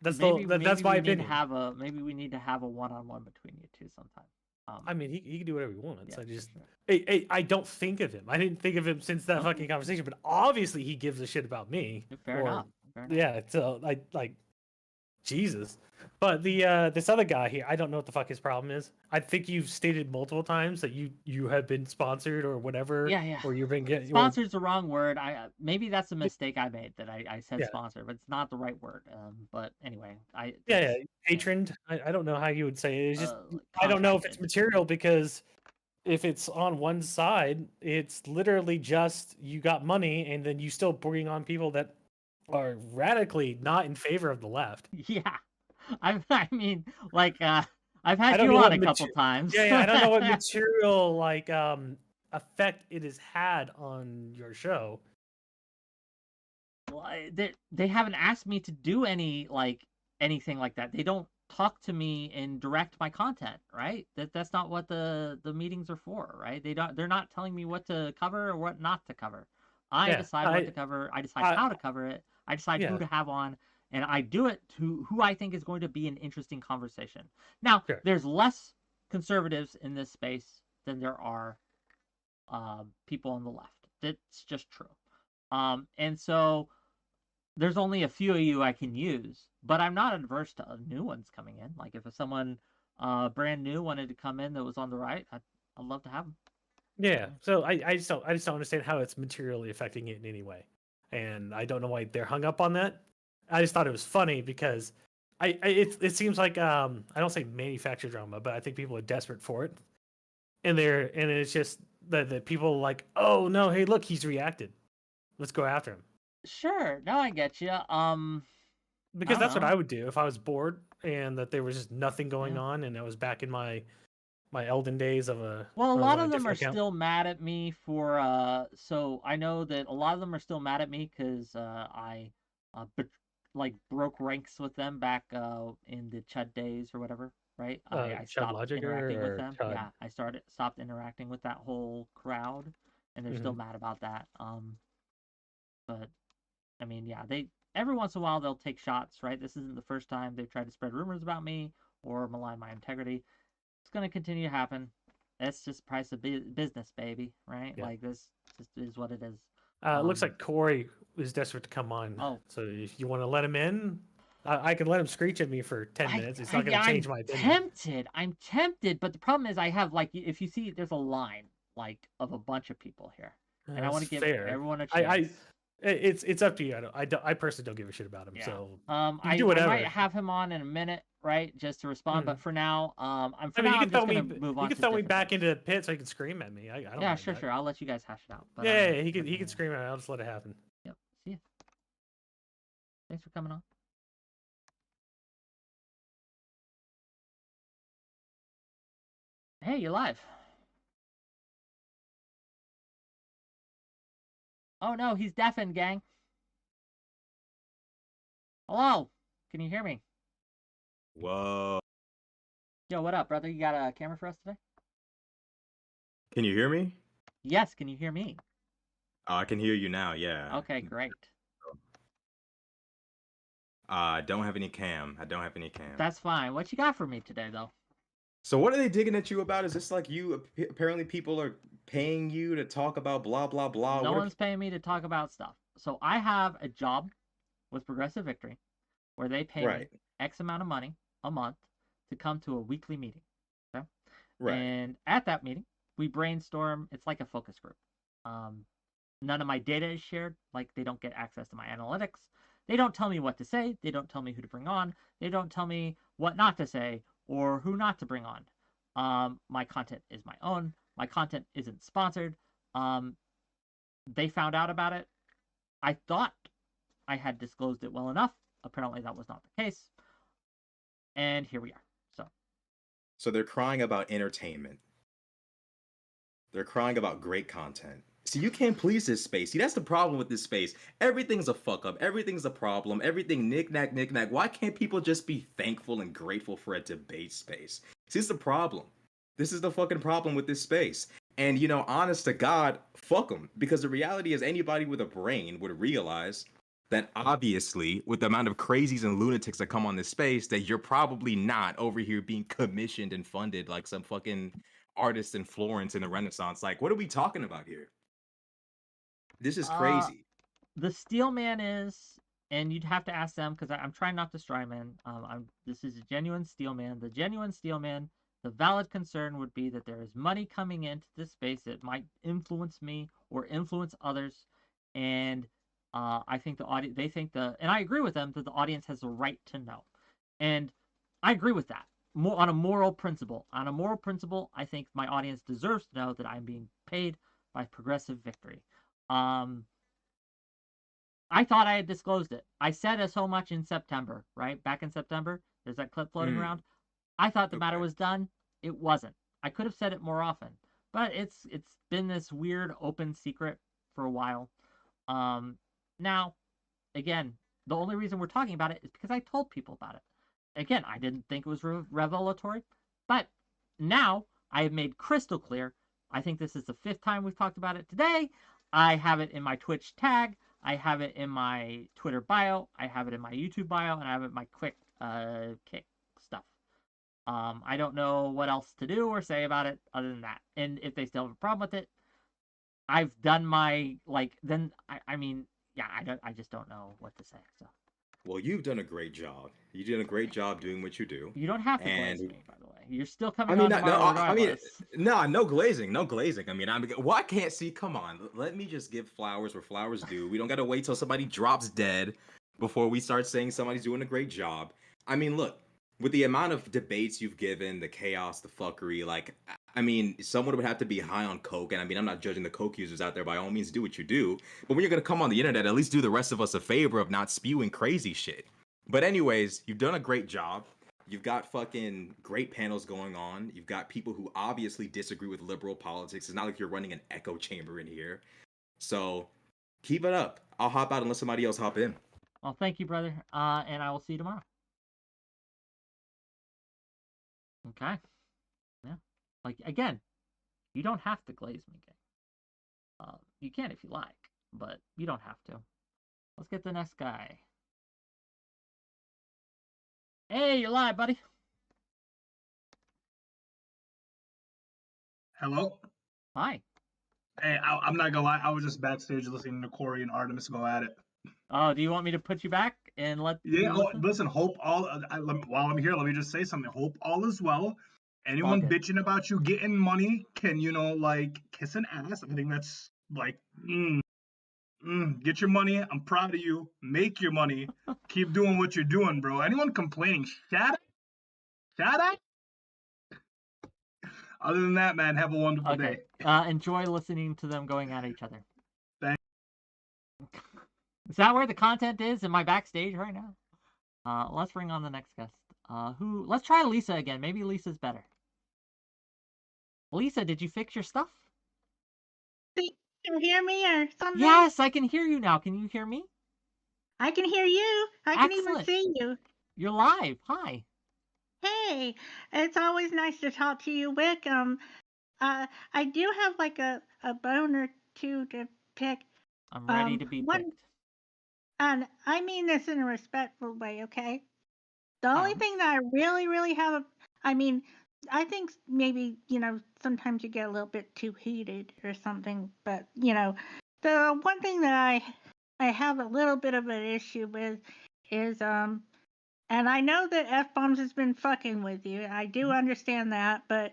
That's maybe my we need opinion. Maybe we need to have a one-on-one between you two sometime. I mean, he can do whatever he wants. Yeah, I don't think of him. I didn't think of him since that fucking conversation. But obviously, he gives a shit about me. Fair enough. Yeah. So Jesus. But this other guy here, I don't know what the fuck his problem is. I think you've stated multiple times that you have been sponsored or whatever. Yeah. Or you've been getting sponsored's the wrong word. Maybe that's a mistake I made that I said sponsor, but it's not the right word. But anyway, patroned. I don't know how you would say it. It's just I don't know if it's material because if it's on one side, it's literally just you got money and then you still bring on people that are radically not in favor of the left. Yeah. I mean, like, I've had you on a couple times. Yeah, I don't know what material effect it has had on your show. Well, they haven't asked me to do anything like that. They don't talk to me and direct my content, right? That's not what the meetings are for, right? They're not telling me what to cover or what not to cover. I decide what to cover. I decide how to cover it. I decide who to have on. And I do it to who I think is going to be an interesting conversation. Now, there's less conservatives in this space than there are people on the left. That's just true. And so there's only a few of you I can use, but I'm not adverse to new ones coming in. Like if someone brand new wanted to come in that was on the right, I'd love to have them. Yeah. So I just don't understand how it's materially affecting it in any way, and I don't know why they're hung up on that. I just thought it was funny because it seems like I don't say manufactured drama, but I think people are desperate for it, and it's just that people are like, oh no, hey look, he's reacted, let's go after him. Sure, no, I get you. Because that's what I would do if I was bored and that there was just nothing going on, and I was back in my elden days of a. Well, a lot of them are still mad at me for. So I know that a lot of them are still mad at me because I broke ranks with them back in the Chud days or whatever, right? I stopped interacting with them. Chud. Yeah, I stopped interacting with that whole crowd, and they're still mad about that. But I mean, yeah, every once in a while they'll take shots, right? This isn't the first time they've tried to spread rumors about me or malign my integrity. It's going to continue to happen. That's just price of business, baby, right? Yeah. Like this just is what it is. It looks like Corey is desperate to come on. Oh. So if you want to let him in, I can let him screech at me for 10 minutes. It's not going to change my opinion. I'm tempted, but the problem is I have, if you see, there's a line, of a bunch of people here. And I want to give everyone a chance. It's up to you. I personally don't give a shit about him. Yeah. So I do whatever. I might have him on in a minute, right, just to respond. But for now, I'm just going to move on. You can throw me back into the pit so he can scream at me. I don't. Yeah, sure. I'll let you guys hash it out. But, he can scream at me. I'll just let it happen. Yep. See ya. Thanks for coming on. Hey, you're live. Oh no, he's deafened, gang. Hello, can you hear me? Whoa. Yo, what up, brother? You got a camera for us today? Can you hear me? Yes, can you hear me? Oh, I can hear you now, yeah. Okay, great. I don't have any cam. That's fine. What you got for me today, though? So what are they digging at you about? Is this like you, apparently people are paying you to talk about blah, blah, blah? No one's paying me to talk about stuff. So I have a job with Progressive Victory where they pay me X amount of money a month to come to a weekly meeting. Okay? Right. And at that meeting, we brainstorm. It's like a focus group. None of my data is shared. Like they don't get access to my analytics. They don't tell me what to say. They don't tell me who to bring on. They don't tell me what not to say or who not to bring on. My content is my own. My content isn't sponsored. They found out about it. I thought I had disclosed it well enough. Apparently that was not the case. And here we are. So they're crying about entertainment. They're crying about great content. See, you can't please this space. See, that's the problem with this space. Everything's a fuck up. Everything's a problem. Everything knick-knack, knick-knack. Why can't people just be thankful and grateful for a debate space? See, this is the problem. This is the fucking problem with this space. And, you know, honest to God, fuck them. Because the reality is anybody with a brain would realize that obviously, with the amount of crazies and lunatics that come on this space, that you're probably not over here being commissioned and funded like some fucking artist in Florence in the Renaissance. Like, what are we talking about here? This is crazy. The Steel Man is, and you'd have to ask them, because I'm trying not to stryman. This is a genuine Steel Man. The genuine Steel Man, the valid concern would be that there is money coming into this space that might influence me or influence others, and I think the audience, and I agree with them that the audience has the right to know, and I agree with that. On a moral principle. On a moral principle, I think my audience deserves to know that I'm being paid by Progressive Victory. I thought I had disclosed it. I said so much in September, right? Back in September, there's that clip floating around. I thought the matter was done. It wasn't. I could have said it more often, but it's been this weird open secret for a while. Now, again, the only reason we're talking about it is because I told people about it. Again, I didn't think it was revelatory, but now I have made crystal clear. I think this is the 5th time we've talked about it today. I have it in my Twitch tag. I have it in my Twitter bio. I have it in my YouTube bio, and I have it in my quick kick stuff. I don't know what else to do or say about it other than that. And if they still have a problem with it, I've done my, I just don't know what to say. So. Well, you've done a great job. You did a great job doing what you do. You don't have to glaze me, by the way. You're still coming on no glazing, no glazing. I can't see. Come on, let me just give flowers where flowers due. We don't got to wait till somebody drops dead before we start saying somebody's doing a great job. I mean, look, with the amount of debates you've given, the chaos, the fuckery, someone would have to be high on coke. And I'm not judging the coke users out there. By all means, do what you do. But when you're gonna come on the internet, at least do the rest of us a favor of not spewing crazy shit. But anyways, you've done a great job. You've got fucking great panels going on. You've got people who obviously disagree with liberal politics. It's not like you're running an echo chamber in here. So keep it up. I'll hop out and let somebody else hop in. Well, thank you, brother. And I will see you tomorrow. Okay. Yeah. Again, you don't have to glaze me, gang. You can if you like, but you don't have to. Let's get the next guy. Hey, you're live, buddy. Hello? Hi. Hey, I'm not gonna lie, I was just backstage listening to Corey and Artemis go at it. Oh, do you want me to put you back and let listen, hope all, while I'm here, let me just say something. Hope all is well. Anyone bitching about you getting money can, kiss an ass. I think that's get your money. I'm proud of you. Make your money. Keep doing what you're doing, bro. Anyone complaining, shut up. Other than that, man, have a wonderful day. Enjoy listening to them going at each other. Thanks. Is that where the content is? Am I backstage right now? Let's bring on the next guest. Let's try Lisa again. Maybe Lisa's better. Lisa, did you fix your stuff? Can you hear me or something? Yes, I can hear you now. Can you hear me? I can hear you. I can even see you. You're live. Hi. Hey, it's always nice to talk to you, Wick. I do have a bone or two to pick. I'm ready to be picked. And I mean this in a respectful way, okay? The only thing that I really, really have, I think maybe, sometimes you get a little bit too heated or something, but, the one thing that I have a little bit of an issue with is, and I know that F-bombs has been fucking with you. I do understand that, but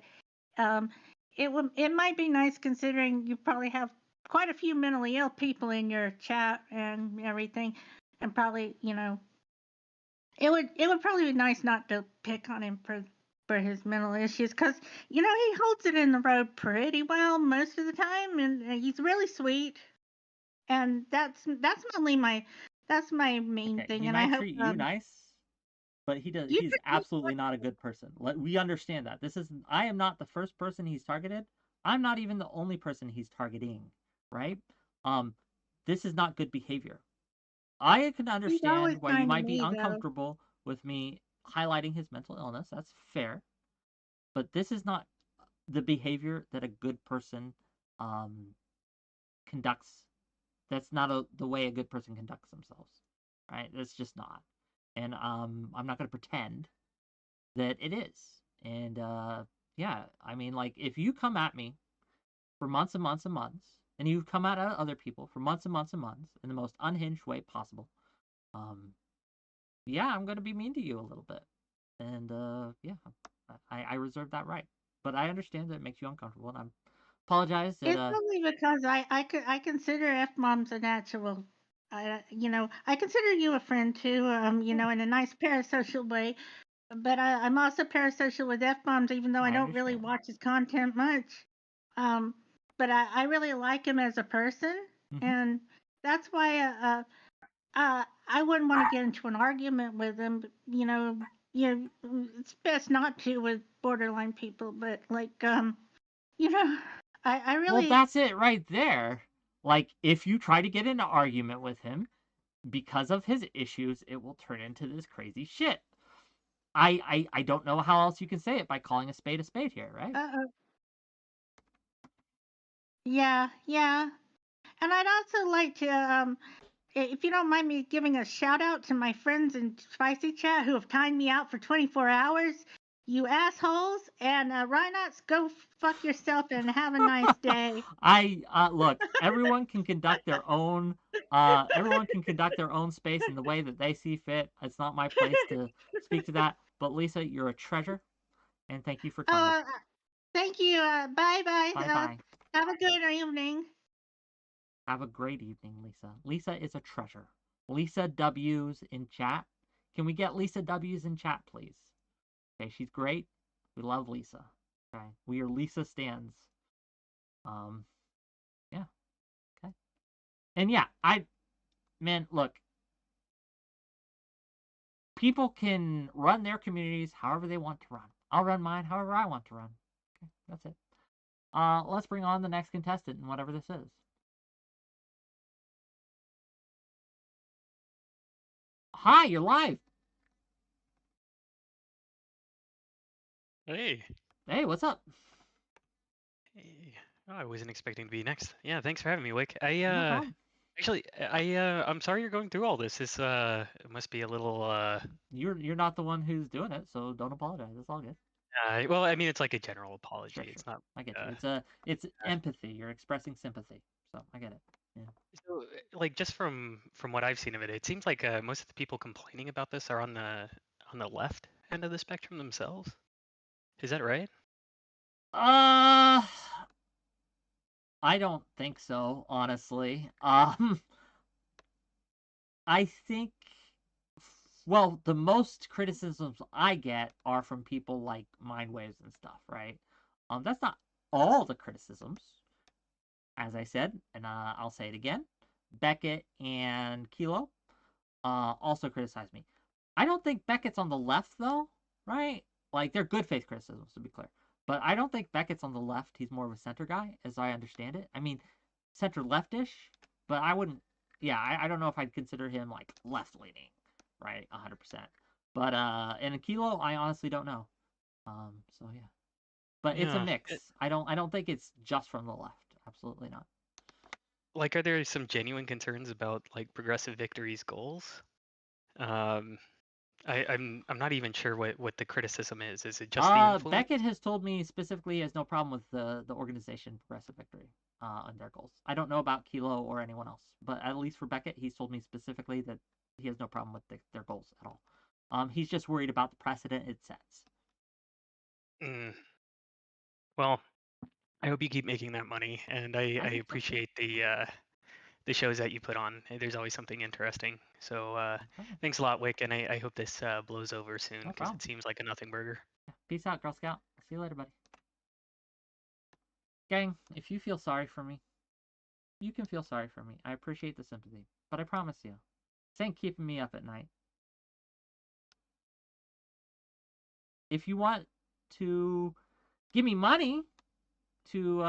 it might be nice considering you probably have quite a few mentally ill people in your chat and everything. and probably, you know, it would probably be nice not to pick on him for his mental issues, because you know he holds it in the road pretty well most of the time, and he's really sweet, and that's mainly my main thing. He and I might hope treat you nice, but he's absolutely not a good person. We understand that. I am not the first person he's targeted. I'm not even the only person he's targeting, right? This is not good behavior. I can understand why you might be uncomfortable with me highlighting his mental illness. That's fair. But this is not the behavior that a good person conducts. That's not the way a good person conducts themselves, right? That's just not. And I'm not going to pretend that it is. And yeah, I mean, like, if you come at me for months and months and months, and you've come at other people for months and months and months in the most unhinged way possible, yeah, I'm going to be mean to you a little bit. And yeah, I reserve that right. But I understand that it makes you uncomfortable, and I apologize. It's only because I consider 𝕵𝖎𝖏 a natural. You know, I consider you a friend too. You know, in a nice parasocial way. But I'm also parasocial with 𝕵𝖏𝖏s, even though I don't really watch his content much. But I really like him as a person, and that's why I wouldn't want to get into an argument with him. But, you know, it's best not to with borderline people. But like, you know, I really. Well, that's it right there. Like, if you try to get in an argument with him because of his issues, it will turn into this crazy shit. I don't know how else you can say it by calling a spade here, right? Yeah. And I'd also like to, if you don't mind me giving a shout out to my friends in Spicy Chat who have timed me out for 24 hours. You assholes, and Rhinox, go fuck yourself and have a nice day. Look, everyone can conduct their own space in the way that they see fit. It's not my place to speak to that. But Lisa, you're a treasure, and thank you for coming. Thank you. Bye. Bye. Have a good evening. Have a great evening, Lisa. Lisa is a treasure. Lisa W's in chat. Can we get Lisa W's in chat, please? Okay, she's great. We love Lisa. Okay, we are Lisa stans. Yeah. Okay. And yeah, man, look. People can run their communities however they want to run. I'll run mine however I want to run. Okay, that's it. Let's bring on the next contestant and whatever this is. Hi, you're live. Hey. Hey, what's up? Hey. Oh, I wasn't expecting to be next. Yeah, thanks for having me, 𝕏𝖏. I'm sorry you're going through all this. This must be a little You're not the one who's doing it, so don't apologize. It's all good. Well, I mean, it's like a general apology. Sure. It's not. I get you. It's empathy. You're expressing sympathy, so I get it. Yeah. So, like, just from what I've seen of it, it seems like most of the people complaining about this are on the left end of the spectrum themselves. Is that right? I don't think so, honestly. I think, well, the most criticisms I get are from people like 𝕏𝖏𝖏s and stuff, right? That's not all the criticisms. As I said, and I'll say it again, 𝕵𝖏𝖏 and 𝕾𝖍𝖏 also criticize me. I don't think 𝕵𝖏𝖏's on the left, though, right? Like, they're good faith criticisms, to be clear. But I don't think 𝕵𝖏𝖏's on the left. He's more of a center guy, as I understand it. I mean, center leftish, but I wouldn't. Yeah, I don't know if I'd consider him like left leaning, right? 100%. But and 𝕾𝖍𝖏, I honestly don't know. So yeah, but it's a mix. I don't think it's just from the left. Absolutely not. Like, are there some genuine concerns about like Progressive Victory's goals? I'm not even sure what the criticism is. Is it just the influence? 𝕵𝖏𝖏 has told me specifically he has no problem with the organization Progressive Victory and their goals. I don't know about 𝕾𝖍𝖏 or anyone else, but at least for 𝕵𝖏𝖏, he's told me specifically that he has no problem with their goals at all. He's just worried about the precedent it sets. Well, I hope you keep making that money, and I appreciate the the shows that you put on. There's always something interesting. So thanks a lot, Wick, and I hope this blows over soon because it seems like a nothing burger. Peace out, Girl Scout. See you later, buddy. Gang, if you feel sorry for me, you can feel sorry for me. I appreciate the sympathy, but I promise you, this ain't keeping me up at night. If you want to give me money to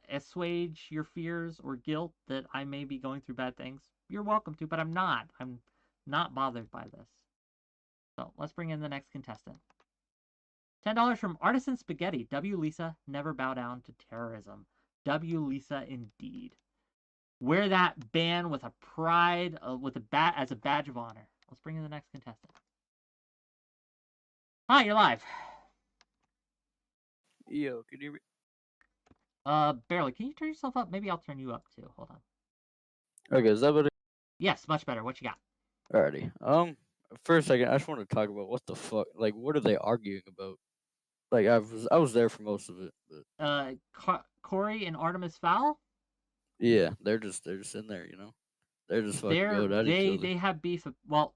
assuage your fears or guilt that I may be going through bad things, you're welcome to, but I'm not. I'm not bothered by this. So let's bring in the next contestant. $10 from Artisan Spaghetti. W. Lisa, never bow down to terrorism. W. Lisa, indeed. Wear that band with a pride, with a bat as a badge of honor. Let's bring in the next contestant. Hi, you're live. Yo, can you? Barely. Can you turn yourself up? Maybe I'll turn you up too. Hold on. Okay, is that better? Yes, much better. What you got? Alrighty. For a second, I just want to talk about what the fuck. Like, what are they arguing about? Like, I was there for most of it. But... Corey and Artemis Fowl. Yeah, they're just in there, you know. They're just fucking going at each other. They have beef. Well,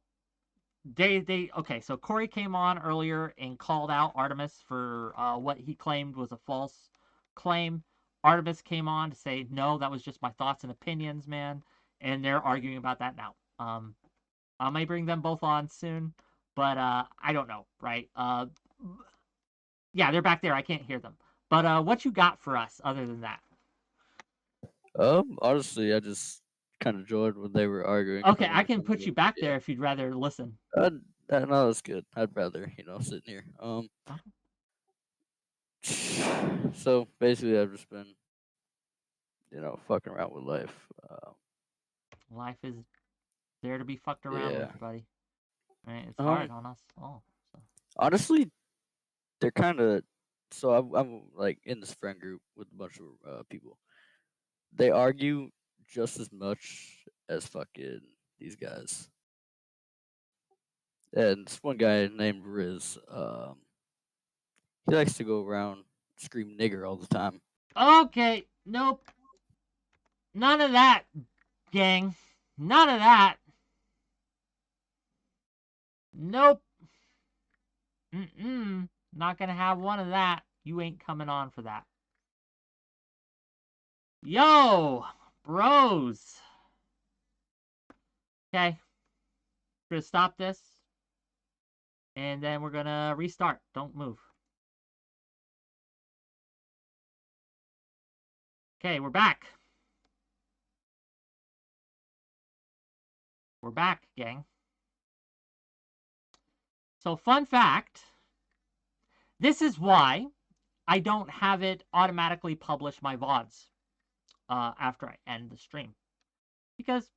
okay. So Corey came on earlier and called out Artemis for what he claimed was a false claim. Artemis came on to say, no, that was just my thoughts and opinions, man. And they're arguing about that now. I may bring them both on soon, but I don't know, right? Yeah, they're back there. I can't hear them. But what you got for us other than that? Honestly, I just kind of enjoyed when they were arguing. Okay, I can put you back there if you'd rather listen. No, that's good. I'd rather, sit here. So basically, I've just been, fucking around with life. Life is there to be fucked around with, buddy. Right? It's hard on us all. So. Honestly, they're kind of. So I'm like in this friend group with a bunch of people. They argue just as much as fucking these guys. And this one guy named 𝕾𝖍𝖎𝖙, he likes to go around scream nigger all the time. Okay, nope. None of that, gang. None of that. Nope. Not gonna have one of that. You ain't coming on for that. Yo, bros. Okay. We're gonna stop this. And then we're gonna restart. Don't move. Okay, we're back. We're back, gang. So, fun fact. This is why I don't have it automatically publish my VODs after I end the stream. Because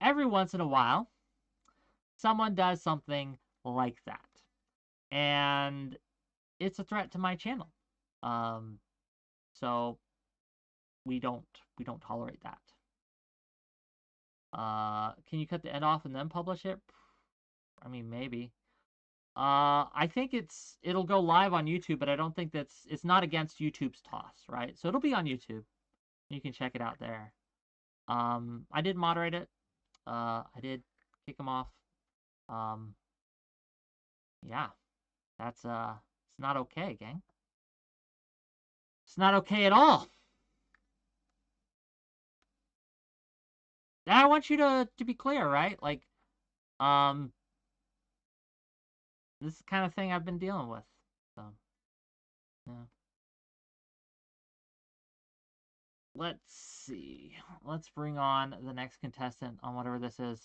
every once in a while, someone does something like that. And it's a threat to my channel. So we don't tolerate that. Can you cut the end off and then publish it? I mean, maybe. I think it'll go live on YouTube, but I don't think it's not against YouTube's toss, right? So it'll be on YouTube. You can check it out there. I did moderate it. I did kick him off. Yeah. That's it's not okay, gang. It's not okay at all. I want you to be clear, right? Like, this is the kind of thing I've been dealing with. So, yeah. Let's see. Let's bring on the next contestant on whatever this is.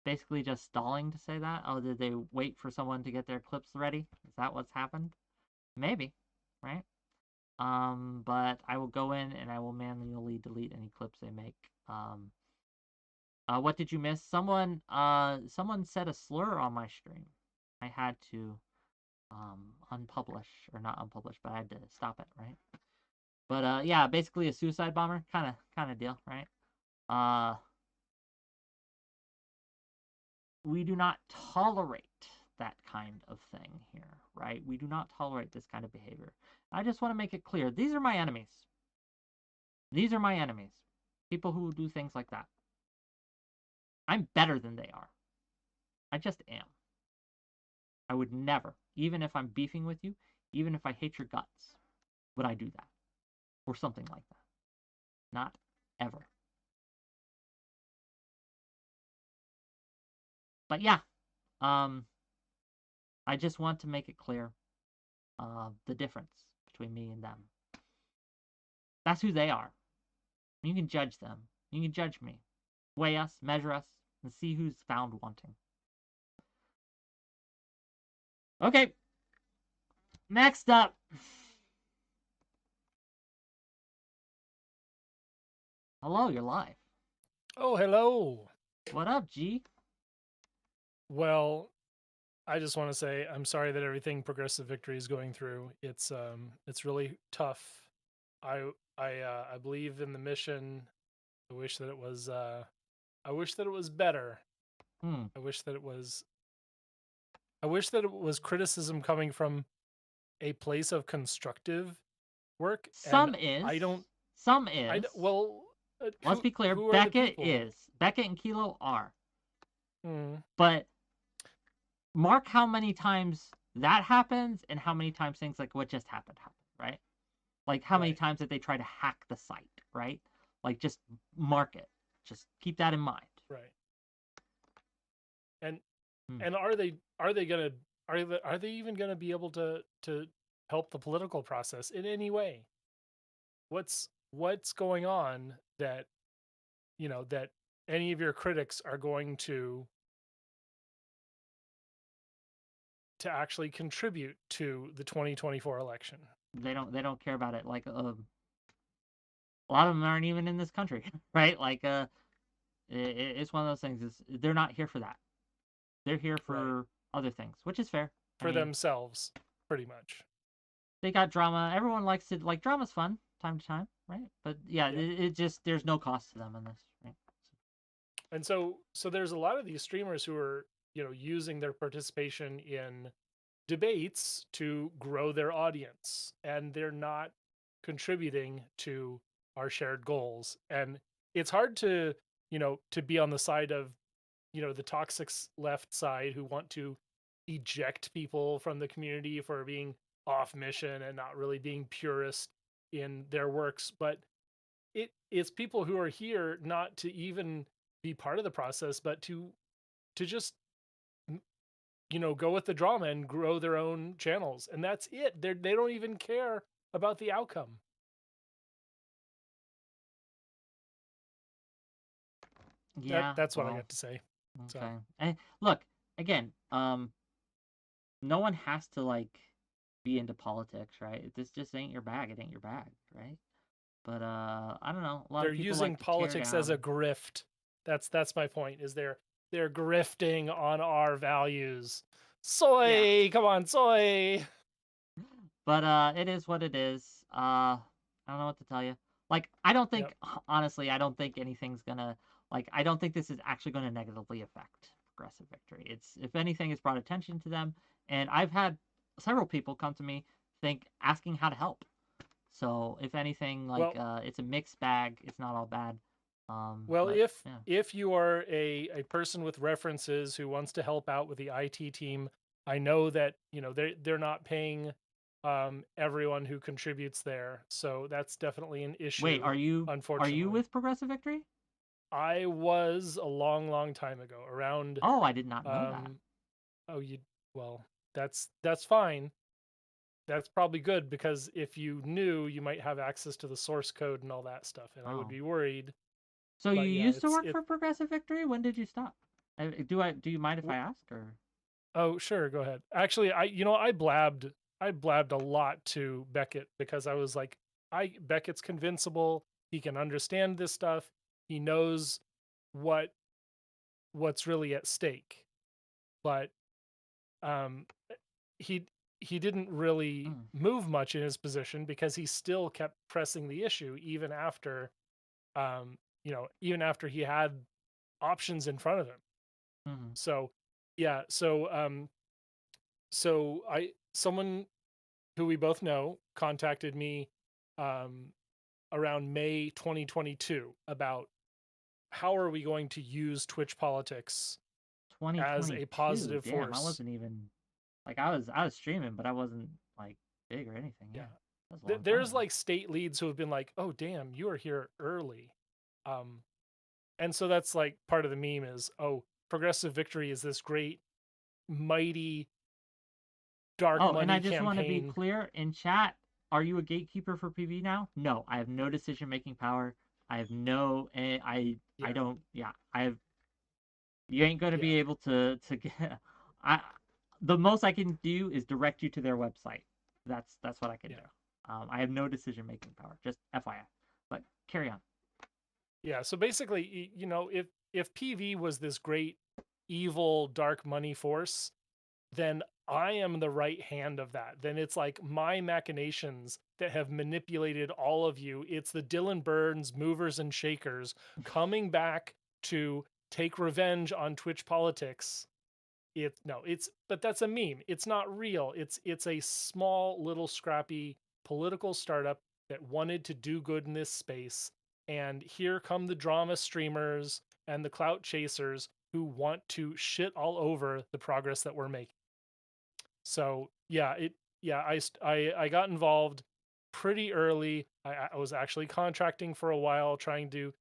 Basically just stalling to say that? Oh, did they wait for someone to get their clips ready? Is that what's happened? Maybe, right? But I will go in and I will manually delete any clips they make. What did you miss? Someone said a slur on my stream. I had to unpublish, or not unpublish, but I had to stop it, right? But yeah, basically a suicide bomber kind of deal, right? We do not tolerate that kind of thing here, right? We do not tolerate this kind of behavior. I just want to make it clear. These are my enemies. These are my enemies. People who do things like that. I'm better than they are. I just am. I would never, even if I'm beefing with you, even if I hate your guts, would I do that. Or something like that. Not ever. But yeah, I just want to make it clear the difference between me and them. That's who they are. You can judge them. You can judge me. Weigh us, measure us, and see who's found wanting. Okay. Next up. Hello, you're live. Oh, hello. What up, G? Well, I just want to say I'm sorry that everything Progressive Victory is going through. It's really tough. I believe in the mission. I wish that it was better. I wish that it was criticism coming from a place of constructive work. Some is. Well, let's be clear. Beckett is. Beckett and Kilo are. But mark how many times that happens and how many times things like what just happened, right? Like how many times did they try to hack the site, right? Like just mark it. Just keep that in mind. Right. And are they even gonna be able to help the political process in any way? What's going on that that any of your critics are going to actually contribute to the 2024 election? They don't care about it. Like a lot of them aren't even in this country, right? Like it's one of those things. They're not here for that. They're here for other things, which is fair. For themselves, pretty much. They got drama. Everyone likes it. Like drama's fun time to time, right? But yeah, it just there's no cost to them in this, right? And so there's a lot of these streamers who are using their participation in debates to grow their audience, and they're not contributing to our shared goals. And it's hard to be on the side of the toxic left side who want to eject people from the community for being off mission and not really being purist in their works, but it's people who are here not to even be part of the process, but to just go with the drama and grow their own channels, and that's it. They don't even care about the outcome. Yeah, that's what I got to say. Okay. So. And look, again, no one has to like be into politics, right? If this just ain't your bag, it ain't your bag, right? But I don't know. A lot they're of people using like politics as a grift. That's my point. Is they're grifting on our values. Soy, come on, soy. But it is what it is. I don't know what to tell you. Like, I don't think, honestly, I don't think anything's gonna, like, I don't think this is actually going to negatively affect Progressive Victory. It's, if anything, it's brought attention to them. And I've had several people come to me asking how to help. So, if anything, like, it's a mixed bag. It's not all bad. If you are a person with references who wants to help out with the IT team, I know that, they're not paying everyone who contributes there. So that's definitely an issue. Wait, unfortunately. Are you with Progressive Victory? I was a long time ago, around. Oh, I did not know that. Oh, well, that's fine. That's probably good, because if you knew, you might have access to the source code and all that stuff, and I would be worried. So you used to work for Progressive Victory? When did you stop? Do you mind if I ask, or? Oh, sure, go ahead. Actually, I blabbed a lot to Beckett, because I was like, Beckett's convincible. He can understand this stuff. He knows what's really at stake. But he didn't really move much in his position, because he still kept pressing the issue even after even after he had options in front of him. So yeah, so someone who we both know contacted me around May 2022 about how are we going to use Twitch politics as a positive Damn, force. I wasn't even like I was streaming, but I wasn't like big or anything. Yeah. There's like state leads who have been like, "Oh, damn, you are here early." And so that's like part of the meme is, "Oh, Progressive Victory is this great, mighty, dark money and I just campaign." want to be clear in chat. Are you a gatekeeper for PV now? No, I have no decision-making power. I have no, I don't, I have, you ain't going to be able to get, the most I can do is direct you to their website. That's what I can do. I have no decision-making power, just FYI, but carry on. Yeah. So basically, you know, if PV was this great, evil, dark money force, then I am the right hand of that. Then it's like my machinations that have manipulated all of you. It's the Dylan Burns movers and shakers coming back to take revenge on Twitch politics. But that's a meme. It's not real. It's a small little scrappy political startup that wanted to do good in this space. And here come the drama streamers and the clout chasers who want to shit all over the progress that we're making. So I got involved pretty early. I was actually contracting for a while, trying to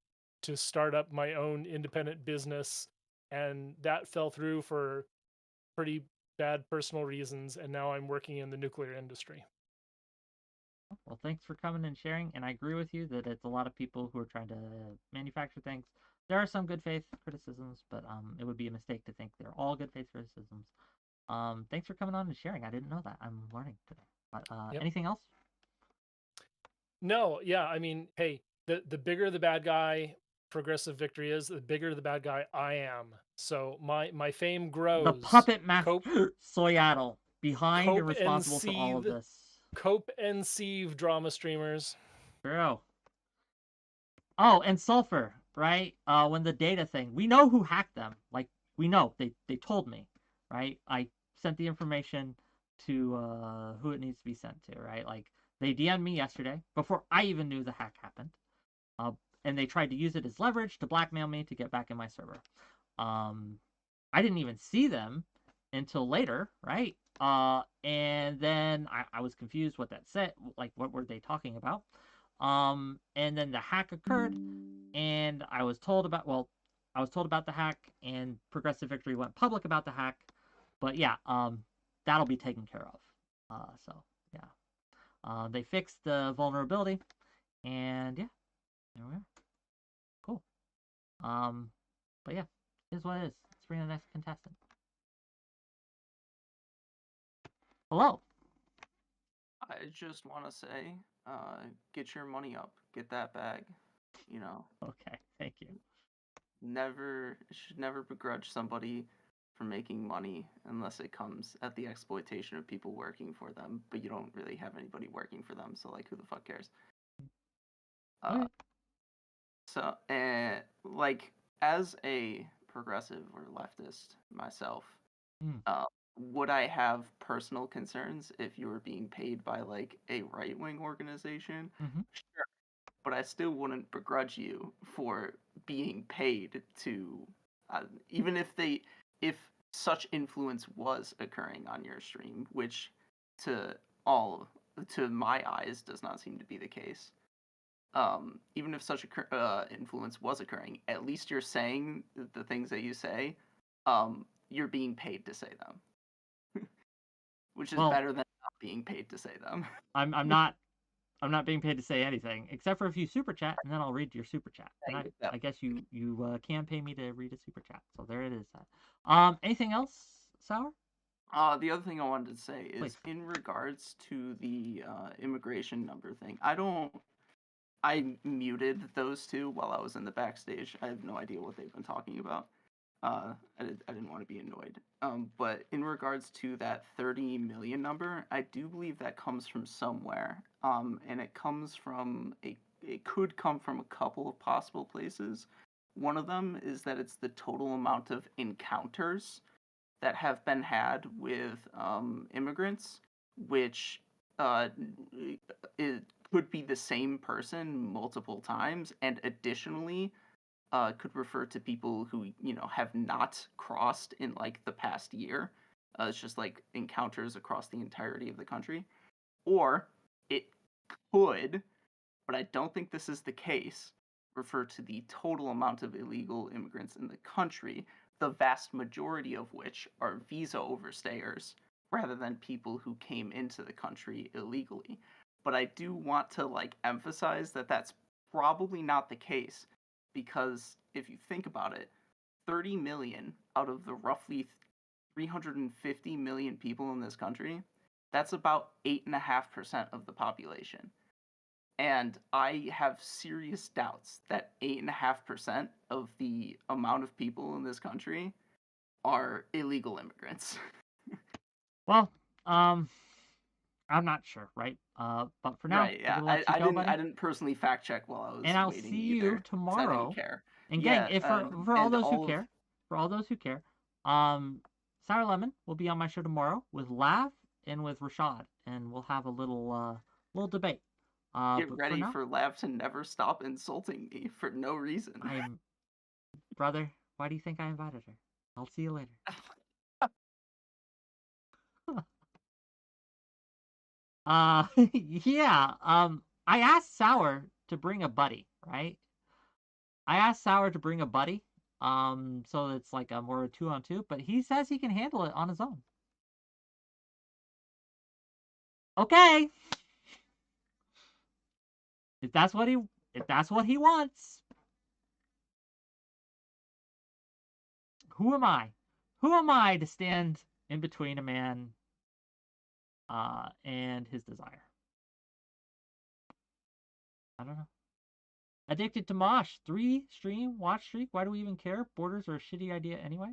start up my own independent business, and that fell through for pretty bad personal reasons. And now I'm working in the nuclear industry. Well, thanks for coming and sharing. And I agree with you that it's a lot of people who are trying to manufacture things. There are some good faith criticisms, but it would be a mistake to think they're all good faith criticisms. Thanks for coming on and sharing. I didn't know that. I'm learning today. But anything else? No, yeah. I mean, hey, the bigger the bad guy Progressive Victory is, the bigger the bad guy I am. So my fame grows. The puppet master 𝕍𝖎𝖙 behind and responsible for all of this. Cope and Sieve drama streamers. Bro. Oh, and Sulfur, right? When the data thing, we know who hacked them. Like, we know. They told me, right? I sent the information to who it needs to be sent to, right? Like, they DM'd me yesterday before I even knew the hack happened. And they tried to use it as leverage to blackmail me to get back in my server. I didn't even see them until later, right? And then I was confused what that said. Like, what were they talking about? And then the hack occurred, and I was told about the hack, and Progressive Victory went public about the hack. But yeah, that'll be taken care of. So yeah, they fixed the vulnerability, and yeah, there we are. Cool. But yeah, here's what it is. Let's bring the next contestant. Hello. I just want to say, get your money up, get that bag, you know. Okay, thank you. Should never begrudge somebody for making money unless it comes at the exploitation of people working for them, but you don't really have anybody working for them, so like, who the fuck cares? So, like, as a progressive or leftist myself, would I have personal concerns if you were being paid by like a right-wing organization? Sure, but I still wouldn't begrudge you for being paid to, even if such influence was occurring on your stream, which to my eyes does not seem to be the case. Even if such influence was occurring, at least you're saying the things that you say. You're being paid to say them. Which is better than not being paid to say them. I'm not being paid to say anything, except for if you super chat, and then I'll read your super chat. And I guess you can pay me to read a super chat. So there it is. Anything else, Sour? The other thing I wanted to say is in regards to the immigration number thing. I muted those two while I was in the backstage. I have no idea what they've been talking about. I didn't want to be annoyed. But in regards to that 30 million number, I do believe that comes from somewhere. And it could come from a couple of possible places. One of them is that it's the total amount of encounters that have been had with immigrants, which it could be the same person multiple times, and additionally could refer to people who, you know, have not crossed in like the past year. It's just like encounters across the entirety of the country. Or it could, but I don't think this is the case, refer to the total amount of illegal immigrants in the country, the vast majority of which are visa overstayers rather than people who came into the country illegally. But I do want to like emphasize that that's probably not the case, because if you think about it, 30 million out of the roughly 350 million people in this country, that's about 8.5% of the population. And I have serious doubts that 8.5% of the amount of people in this country are illegal immigrants. Well, I'm not sure, right? But for now, right? Yeah, I didn't personally fact check while I was and I'll waiting see either, you 'cause I tomorrow. didn't care. And Yeah, gang, if for all those who care, Sour Lemon will be on my show tomorrow with Lav and with Rashad, and we'll have a little debate. Get But ready now, for Lav to never stop insulting me for no reason. Brother, why do you think I invited her? I'll see you later. Yeah. I asked Sour to bring a buddy, right? I asked Sour to bring a buddy, so it's like a more 2-on-2, but he says he can handle it on his own. Okay. If that's what he wants. Who am I? Who am I to stand in between a man and his desire? I don't know. Addicted to Mosh. 3 stream watch streak. Why do we even care? Borders are a shitty idea anyway.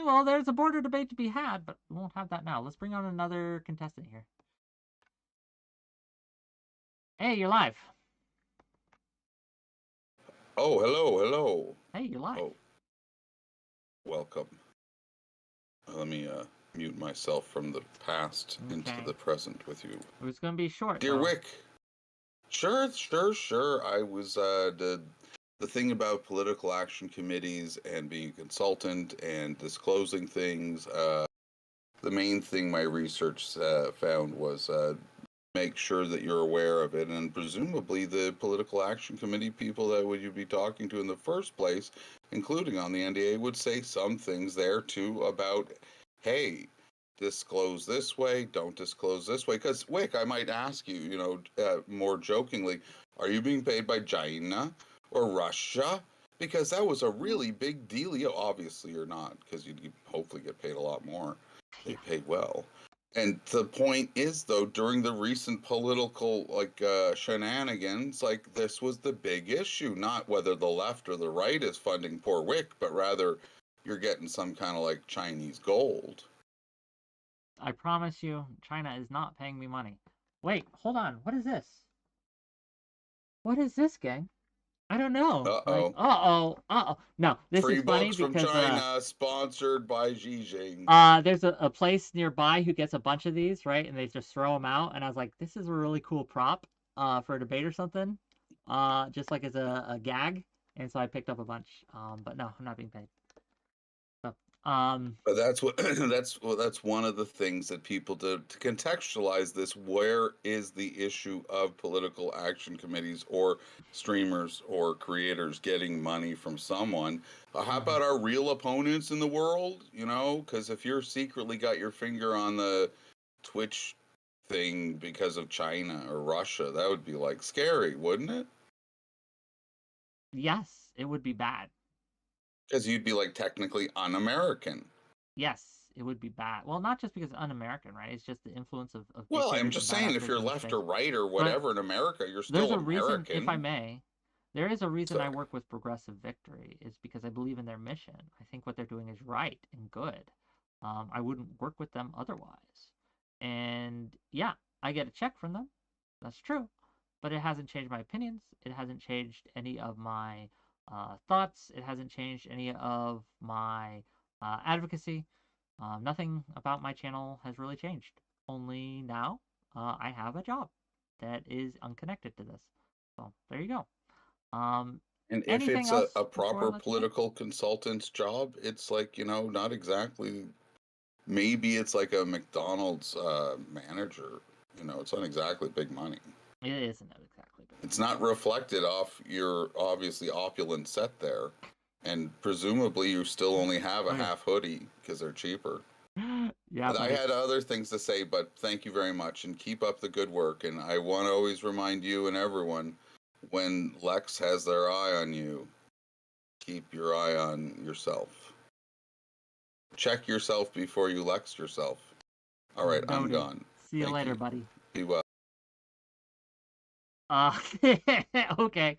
Well, there's a border debate to be had, but we won't have that now. Let's bring on another contestant here. Hey, you're live. Oh, hello. Hey, you're live. Oh, welcome. Let me mute myself from the past into the present with you. It was going to be short. Dear Wick. Sure. I was the thing about political action committees and being a consultant and disclosing things. The main thing my research found was make sure that you're aware of it, and presumably the political action committee people that would you be talking to in the first place, including on the NDA, would say some things there too about, hey, disclose this way, don't disclose this way. Because Wick, I might ask you, you know, more jokingly, are you being paid by China or Russia? Because that was a really big deal. Obviously you're not, because you'd hopefully get paid a lot more. They pay well. And the point is, though, during the recent political shenanigans, like this was the big issue, not whether the left or the right is funding poor Wick, but rather you're getting some kind of like Chinese gold. I promise you, China is not paying me money. Wait, hold on. What is this? What is this, gang? I don't know. Uh-oh. No, this Free is funny books because from China, sponsored by _Xi. there's a place nearby who gets a bunch of these, right? And they just throw them out. And I was like, this is a really cool prop for a debate or something, just like as a gag. And so I picked up a bunch. But no, I'm not being paid. But that's what that's one of the things that people do to contextualize this. Where is the issue of political action committees or streamers or creators getting money from someone? How about our real opponents in the world? You know, because if you're secretly got your finger on the Twitch thing because of China or Russia, that would be like scary, wouldn't it? Yes, it would be bad. Because you'd be like technically un-American. Yes, it would be bad. Well, not just because un-American, right? It's just the influence of well, I'm just saying, if you're left or right or whatever in America, you're still American. Reason, if I may, there is a reason I work with Progressive Victory. Is because I believe in their mission. I think what they're doing is right and good. I wouldn't work with them otherwise. And yeah, I get a check from them. That's true. But it hasn't changed my opinions. It hasn't changed any of my thoughts. It hasn't changed any of my advocacy. Nothing about my channel has really changed. Only now I have a job that is unconnected to this. So there you go. And if it's a proper political consultant's job, it's like, not exactly. Maybe it's like a McDonald's manager. It's not exactly big money. It isn't exactly big. It's not reflected off your obviously opulent set there. And presumably you still only have a half hoodie because they're cheaper. Yeah, I had other things to say, but thank you very much and keep up the good work. And I want to always remind you and everyone, when Lex has their eye on you, keep your eye on yourself. Check yourself before you Lex yourself. All right, I'm gone. See you later, buddy. Be well. Okay.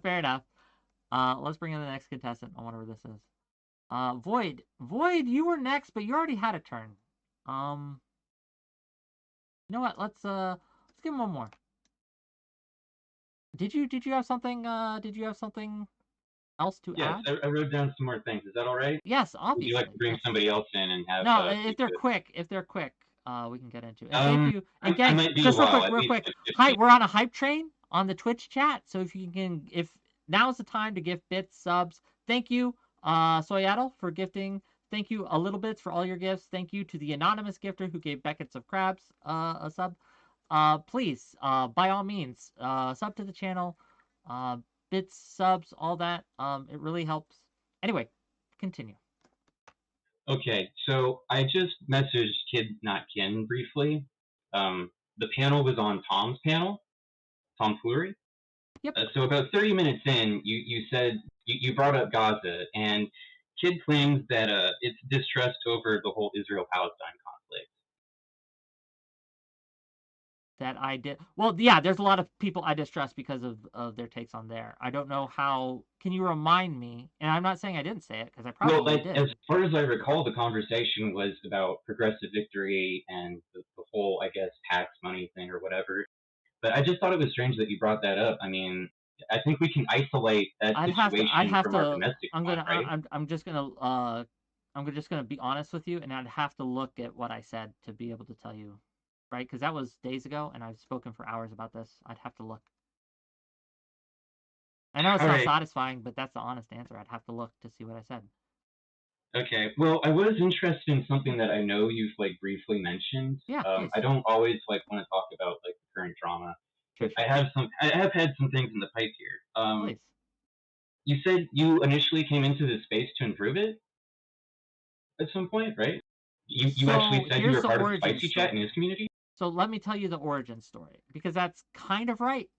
Fair enough. Let's bring in the next contestant. I wonder where this is. Void. Void, you were next, but you already had a turn. You know what? Let's give him one more. Did you have something? Did you have something else to add? Yes, I wrote down some more things. Is that all right? Yes, obviously. Would you like to bring somebody else in and have? No, if they're quick, we can get into it. I might be just real quick. Hi, we're on a hype train on the Twitch chat, so if now's the time to give bits, subs. Thank you, 𝕬𝖎𝖙, for gifting. Thank you, a little bits, for all your gifts. Thank you to the anonymous gifter who gave buckets of crabs a sub. Please, by all means, sub to the channel. Bits, subs, all that. It really helps. Anyway, continue. Okay, so I just messaged Kid Not Kin briefly. The panel was on Tom's panel, Tom Fleury. Yep. So about 30 minutes in, you said you brought up Gaza, and Kid claims that it's distrust over the whole Israel-Palestine conflict. That I did. Well, yeah, there's a lot of people I distrust because of their takes on there. I don't know how. Can you remind me? And I'm not saying I didn't say it because I probably did. As far as I recall, the conversation was about progressive victory and the whole, I guess, tax money thing or whatever. But I just thought it was strange that you brought that up. I mean, I think we can isolate that situation from our domestic one, right? I'm just gonna be honest with you, and I'd have to look at what I said to be able to tell you. Right, because that was days ago, and I've spoken for hours about this. I'd have to look. I know it's not satisfying, but that's the honest answer. I'd have to look to see what I said. Okay, well, I was interested in something that I know you've briefly mentioned. Yeah. I don't always want to talk about the current drama. Sure. I have had some things in the pipe here. Please. You said you initially came into this space to improve it at some point, right? You actually said you were part of Spicy Chat in his community. So let me tell you the origin story, because that's kind of right.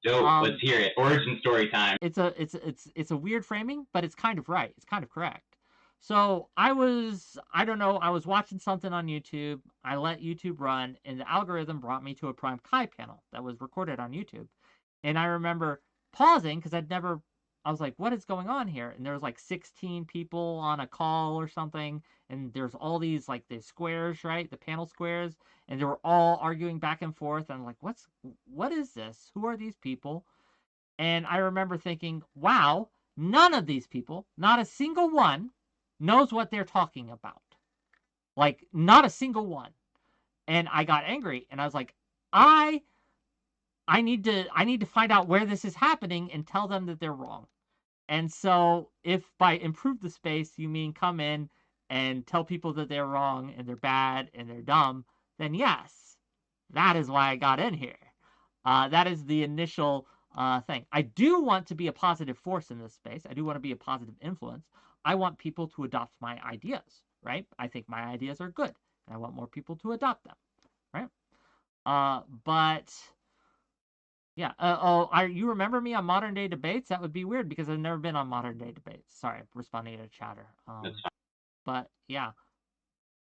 Dope, let's hear it. Origin story time. It's a weird framing, but it's kind of right. It's kind of correct. So I was watching something on YouTube. I let YouTube run, and the algorithm brought me to a Prime Kai panel that was recorded on YouTube. And I remember pausing because I was like, what is going on here? And there was 16 people on a call or something, and there's all these the squares, right? The panel squares, and they were all arguing back and forth. And I'm like, what is this? Who are these people? And I remember thinking, wow, none of these people, not a single one, knows what they're talking about. Not a single one. And I got angry, and I was like, I need to find out where this is happening and tell them that they're wrong. And so if by improve the space you mean come in and tell people that they're wrong and they're bad and they're dumb, then yes, that is why I got in here. That is the initial thing. I do want to be a positive force in this space. I do want to be a positive influence. I want people to adopt my ideas, right? I think my ideas are good, and I want more people to adopt them, right? But yeah. You remember me on Modern Day Debates? That would be weird because I've never been on Modern Day Debates. Sorry, responding to chatter. That's fine. But yeah.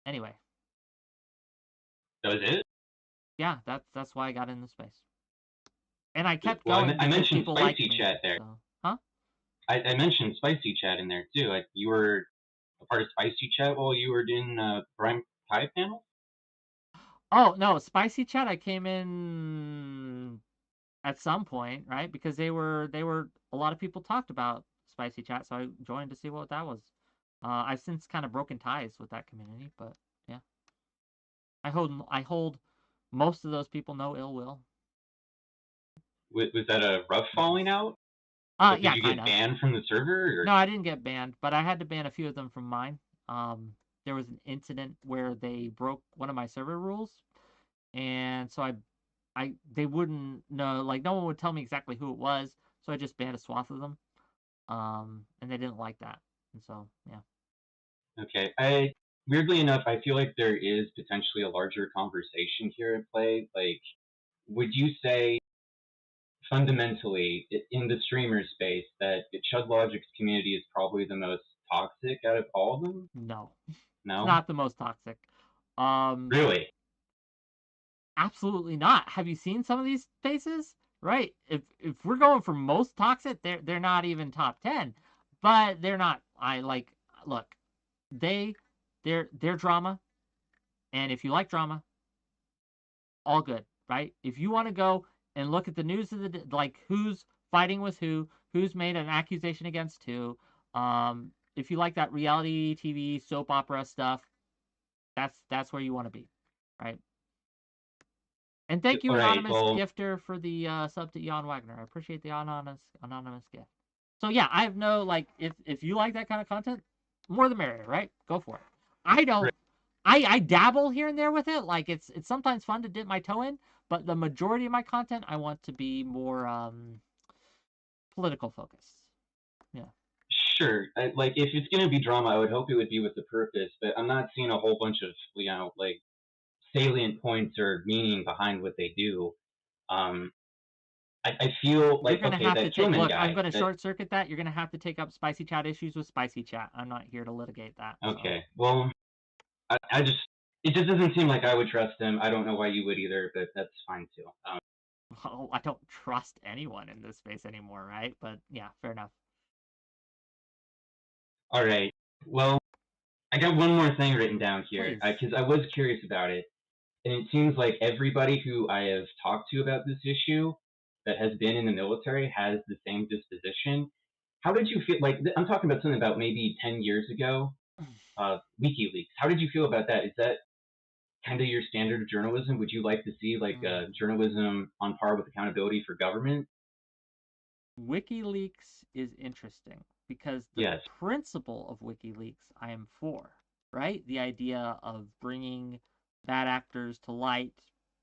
Anyway. That was it? Yeah, that's why I got in the space. And I kept going. I mentioned people Spicy Chat there. So. Huh? I mentioned Spicy Chat in there too. You were a part of Spicy Chat while you were in Prime Kai panel? Oh no, Spicy Chat. I came in at some point, right? Because they were a lot of people talked about Spicy Chat, so I joined to see what that was. I've since kind of broken ties with that community, but yeah. I hold most of those people no ill will. Was that a rough falling out? Yeah, did you get banned from the server? Or? No, I didn't get banned, but I had to ban a few of them from mine. There was an incident where they broke one of my server rules, and so they wouldn't know, like no one would tell me exactly who it was, so I just banned a swath of them. And they didn't like that, and so yeah. Okay, weirdly enough, I feel like there is potentially a larger conversation here at play. Like, would you say fundamentally in the streamer space that 𝕻𝖎 community is probably the most toxic out of all of them? No. No? It's not the most toxic. Really? Absolutely not. Have you seen some of these faces? Right. If we're going for most toxic, they're not even top 10. But they're not. Look, they're drama. And if you like drama, all good, right? If you want to go and look at the news of like who's fighting with who's made an accusation against who, if you like that reality TV soap opera stuff, that's where you want to be, right? And thank you, anonymous gifter, for the sub to 𝕊𝖎. I appreciate the anonymous gift. So yeah, I have no, like, if you like that kind of content, more the merrier, right? Go for it. I don't. I dabble here and there with it. Like it's sometimes fun to dip my toe in, but the majority of my content I want to be more political focused. Yeah. Sure. Like if it's gonna be drama, I would hope it would be with a purpose. But I'm not seeing a whole bunch of like salient points or meaning behind what they do. I feel like you're gonna have to take. Look, I'm gonna short circuit that. You're gonna have to take up spicy chat issues with spicy chat. I'm not here to litigate that. Okay. So. Well, I just it just doesn't seem like I would trust him. I don't know why you would either, but that's fine too. Well, I don't trust anyone in this space anymore, right? But yeah, fair enough. All right. Well, I got one more thing written down here because I was curious about it, and it seems like everybody who I have talked to about this issue that has been in the military has the same disposition. How did you feel? Like I'm talking about something about maybe 10 years ago, WikiLeaks. How did you feel about that? Is that kind of your standard of journalism? Would you like to see like journalism on par with accountability for government? WikiLeaks is interesting because the principle of WikiLeaks I am for, right? The idea of bringing bad actors to light,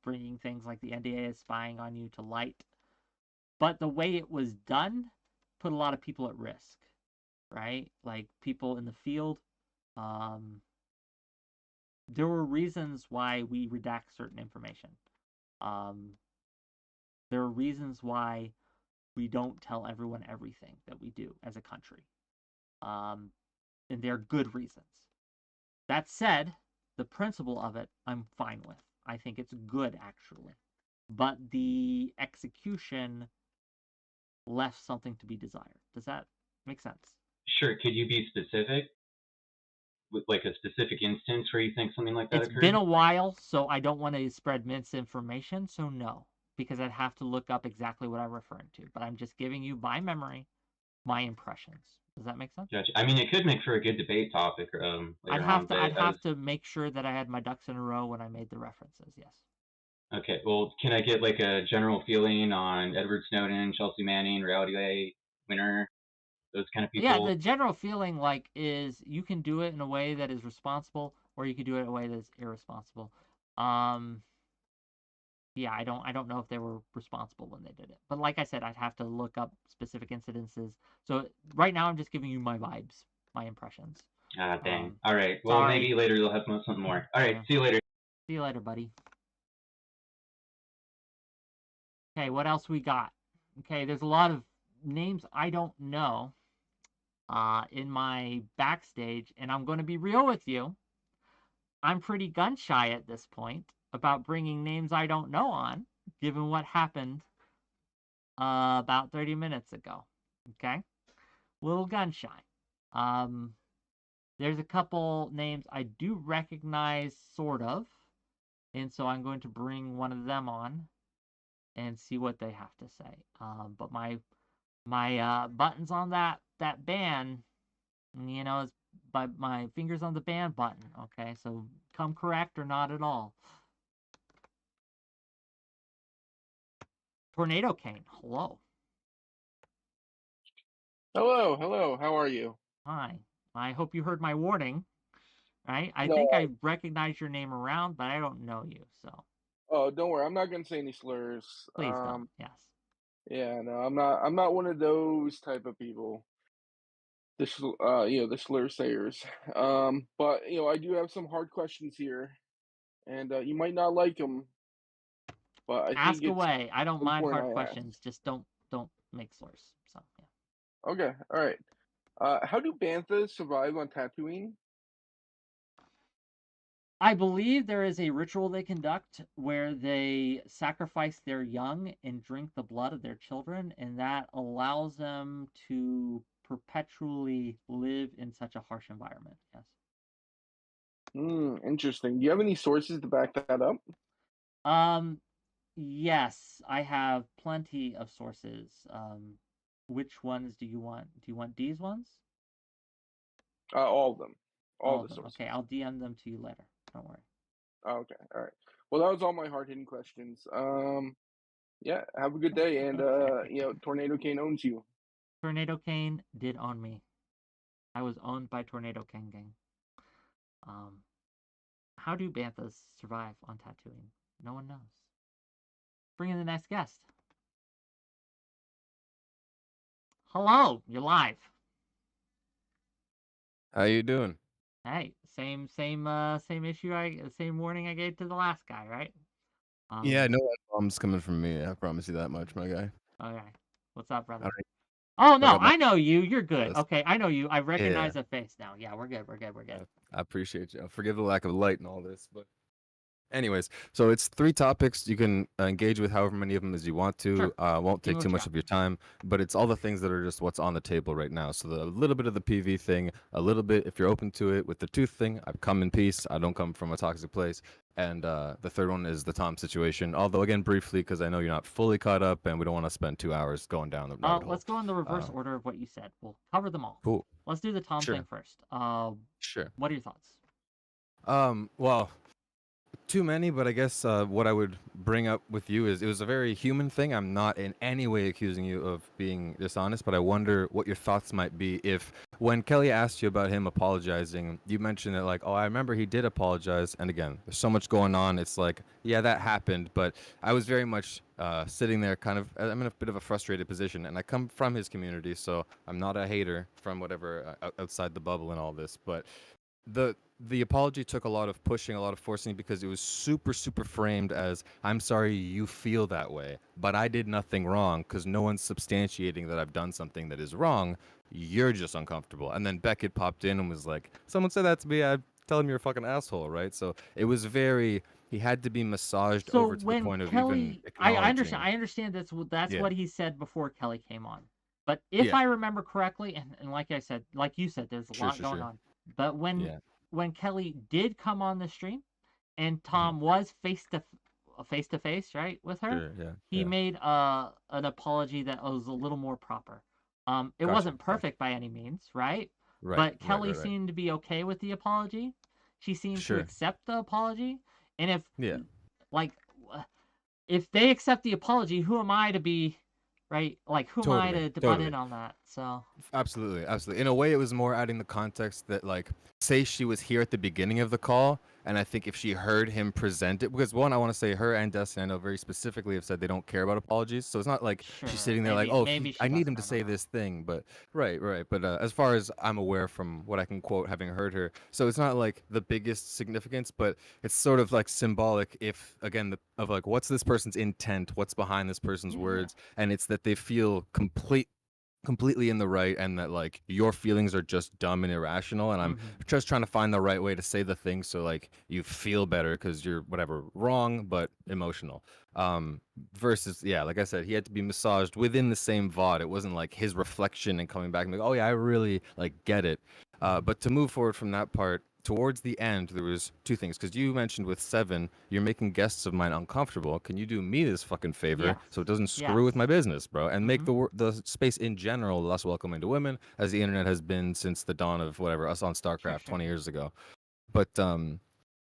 bringing things like the NDA spying on you to light. But the way it was done put a lot of people at risk, right? Like people in the field. There were reasons why we redact certain information. There are reasons why we don't tell everyone everything that we do as a country. And they're good reasons. That said, the principle of it, I'm fine with. I think it's good, actually. But the execution left something to be desired. Does that make sense? Sure. Could you be specific? With like a specific instance where you think something like that occurred? It's been a while, so I don't want to spread misinformation, so no. Because I'd have to look up exactly what I'm referring to. But I'm just giving you by memory my impressions. Does that make sense? Gotcha. I mean, it could make for a good debate topic. I'd have to make sure that I had my ducks in a row when I made the references, yes. Okay, well, can I get like a general feeling on Edward Snowden, Chelsea Manning, Reality winner, those kind of people? Yeah, the general feeling like is you can do it in a way that is responsible, or you can do it in a way that is irresponsible. Yeah, I don't know if they were responsible when they did it. But like I said, I'd have to look up specific incidences. So right now I'm just giving you my vibes, my impressions. Ah, dang. All right. Well, sorry. Maybe later you'll have something more. All right. Yeah. See you later. See you later, buddy. Okay, what else we got? Okay, there's a lot of names I don't know in my backstage, and I'm going to be real with you. I'm pretty gun shy at this point about bringing names I don't know on, given what happened about 30 minutes ago. Okay? Little gun shy. There's a couple names I do recognize, sort of, and so I'm going to bring one of them on and see what they have to say. But my buttons on that ban, you know, is my fingers on the ban button. Okay, so come correct or not at all. Tornado Cane, hello. Hello, hello. How are you? Hi. I hope you heard my warning. Right? I No, think I recognize your name around, but I don't know you, so. Oh, don't worry. I'm not gonna say any slurs. Please don't. Yes. Yeah, no, I'm not one of those type of people. The slur sayers. But I do have some hard questions here, and you might not like them, but I think Ask it's away. I don't mind important hard I ask. questions. Just don't make slurs. So yeah. Okay, all right. How do banthas survive on Tatooine? I believe there is a ritual they conduct where they sacrifice their young and drink the blood of their children, and that allows them to perpetually live in such a harsh environment. Yes. Interesting. Do you have any sources to back that up? Yes, I have plenty of sources. Which ones do you want? Do you want these ones? All of them. All the of them. sources. Okay, I'll DM them to you later. Don't worry. Okay, all right. Well, that was all my hard-hitting questions. Yeah, have a good day, and Tornado Cane owns you. Tornado Cane did own me. I was owned by Tornado Cane gang. How do banthas survive on Tatooine? No one knows. Bring in the next guest. Hello, you're live. How you doing? Hey, same issue. Same warning I gave to the last guy, right? Yeah, no bombs coming from me. I promise you that much, my guy. Okay, what's up, brother? Right. Oh no, I know you. You're good. Yes. Okay, I know you. I recognize Yeah. a face now. Yeah, we're good. We're good. We're good. I appreciate you. Forgive the lack of light and all this, but anyways, so it's 3 topics. You can engage with however many of them as you want to. Sure. Won't take too much of your time, but it's all the things that are just what's on the table right now. So a little bit of the PV thing, a little bit, if you're open to it, with the tooth thing. I come in peace. I don't come from a toxic place. And the third one is the Tom situation. Although, again, briefly, because I know you're not fully caught up, and we don't want to spend 2 hours going down the rabbit hole. Let's go in the reverse order of what you said. We'll cover them all. Cool. Let's do the Tom thing first. Sure. What are your thoughts? Well, too many, but I guess what I would bring up with you is it was a very human thing. I'm not in any way accusing you of being dishonest, but I wonder what your thoughts might be if, when Kelly asked you about him apologizing, you mentioned that, like, oh, I remember he did apologize. And again, there's so much going on. It's like, yeah, that happened, but I was very much sitting there kind of, I'm in a bit of a frustrated position, and I come from his community, so I'm not a hater from whatever outside the bubble and all this, but the apology took a lot of pushing, a lot of forcing, because it was super framed as, I'm sorry you feel that way, but I did nothing wrong, because no one's substantiating that I've done something that is wrong. You're just uncomfortable. And then Beckett popped in and was like, someone said that to me, I'd tell him you're a fucking asshole, right? So it was very, he had to be massaged over to the point of even acknowledging. I understand that's Yeah. what he said before Kelly came on. But if I remember correctly, and like you said, there's a lot going on. But when Kelly did come on the stream, and Tom was face to face, right, with her, he made an apology that was a little more proper. It wasn't perfect by any means, right? But Kelly seemed to be okay with the apology. She seemed to accept the apology, and if they accept the apology, who am I to be? Right? Like, who am I to butt in on that? So Absolutely. In a way, it was more adding the context that, like, say she was here at the beginning of the call, and I think if she heard him present it, because one, I want to say her and Destiny, I know very specifically, have said they don't care about apologies, so it's not like she's sitting there like, oh, I need him to say this thing, but right. But as far as I'm aware from what I can quote, having heard her, so it's not like the biggest significance, but it's sort of like symbolic, if again, of like, what's this person's intent, what's behind this person's words, and it's that they feel completely in the right, and that, like, your feelings are just dumb and irrational, and I'm just trying to find the right way to say the thing so, like, you feel better because you're whatever wrong but emotional, versus, yeah, like I said, he had to be massaged within the same VOD. It wasn't like his reflection and coming back and like, oh yeah, I really like get it. But to move forward from that part, towards the end, there was two things. Because you mentioned with 7, you're making guests of mine uncomfortable. Can you do me this fucking favor so it doesn't screw with my business, bro? And make the space in general less welcoming to women, as the internet has been since the dawn of whatever, us on StarCraft 20 years ago. But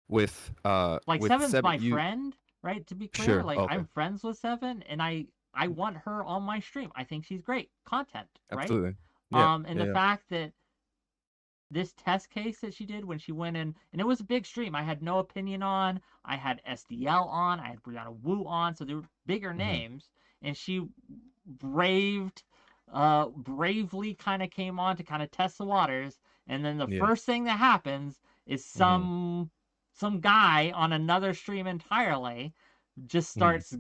with like with 7's 7, my friend, right? To be clear, Sure, like okay. I'm friends with 7, and I want her on my stream. I think she's great content, right? Absolutely. Yeah. And yeah, the yeah. fact that this test case that she did when she went in, and it was a big stream. I had no opinion on. I had SDL on. I had Brianna Wu on. So there were bigger names, and she bravely kind of came on to kind of test the waters. And then the first thing that happens is some guy on another stream entirely just starts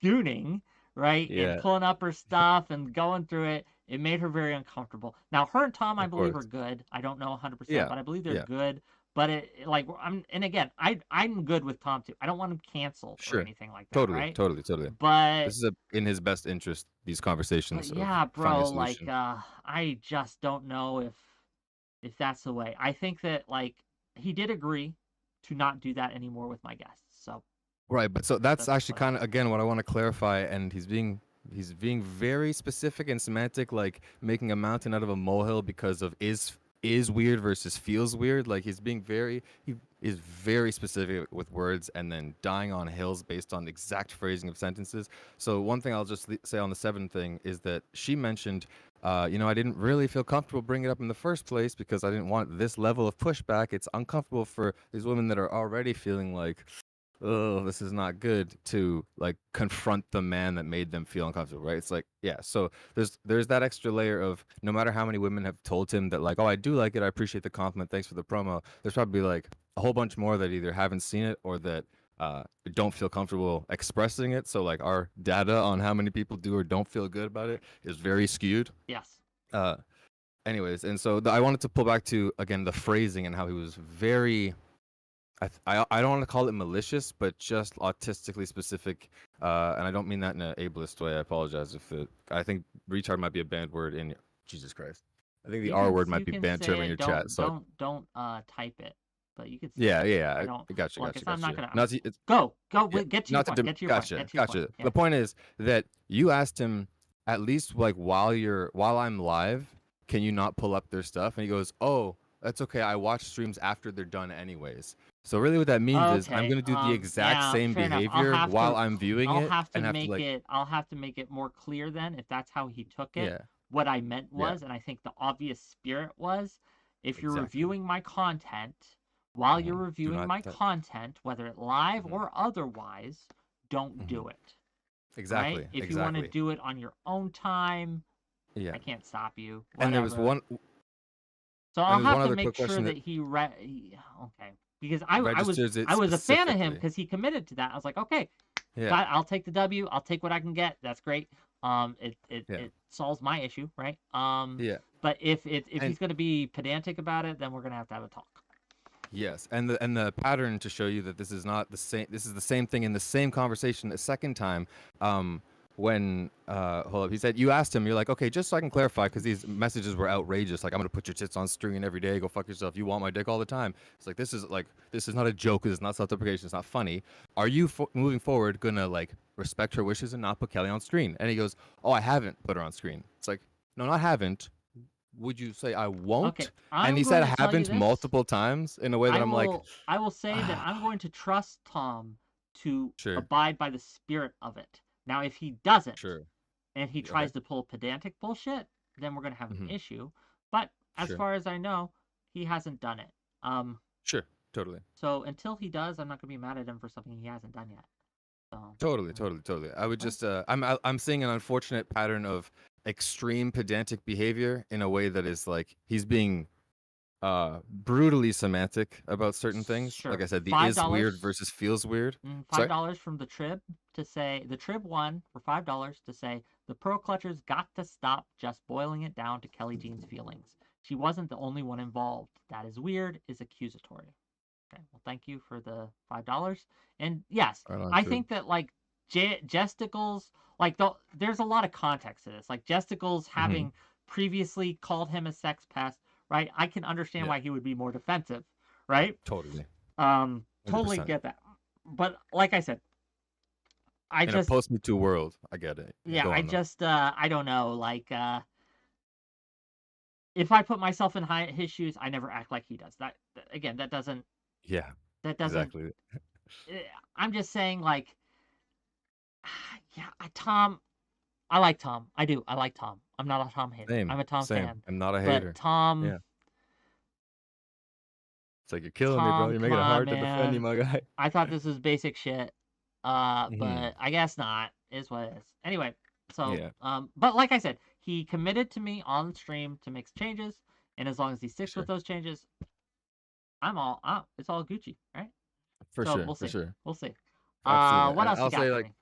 gooning, right? Yeah. And pulling up her stuff and going through it. It made her very uncomfortable. Now, her and Tom, I believe, are good. I don't know 100%, Yeah, but I believe they're yeah. good. But and again, I'm good with Tom too. I don't want him canceled or anything like that, right? Totally. But This is in his best interest, these conversations. of yeah, bro, finding a like solution. I just don't know if that's the way. I think that like he did agree to not do that anymore with my guests. So Right, but so that's actually what kind of again what I want to clarify, and he's being very specific and semantic, like making a mountain out of a molehill because of is weird versus feels weird. Like he is very specific with words and then dying on hills based on exact phrasing of sentences. So one thing I'll just say on the 7 thing is that she mentioned, I didn't really feel comfortable bringing it up in the first place because I didn't want this level of pushback. It's uncomfortable for these women that are already feeling like, oh, this is not good, to like confront the man that made them feel uncomfortable, right? It's like, yeah, so there's that extra layer of no matter how many women have told him that like, oh, I do like it, I appreciate the compliment, thanks for the promo, there's probably like a whole bunch more that either haven't seen it or that don't feel comfortable expressing it. So like our data on how many people do or don't feel good about it is very skewed. yes. Anyways, and so I wanted to pull back to again the phrasing and how he was very, I don't want to call it malicious, but just autistically specific, and I don't mean that in an ableist way. I apologize I think retard might be a banned word in Jesus Christ. I think the R word might be banned term in your chat. So don't type it, but you could. Yeah. I don't. Gotcha. I'm not gonna. Not to, go. Yeah, Get to your point. Get to your point. Gotcha. Get to your Gotcha. point. Yeah. The point is that you asked him at least like while I'm live, can you not pull up their stuff? And he goes, oh, that's okay. I watch streams after they're done anyways. So really what that means is I'm going to do the exact same behavior while I'm viewing it. I'll have to make it more clear then if that's how he took it. Yeah. What I meant was, and I think the obvious spirit was, if you're reviewing my content, while you're reviewing my content, whether it live or otherwise, don't do it. Exactly. Right? If you want to do it on your own time, I can't stop you. Whatever. And there was one. So I'll have to make sure that he okay. Because I was a fan of him because he committed to that. I was like, okay, I'll take the W. I'll take what I can get. That's great. It solves my issue, right? But if he's going to be pedantic about it, then we're going to have a talk. Yes, and the pattern to show you that this is not the same. This is the same thing in the same conversation a second time. When hold up, he said you asked him, you're like, okay, just so I can clarify, because these messages were outrageous, like I'm gonna put your tits on screen every day, go fuck yourself, you want my dick all the time. It's like this is not a joke, this is not self-deprecation, it's not funny. Are you moving forward gonna like respect her wishes and not put Kelly on screen? And he goes, oh, I haven't put her on screen. It's like, no, not haven't. Would you say I won't? Okay, and he said haven't multiple times in a way that I will say that I'm going to trust Tom to abide by the spirit of it. Now, if he doesn't, and he tries to pull pedantic bullshit, then we're going to have an issue. But as far as I know, he hasn't done it. Sure, totally. So until he does, I'm not going to be mad at him for something he hasn't done yet. So, Totally. I would just, I'm seeing an unfortunate pattern of extreme pedantic behavior in a way that is like he's being brutally semantic about certain things. Like I said, the is weird versus feels weird. $5 from the Trib to say the Trib won for $5 to say the Pearl Clutchers got to stop just boiling it down to Kelly Jean's feelings. She wasn't the only one involved. That is weird, is accusatory. Okay, well, thank you for the $5. And yes, I think that like Jesticles, like there's a lot of context to this. Like Jesticles having previously called him a sex pest, right? I can understand why he would be more defensive, right? Totally. Totally 100%. get that. But like I said, I In just a post-Me Too world, I get it. yeah, Go I on, though. just I don't know, like if I put myself in his shoes, I never act like he does. Again, that doesn't. Yeah. That doesn't. Exactly. I'm just saying, like, yeah, Tom. I like Tom. I do. I like Tom. I'm not a Tom hater. Same. I'm a Tom Same. fan. I'm not a But hater. Tom. Yeah. It's like you're killing me, bro. Tom, You're come making it on, hard to defend you, man. my guy. I thought this was basic shit. Mhm. But I guess not. Is what it is. Anyway, so Yeah. but like I said, he committed to me on stream to make changes, and as long as he sticks Sure. with those changes, it's all Gucci, right? For So sure. we'll For see. sure. We'll see. Absolutely. What And else you I'll got say, for like, me?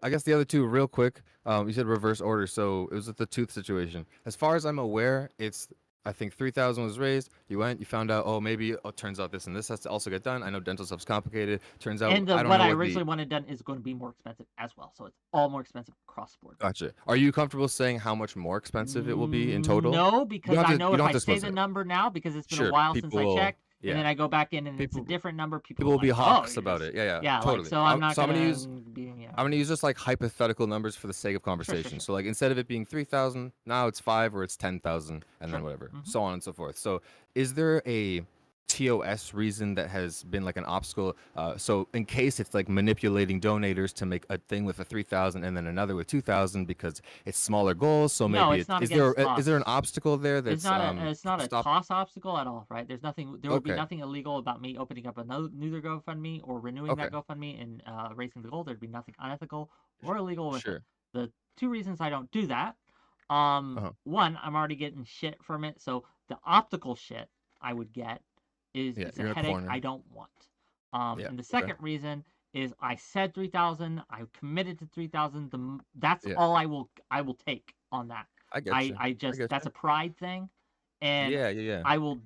I guess the other two, real quick. You said reverse order, so it was with the tooth situation. As far as I'm aware, it's I think 3,000 was raised. You went, you found out, oh, maybe it turns out this and this has to also get done. I know dental stuff's complicated. Turns out, And I don't what know I what originally the. wanted done is going to be more expensive as well. So it's all more expensive across the board. Gotcha. Are you comfortable saying how much more expensive it will be in total? No, You because don't I have to. know You if don't I have to say disclose the it. number now, because it's been a Sure. while since People I will. checked, and Yeah. then I go back in and it's a People. different number, people People are will be like, oh, hawks you're about just it. Yeah, yeah, like totally. so I'm not So I'm gonna gonna use. be you know. I'm gonna use just like hypothetical numbers for the sake of Sure, conversation. sure. So like instead of it being 3,000, now it's 5 or it's 10,000, and Sure. then whatever, Mhm. so on and so forth. So is there a TOS reason that has been like an obstacle? So in case it's like manipulating donators to make a thing with a 3,000 and then another with 2,000 because it's smaller goals. So No, maybe it's not is there against is there an TOS. obstacle there It's that's not a stop? TOS obstacle at all, right? There's nothing. There would be Okay. nothing illegal about me opening up another GoFundMe or renewing Okay. that GoFundMe and raising the goal. There'd be nothing unethical or illegal with it. Sure. The two reasons I don't do that, Uh-huh. one, I'm already getting shit from it, so the optical shit I would get is Yeah, it's you're a in a headache corner. I don't want. Yeah. And the Okay. second reason is I said 3,000. I committed to 3,000. That's Yeah. all I will take on that. I get you. I just get that's you. a pride thing, and Yeah. I will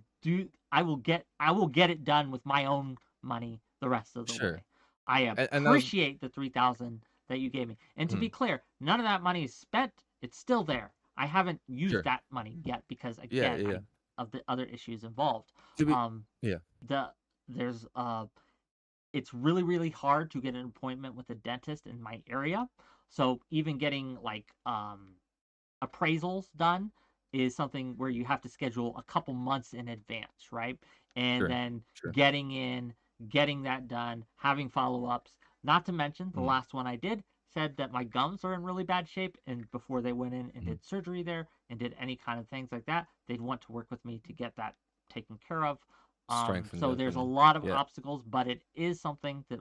get it done with my own money the rest of the Sure. way. I And that was. appreciate the 3,000 that you gave me. And to be clear, none of that money is spent. It's still there. I haven't used Sure. that money yet because Yeah. again, of the other issues involved. To be. Yeah. There's it's really, really hard to get an appointment with a dentist in my area. So even getting like appraisals done is something where you have to schedule a couple months in advance, right? And Sure. then Sure. getting that done, having follow-ups. Not to mention the Mhm. last one I did said that my gums are in really bad shape, and before they went in and Mhm. did surgery there and did any kind of things like that, they'd want to work with me to get that taken care of. Strengthened So up there's a and lot of yeah. obstacles, but it is something that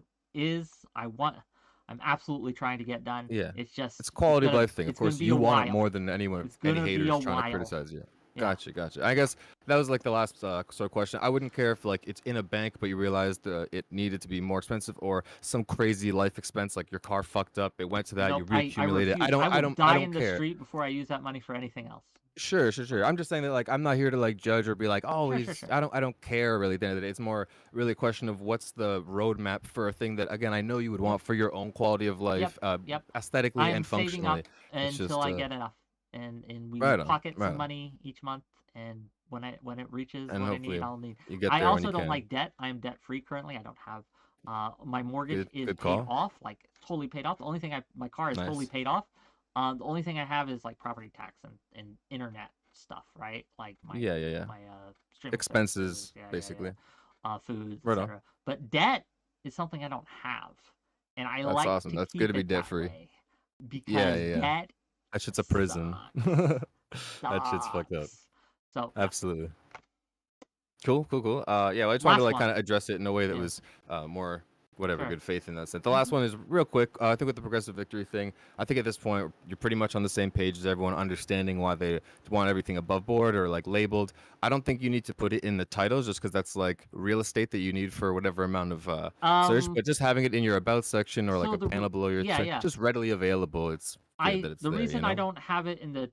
I'm absolutely trying to get done. Yeah. It's just It's a quality of gonna life thing. Of it's gonna course, be you a want it while. more than anyone, It's any gonna be haters a trying to while. criticize you. Yeah. Gotcha. I guess that was like the last sort of question. I wouldn't care if like it's in a bank, but you realized it needed to be more expensive, or some crazy life expense like your car fucked up. It went to that. Nope, You I reaccumulated. refuse. I I will don't. die I don't in the care. street before I use that money for anything else. Sure. I'm just saying that like I'm not here to like judge or be like, oh, Sure. I don't care really. At the end of the day, it's more really a question of what's the roadmap for a thing that again I know you would want for your own quality of life, Yep. aesthetically I am and saving functionally. up It's until just I get enough, and we right on, pocket right some on. money each month, and when it reaches And what I hopefully need, I'll need. you get I there when you also don't can. like debt. I am debt free currently. I don't have my mortgage is Good paid call. off, like totally paid off. The only thing my car is totally Nice. paid off. The only thing I have is like property tax and internet stuff, right? Like my Yeah. my streaming Expenses, services, basically. food, Right on. etc. But debt is something I don't have, and I That's like awesome. to That's keep good to be it debt that free. way because Yeah. debt That shit's a prison. That shit's fucked up. sucks. So Absolutely. Cool. Yeah, well, I just wanted to last like one. kind of address it in a way that Yeah. was more whatever Sure. good faith in that sense. The last one is real quick. I think with the progressive victory thing, I think at this point you're pretty much on the same page as everyone, understanding why they want everything above board or like labeled. I don't think you need to put it in the titles just because that's like real estate that you need for whatever amount of search. But just having it in your about section or like So a panel below your check, yeah. just readily available. It's good that it's The there. reason I don't have it in the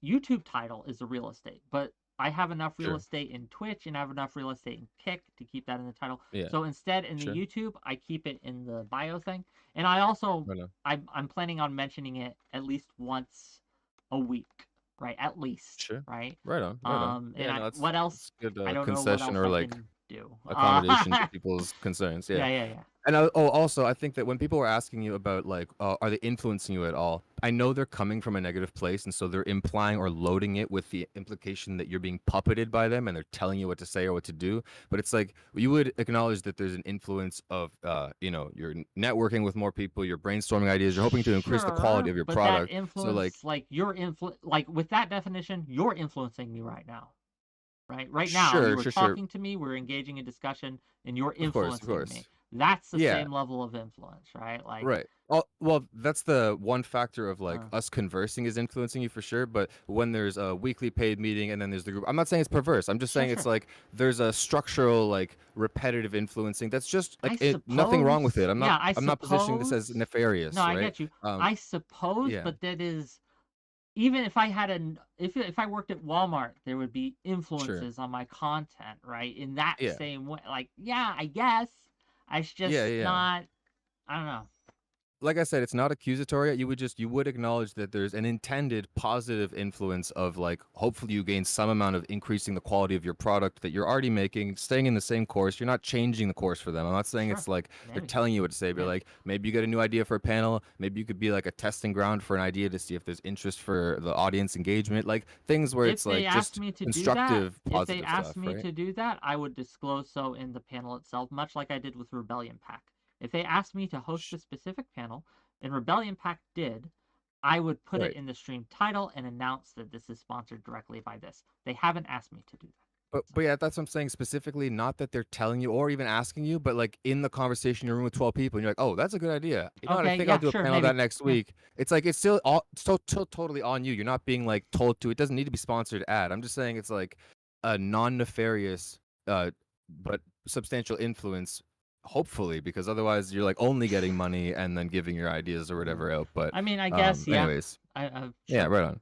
YouTube title is the real estate, but I have enough real Sure. estate in Twitch and I have enough real estate in Kick to keep that in the title. Yeah. So instead, in the Sure. YouTube, I keep it in the bio thing, and I also Right on. I'm planning on mentioning it at least once a week right? At least, Sure. right? Right on. Right on. And Yeah, no, what else? good I don't know what concession else or I like can do. accommodation to people's concerns. Yeah. Yeah. And also, I think that when people are asking you about like, are they influencing you at all? I know they're coming from a negative place, and so they're implying or loading it with the implication that you're being puppeted by them, and they're telling you what to say or what to do. But it's like you would acknowledge that there's an influence of, you're networking with more people, you're brainstorming ideas, you're hoping to increase the quality of your but product. that influence, So like like with that definition, you're influencing me right now. Right now, you were sure. talking to me, we're engaging in discussion, and you're Of course. influencing me. That's the Yeah. same level of influence, right? Like, Right. Well, that's the one factor of like us conversing is influencing you for sure. But when there's a weekly paid meeting and then there's the group, I'm not saying it's perverse. I'm just saying it's like there's a structural, like repetitive influencing. That's just like nothing wrong with it. I'm not positioning this as nefarious. No, right? I get you. I suppose, yeah. but that is, even if I had if I worked at Walmart, there would be influences on my content, right? In that same way. Like, yeah, I guess. It's just not, I don't know. Like I said, it's not accusatory. You would acknowledge that there's an intended positive influence of like, hopefully you gain some amount of increasing the quality of your product that you're already making, staying in the same course. You're not changing the course for them. I'm not saying it's like they're telling you what to say, but like maybe you get a new idea for a panel. Maybe you could be like a testing ground for an idea to see if there's interest for the audience engagement, like things where it's like just constructive, positive stuff. If they asked stuff, me right? to do that, I would disclose so in the panel itself, much like I did with Rebellion Pack. If they asked me to host a specific panel, and Rebellion Pack did, I would put it in the stream title and announce that this is sponsored directly by this. They haven't asked me to do that. But yeah, that's what I'm saying specifically. Not that they're telling you or even asking you, but like in the conversation, you're in a room with 12 people, and you're like, "Oh, that's a good idea. You know what? I think I'll do a panel on that next week." It's like it's still totally on you. You're not being like told to. It doesn't need to be sponsored ad. I'm just saying it's like a non-nefarious, but substantial influence. Hopefully, because otherwise you're like only getting money and then giving your ideas or whatever out. But I mean, I guess, anyways, yeah, right on.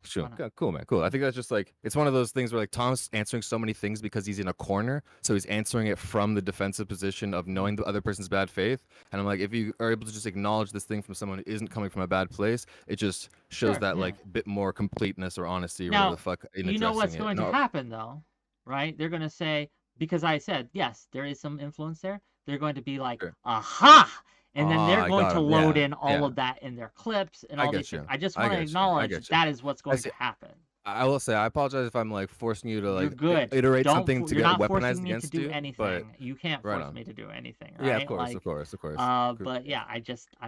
Sure. Cool, man. Cool. I think that's just like, it's one of those things where like Tom's answering so many things because he's in a corner. So he's answering it from the defensive position of knowing the other person's bad faith. And I'm like, if you are able to just acknowledge this thing from someone who isn't coming from a bad place, it just shows that like bit more completeness or honesty or whatever the fuck in addressing it. You know what's going to happen though, right? They're going to say, because I said, yes, there is some influence there. They're going to be like, aha! And then they're going to load in all of that in their clips and all these things. I just want to acknowledge that is what's going to happen. I will say, I apologize if I'm like forcing you to like iterate something to get weaponized against you. You're not forcing me to do anything. You can't force me to do anything, right? Yeah, of course. But yeah, I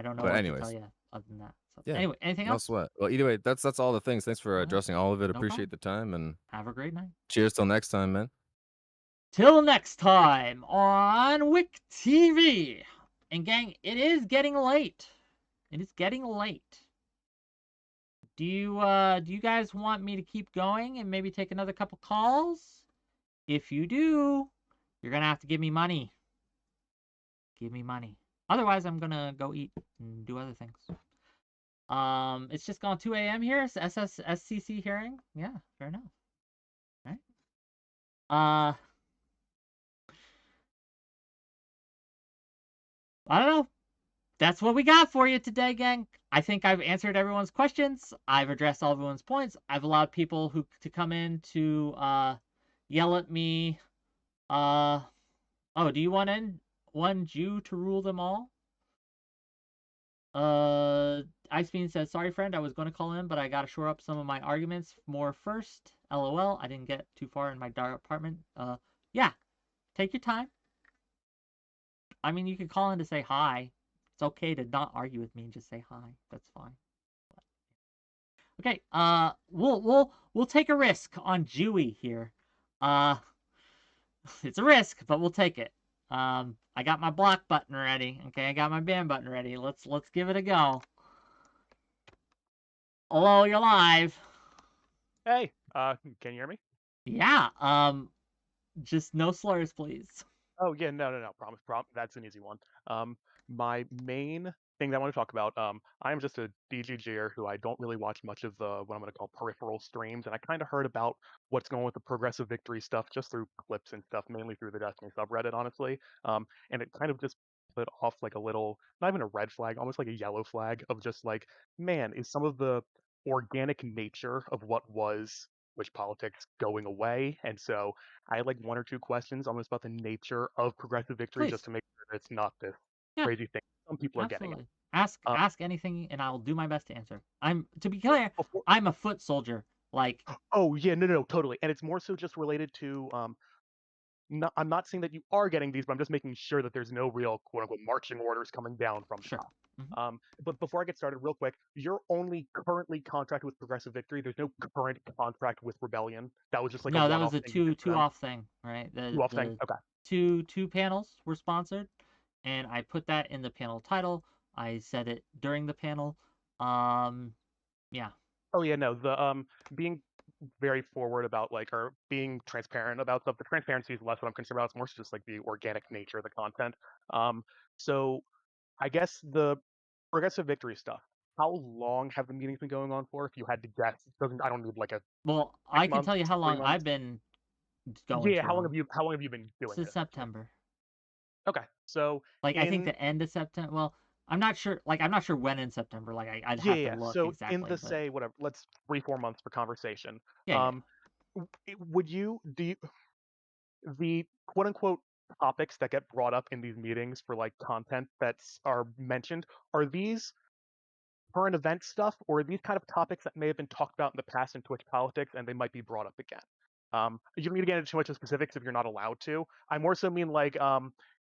don't know what to tell you other than that. So, anyway, anything else? No sweat. Well, either way, that's all the things. Thanks for addressing all of it. Appreciate the time and have a great night. Cheers till next time, man. Till next time on WhickTV. And gang, it is getting late. It is getting late. Do you guys want me to keep going and maybe take another couple calls? If you do, you're gonna have to give me money. Give me money. Otherwise, I'm gonna go eat and do other things. It's just gone 2 a.m. here. It's SCC hearing. Yeah, fair enough. Right. I don't know. That's what we got for you today, gang. I think I've answered everyone's questions. I've addressed all everyone's points. I've allowed people to come in to yell at me. Do you want one Jew to rule them all? Icebean says, sorry friend, I was going to call in, but I got to shore up some of my arguments more first. LOL, I didn't get too far in my dark apartment. Yeah, take your time. I mean, you can call in to say hi. It's okay to not argue with me and just say hi. That's fine. Okay, we'll take a risk on Jewy here. It's a risk, but we'll take it. I got my block button ready. Okay, I got my ban button ready. Let's give it a go. Hello, you're live. Hey, can you hear me? Yeah. Just no slurs, please. Oh yeah, no, promise. That's an easy one. My main thing that I want to talk about, I am just a DGGer who I don't really watch much of the what I'm going to call peripheral streams, and I kind of heard about what's going with the progressive victory stuff just through clips and stuff, mainly through the Destiny subreddit, honestly. And it kind of just put off like a little, not even a red flag, almost like a yellow flag of just like, man, is some of the organic nature of what was which politics going away, and so I had like 1 or 2 questions almost about the nature of progressive victory, just Please. to make sure that it's not this Yeah. crazy thing some people are getting Absolutely. it. Ask anything, and I'll do my best to answer. To be clear, I'm a foot soldier. Like. Oh yeah, no, totally, and it's more so just related to I'm not saying that you are getting these, but I'm just making sure that there's no real quote unquote marching orders coming down from top. But before I get started, real quick, you're only currently contracted with Progressive Victory. There's no current contract with Rebellion. That was just like No, a that one-off was a thing you did for two them. off thing, right? Two-off thing. Okay. Two panels were sponsored, and I put that in the panel title. I said it during the panel. Yeah. Oh yeah, no, the being very forward about like or being transparent about stuff. The transparency is less what I'm concerned about. It's more just like the organic nature of the content. So I guess the Progressive Victory stuff. How long have the meetings been going on for? If you had to guess, I don't need like a. Well, I can tell you how long I've been going. Yeah, how long have you been doing Since this? September. Okay, so like I think the end of September. Well, I'm not sure. Like I'm not sure when in September. Like I'd have to look so exactly. in the say whatever, let's 3-4 months for conversation. Yeah. Would you the quote unquote topics that get brought up in these meetings for like content that's are mentioned, are these current event stuff, or are these kind of topics that may have been talked about in the past in Twitch politics and they might be brought up again? You don't need to get into too much of specifics if you're not allowed to. I more so mean like,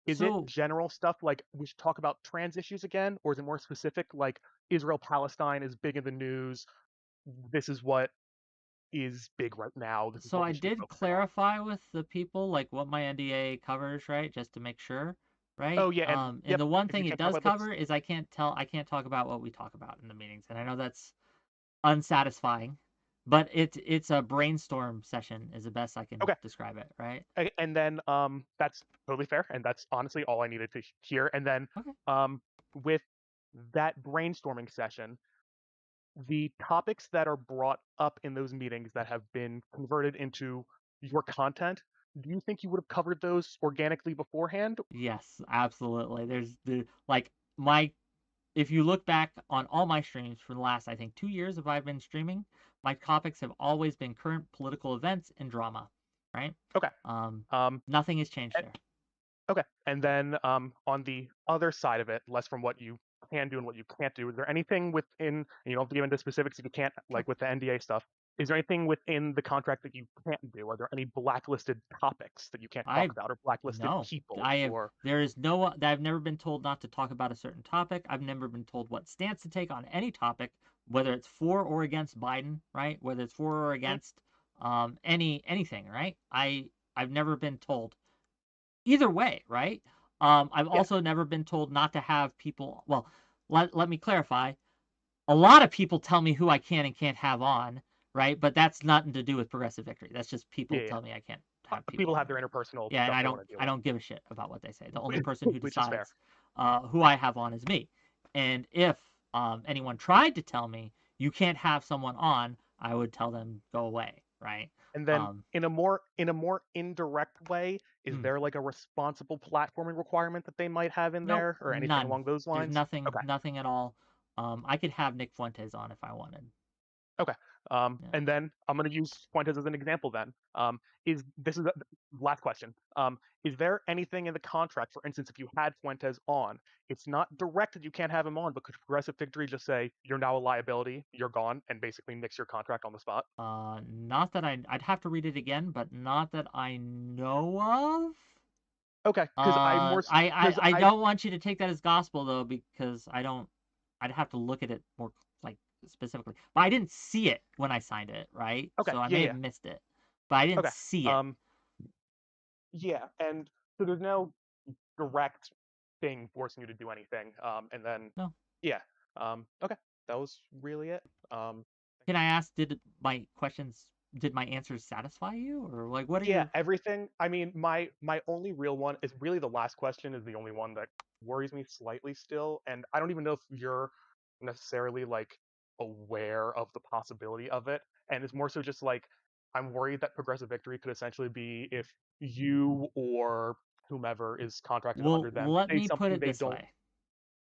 is it general stuff like we should talk about trans issues again, or is it more specific like Israel-Palestine is big in the news? This is what is big right now. So I did clarify with the people like what my NDA covers, right? Just to make sure, right? Oh yeah, and the one thing it does cover is I can't talk about what we talk about in the meetings, and I know that's unsatisfying, but it's a brainstorm session is the best I can describe it, right? And then that's totally fair, and that's honestly all I needed to hear. And then with that brainstorming session, the topics that are brought up in those meetings that have been converted into your content, do you think you would have covered those organically beforehand? Yes, absolutely. There's if you look back on all my streams for the last, I think, 2 years if I've been streaming, my topics have always been current political events and drama, right? Okay. Nothing has changed there. Okay. And then on the other side of it, less from what you can do and what you can't do, is there anything within, you don't have to get into specifics if you can't, like with the NDA stuff, is there anything within the contract that you can't do? Are there any blacklisted topics that you can't talk about, or blacklisted people? I've never been told not to talk about a certain topic. I've never been told what stance to take on any topic, whether it's for or against Biden, right? Whether it's for or against anything, right? I've never been told either way, right? I've also never been told not to have people. Well, let me clarify. A lot of people tell me who I can and can't have on, right? But that's nothing to do with Progressive Victory. That's just people tell me I can't have people. Have their interpersonal. Yeah, and I don't give a shit about what they say. The only person who decides who I have on is me. And if anyone tried to tell me you can't have someone on, I would tell them go away, right? And then in a more indirect way, is there like a responsible platforming requirement that they might have in there, or anything along those lines? There's nothing at all. I could have Nick Fuentes on if I wanted. Okay. And then I'm going to use Fuentes as an example then. This is the last question. Is there anything in the contract, for instance, if you had Fuentes on, it's not directed you can't have him on, but could Progressive Victory just say, you're now a liability, you're gone, and basically nix your contract on the spot? Not that I'd have to read it again, but not that I know of. Okay, because I don't want you to take that as gospel though, because I'd have to look at it more like specifically. But I didn't see it when I signed it, right? Okay. So I may have missed it. But I didn't see it. Yeah, and so there's no direct thing forcing you to do anything. And then okay. That was really it. Can I ask, did my answers satisfy you? Or like what are you everything. I mean, my only real one is really the last question is the only one that worries me slightly still, and I don't even know if you're necessarily like aware of the possibility of it, and it's more so just like I'm worried that Progressive Victory could essentially be if you or whomever is contracted under them. Let me put it this way.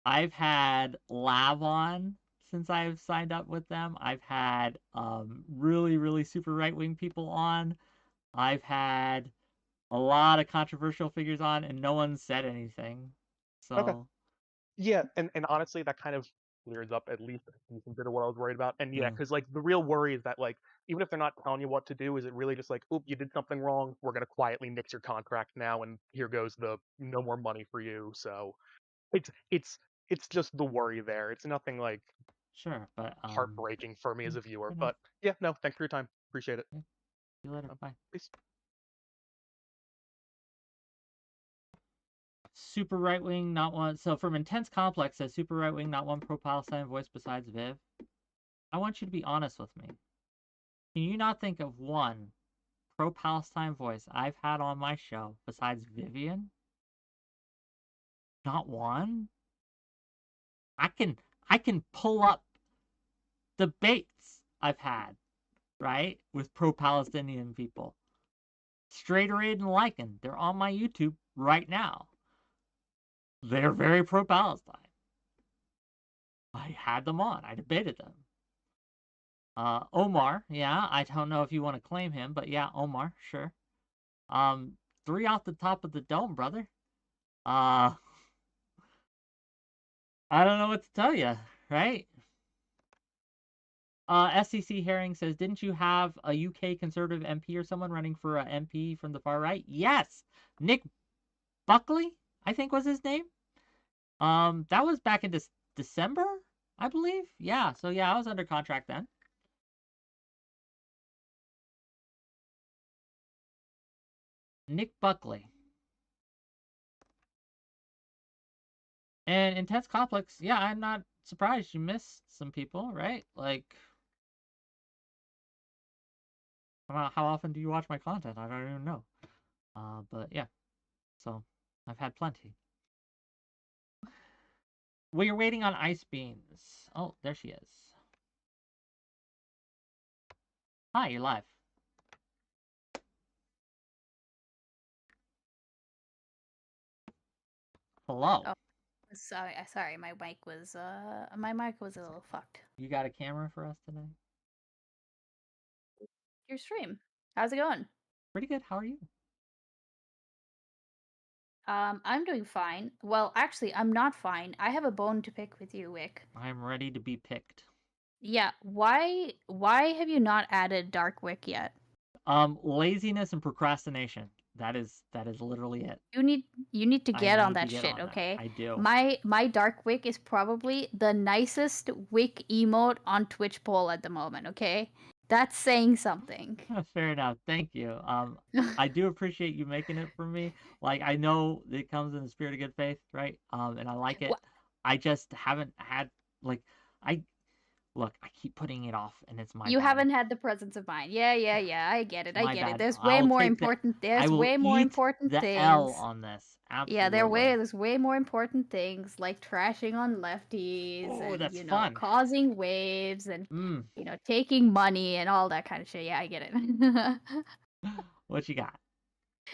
I've had Lav on since I've signed up with them. I've had really, really super right-wing people on. I've had a lot of controversial figures on, and no one said anything. Okay. So Yeah, and honestly, that kind of clears up at least a decent bit of what I was worried about. And yeah, Yeah. because like the real worry is that like even if they're not telling you what to do, is it really just like, oop, you did something wrong. We're gonna quietly nix your contract now, and here goes the no more money for you. So it's just the worry there. It's nothing like sure, but heartbreaking for me as a viewer. you know. But yeah, no, thanks for your time. Appreciate it. See you later. Bye. Peace. Super right wing, not one. So from Intense Complex says super right wing, not one pro-Palestine voice besides Viv. I want you to be honest with me. Can you not think of one pro-Palestine voice I've had on my show besides Vivian? Not one? I can pull up debates I've had, right, with pro-Palestinian people. Straighterade and Lycan, they're on my YouTube right now. They're very pro-Palestine. I had them on. I debated them. Omar, yeah, I don't know if you want to claim him, but yeah, Omar, sure. 3 off the top of the dome, brother. I don't know what to tell you, right? SCC Herring says, didn't you have a UK Conservative MP or someone running for a MP from the far right? Yes! Nick Buckley, I think was his name. That was back in December, I believe. Yeah, so yeah, I was under contract then. Nick Buckley. And Intense Complex, yeah, I'm not surprised you missed some people, right? Like, how often do you watch my content? I don't even know. But yeah, so I've had plenty. We are waiting on Ice Beans. Oh, there she is. Hi, you're live. Hello. Oh, sorry, my mic was a little fucked. You got a camera for us today? Your stream. How's it going? Pretty good. How are you? I'm doing fine. Well, actually, I'm not fine. I have a bone to pick with you, Wick. I'm ready to be picked. Yeah, why have you not added Dark Wick yet? Laziness and procrastination. That is literally it. You need to get on that shit, okay? I do. My Dark Wick is probably the nicest Wick emote on Twitch poll at the moment, okay? That's saying something. Fair enough. Thank you. I do appreciate you making it for me. Like, I know it comes in the spirit of good faith, right? And I like it. I just haven't had, like, Look, I keep putting it off, and it's my You bad. haven't had the presence of mind. Yeah, I get it. My I get bad. it. There's I way will more take important. the- I There's will way more eat important the things. L on this. Absolutely. Yeah, there's way more important things like trashing on lefties Oh, and that's you know fun. causing waves and you know taking money and all that kind of shit. Yeah, I get it. What you got?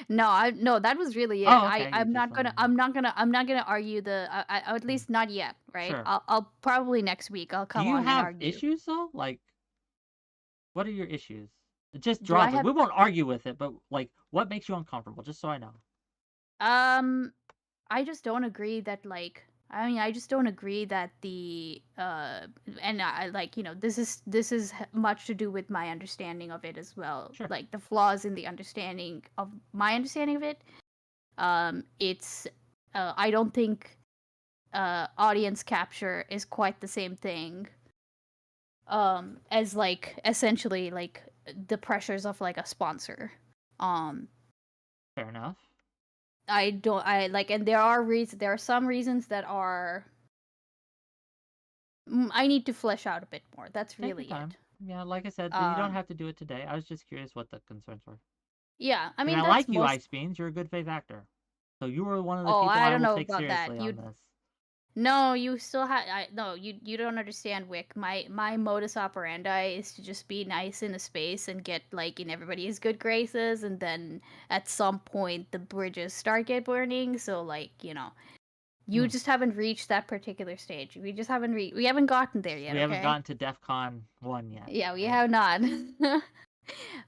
No, that was really it. Oh, okay. I'm not gonna argue the at least not yet, right? Sure. I'll probably next week I'll come Do you on and have argue. issues though? Like, what are your issues? Just Do I drop it. have- We won't argue with it, but like, what makes you uncomfortable? Just so I know. I just don't agree that I just don't agree that the and I like this is much to do with my understanding of it as well. Sure. Like the flaws in the understanding of my understanding of it. It's I don't think audience capture is quite the same thing as like essentially like the pressures of like a sponsor. Fair enough. And there are some reasons that are I need to flesh out a bit more. That's Take your really time. it. Yeah, like I said, you don't have to do it today. I was just curious what the concerns were. Yeah, I And mean I that's like you, most... Ice Beans. You're a good faith actor. So you were one of the Oh, people I I don't will know take about that. seriously on this. No, you still have you don't understand, Wick. My modus operandi is to just be nice in a space and get like in everybody's good graces, and then at some point the bridges start get burning. So like You just haven't reached that particular stage. We just haven't we haven't gotten there yet. We haven't okay? gotten to DEFCON 1 yet. Yeah, we have not.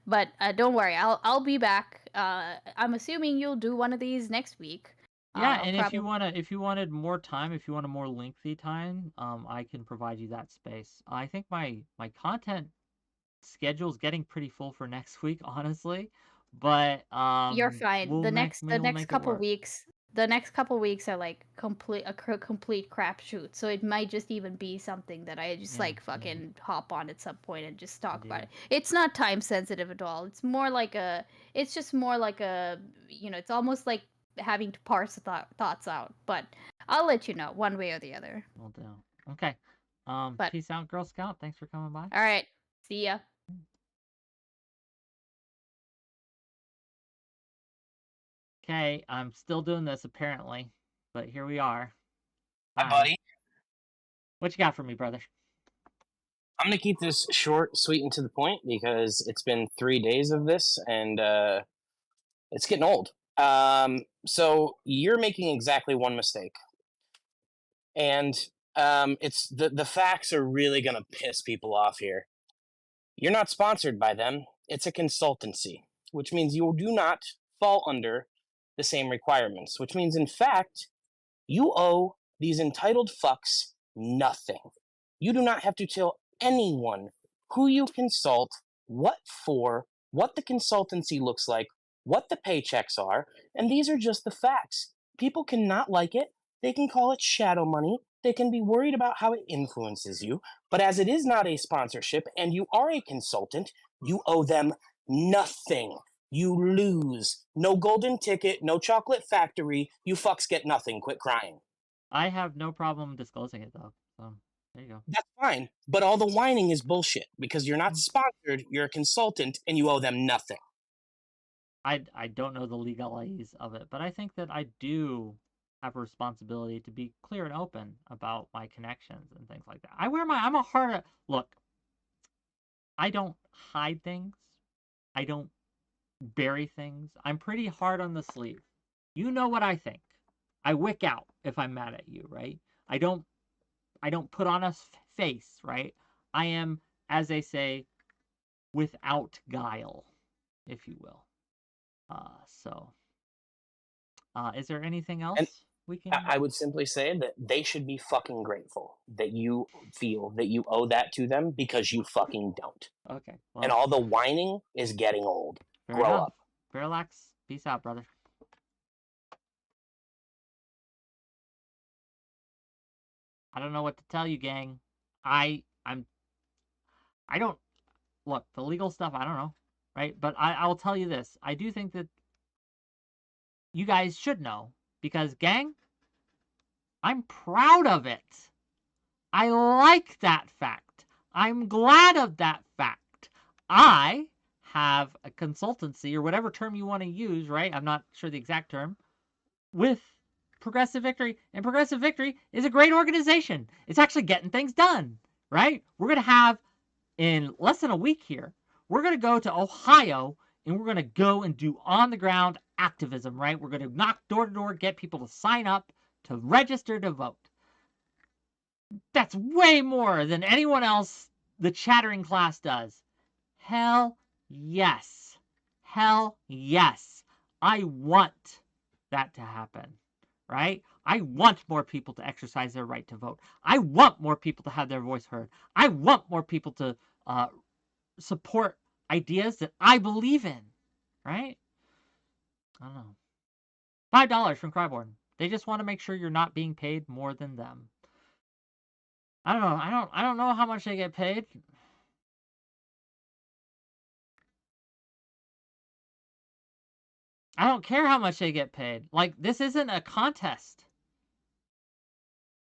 But don't worry, I'll be back. I'm assuming you'll do one of these next week. Yeah, and if you wanted more time, if you want a more lengthy time, I can provide you that space. I think my content schedule's getting pretty full for next week, honestly. But you're fine. we'll The next couple work. weeks, the next couple weeks are like a complete crapshoot. So it might just even be something that I just like fucking hop on at some point and just talk about it. It's not time sensitive at all. It's more like it's just more like a, it's almost like having to parse the thoughts out. But I'll let you know one way or the other. Will do. Okay. Peace out, Girl Scout. Thanks for coming by. All right. See ya. Okay, I'm still doing this apparently, but here we are. Hi, buddy. What you got for me, brother? I'm gonna keep this short, sweet, and to the point because it's been 3 days of this, and it's getting old. So you're making exactly one mistake, and it's the facts are really gonna piss people off here. You're not sponsored by them. It's a consultancy, which means you do not fall under the same requirements, which means, in fact, you owe these entitled fucks nothing. You do not have to tell anyone who you consult, what for, what the consultancy looks like, what the paychecks are, and these are just the facts. People cannot like it. They can call it shadow money. They can be worried about how it influences you. But as it is not a sponsorship and you are a consultant, you owe them nothing. You lose. No golden ticket, no chocolate factory. You fucks get nothing. Quit crying. I have no problem disclosing it, though. So, there you go. That's fine. But all the whining is bullshit because you're not sponsored, you're a consultant, and you owe them nothing. I don't know the legalese of it, but I think that I do have a responsibility to be clear and open about my connections and things like that. I'm a hard... Look, I don't hide things. I don't bury things. I'm pretty hard on the sleeve. You know what I think. I wick out if I'm mad at you, right? I don't put on a face, right? I am, as they say, without guile, if you will. Is there anything else we can... I would simply say that they should be fucking grateful that you feel that you owe that to them because you fucking don't. Okay. Well, and all the whining is getting old. Grow up. Parallax, peace out, brother. I don't know what to tell you, gang. I don't... Look, the legal stuff, I don't know, right? But I'll tell you this. I do think that you guys should know, because, gang, I'm proud of it. I like that fact. I'm glad of that fact. I have a consultancy, or whatever term you want to use, right? I'm not sure the exact term, with Progressive Victory, and Progressive Victory is a great organization. It's actually getting things done, right? We're going to have, in less than a week here, we're going to go to Ohio, and we're going to go and do on-the-ground activism, right? We're going to knock door to door, get people to sign up, to register to vote. That's way more than anyone else the chattering class does. Hell yes. Hell yes. I want that to happen, right? I want more people to exercise their right to vote. I want more people to have their voice heard. I want more people to support ideas that I believe in, right? I don't know. $5 from Cryborn. They just want to make sure you're not being paid more than them. I don't know. I don't know how much they get paid. I don't care how much they get paid. Like, this isn't a contest.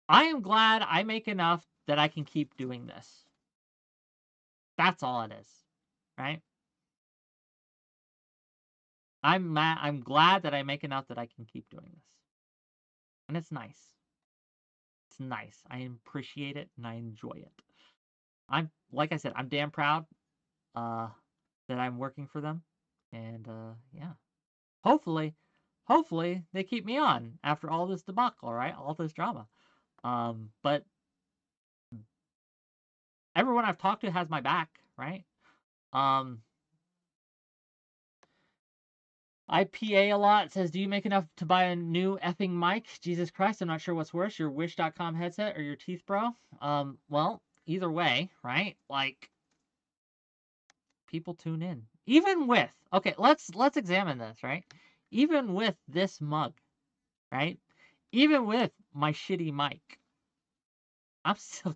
I am glad I make enough that I can keep doing this. That's all it is, right? I'm glad that I make enough that I can keep doing this. And it's nice. It's nice. I appreciate it and I enjoy it. Like I said, I'm damn proud that I'm working for them. And yeah. Hopefully hopefully they keep me on after all this debacle, right? All this drama. But everyone I've talked to has my back, right? IPA a lot says, do you make enough to buy a new effing mic? Jesus Christ, I'm not sure what's worse, your Wish.com headset or your teeth, bro. Well, either way, right? Like, people tune in. Even with, okay, let's examine this, right? Even with this mug, right? Even with my shitty mic, I'm still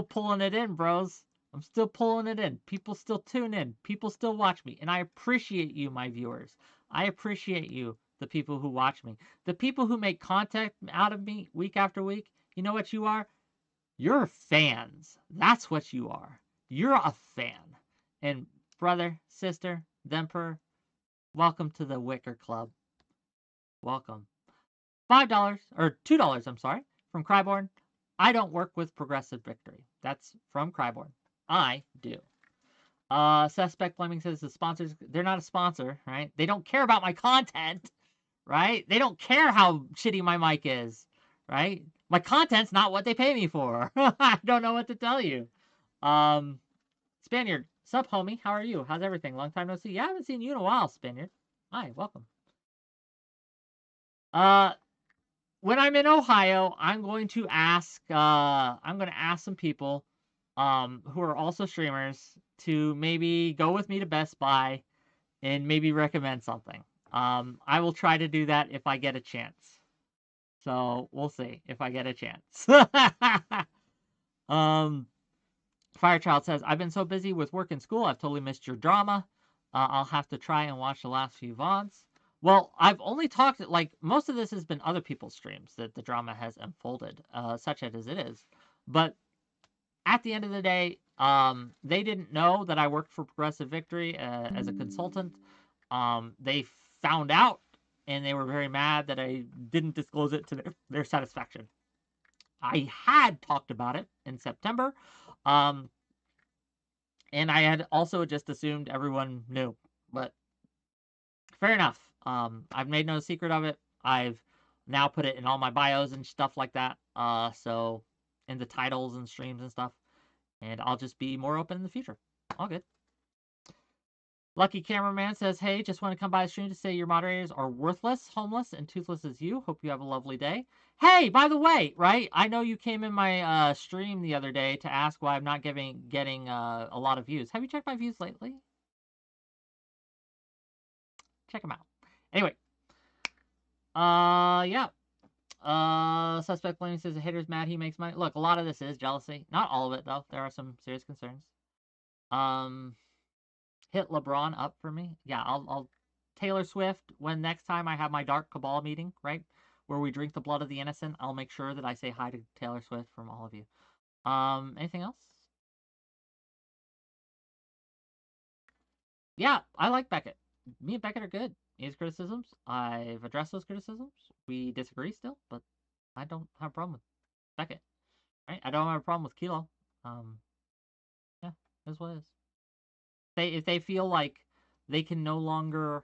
pulling it in, bros. I'm still pulling it in. People still tune in. People still watch me. And I appreciate you, my viewers. I appreciate you, the people who watch me. The people who make content out of me week after week. You know what you are? You're fans. That's what you are. You're a fan. And brother, sister, Themper, welcome to the Wicker Club. Welcome. $5, or $2, I'm sorry, from Cryborn. I don't work with Progressive Victory. That's from Cryborn. I do. Suspect Fleming says the sponsors, they're not a sponsor, right? They don't care about my content, right? They don't care how shitty my mic is, right? My content's not what they pay me for. I don't know what to tell you. Spaniard, sup, homie? How are you? How's everything? Long time no see. Yeah, I haven't seen you in a while, Spaniard. Hi, welcome. When I'm in Ohio, I'm going to ask some people who are also streamers to maybe go with me to Best Buy and maybe recommend something. I will try to do that if I get a chance. So we'll see if I get a chance. Firechild says, I've been so busy with work and school, I've totally missed your drama. I'll have to try and watch the last few VODs. Well, I've only talked, like, most of this has been other people's streams that the drama has unfolded, such as it is. But at the end of the day, they didn't know that I worked for Progressive Victory as a consultant. They found out, and they were very mad that I didn't disclose it to their satisfaction. I had talked about it in September, and I had also just assumed everyone knew. But fair enough. I've made no secret of it. I've now put it in all my bios and stuff like that. So in the titles and streams and stuff. And I'll just be more open in the future. All good. Lucky Cameraman says, hey, just want to come by the stream to say your moderators are worthless, homeless, and toothless as you. Hope you have a lovely day. Hey, by the way, right? I know you came in my stream the other day to ask why I'm not getting a lot of views. Have you checked my views lately? Check them out. Anyway. Yeah. Suspect Blaming says the hater's mad he makes money. Look, a lot of this is jealousy. Not all of it, though. There are some serious concerns. Hit LeBron up for me. Yeah, I'll Taylor Swift, when next time I have my Dark Cabal meeting, right? Where we drink the blood of the innocent, I'll make sure that I say hi to Taylor Swift from all of you. Anything else? Yeah, I like Beckett. Me and Beckett are good. His criticisms, I've addressed those criticisms. We disagree still, but I don't have a problem with Beckett. Right? I don't have a problem with Kilo. Yeah, that's what it is. If they feel like they can no longer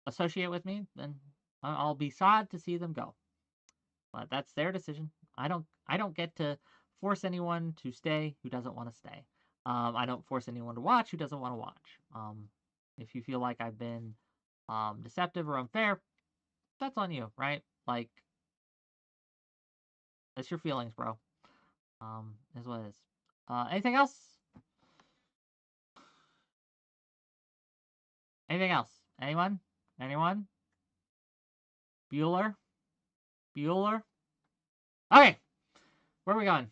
associate with me, then I'll be sad to see them go. But that's their decision. I don't get to force anyone to stay who doesn't want to stay. I don't force anyone to watch who doesn't want to watch. If you feel like I've been deceptive or unfair, that's on you, right? Like, that's your feelings, bro. Is what it is. Anything else? Anything else? Anyone? Anyone? Bueller? Bueller? Okay. Where are we going?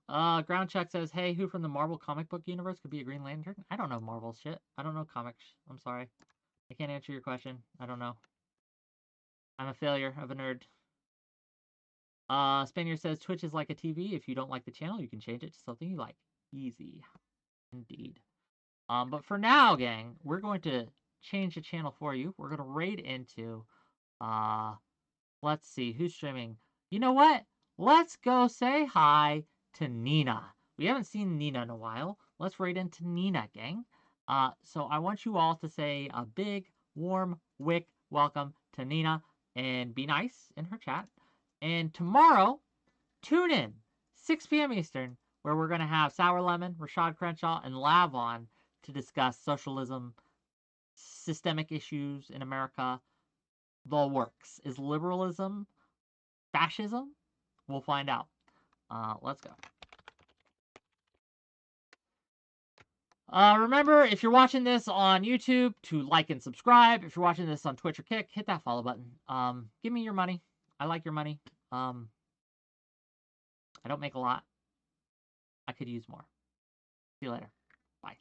Ground Check says, hey, who from the Marvel comic book universe could be a Green Lantern? I don't know Marvel shit. I don't know comics. I'm sorry. I can't answer your question. I don't know. I'm a failure of a nerd. Spaniard says, Twitch is like a TV. If you don't like the channel, you can change it to something you like. Easy. Indeed. But for now, gang, we're going to change the channel for you. We're going to raid into, let's see, who's streaming? You know what? Let's go say hi to Nina. We haven't seen Nina in a while. let's raid into Nina, gang. So I want you all to say a big, warm Wick welcome to Nina and be nice in her chat. And tomorrow, tune in, 6 p.m. Eastern, where we're going to have Sour Lemon, Rashad Crenshaw, and Lav on to discuss socialism, systemic issues in America, the works. Is liberalism fascism? We'll find out. Let's go. Remember, if you're watching this on YouTube, to like and subscribe. If you're watching this on Twitch or Kick, hit that follow button. Give me your money. I like your money. I don't make a lot. I could use more. See you later. Bye.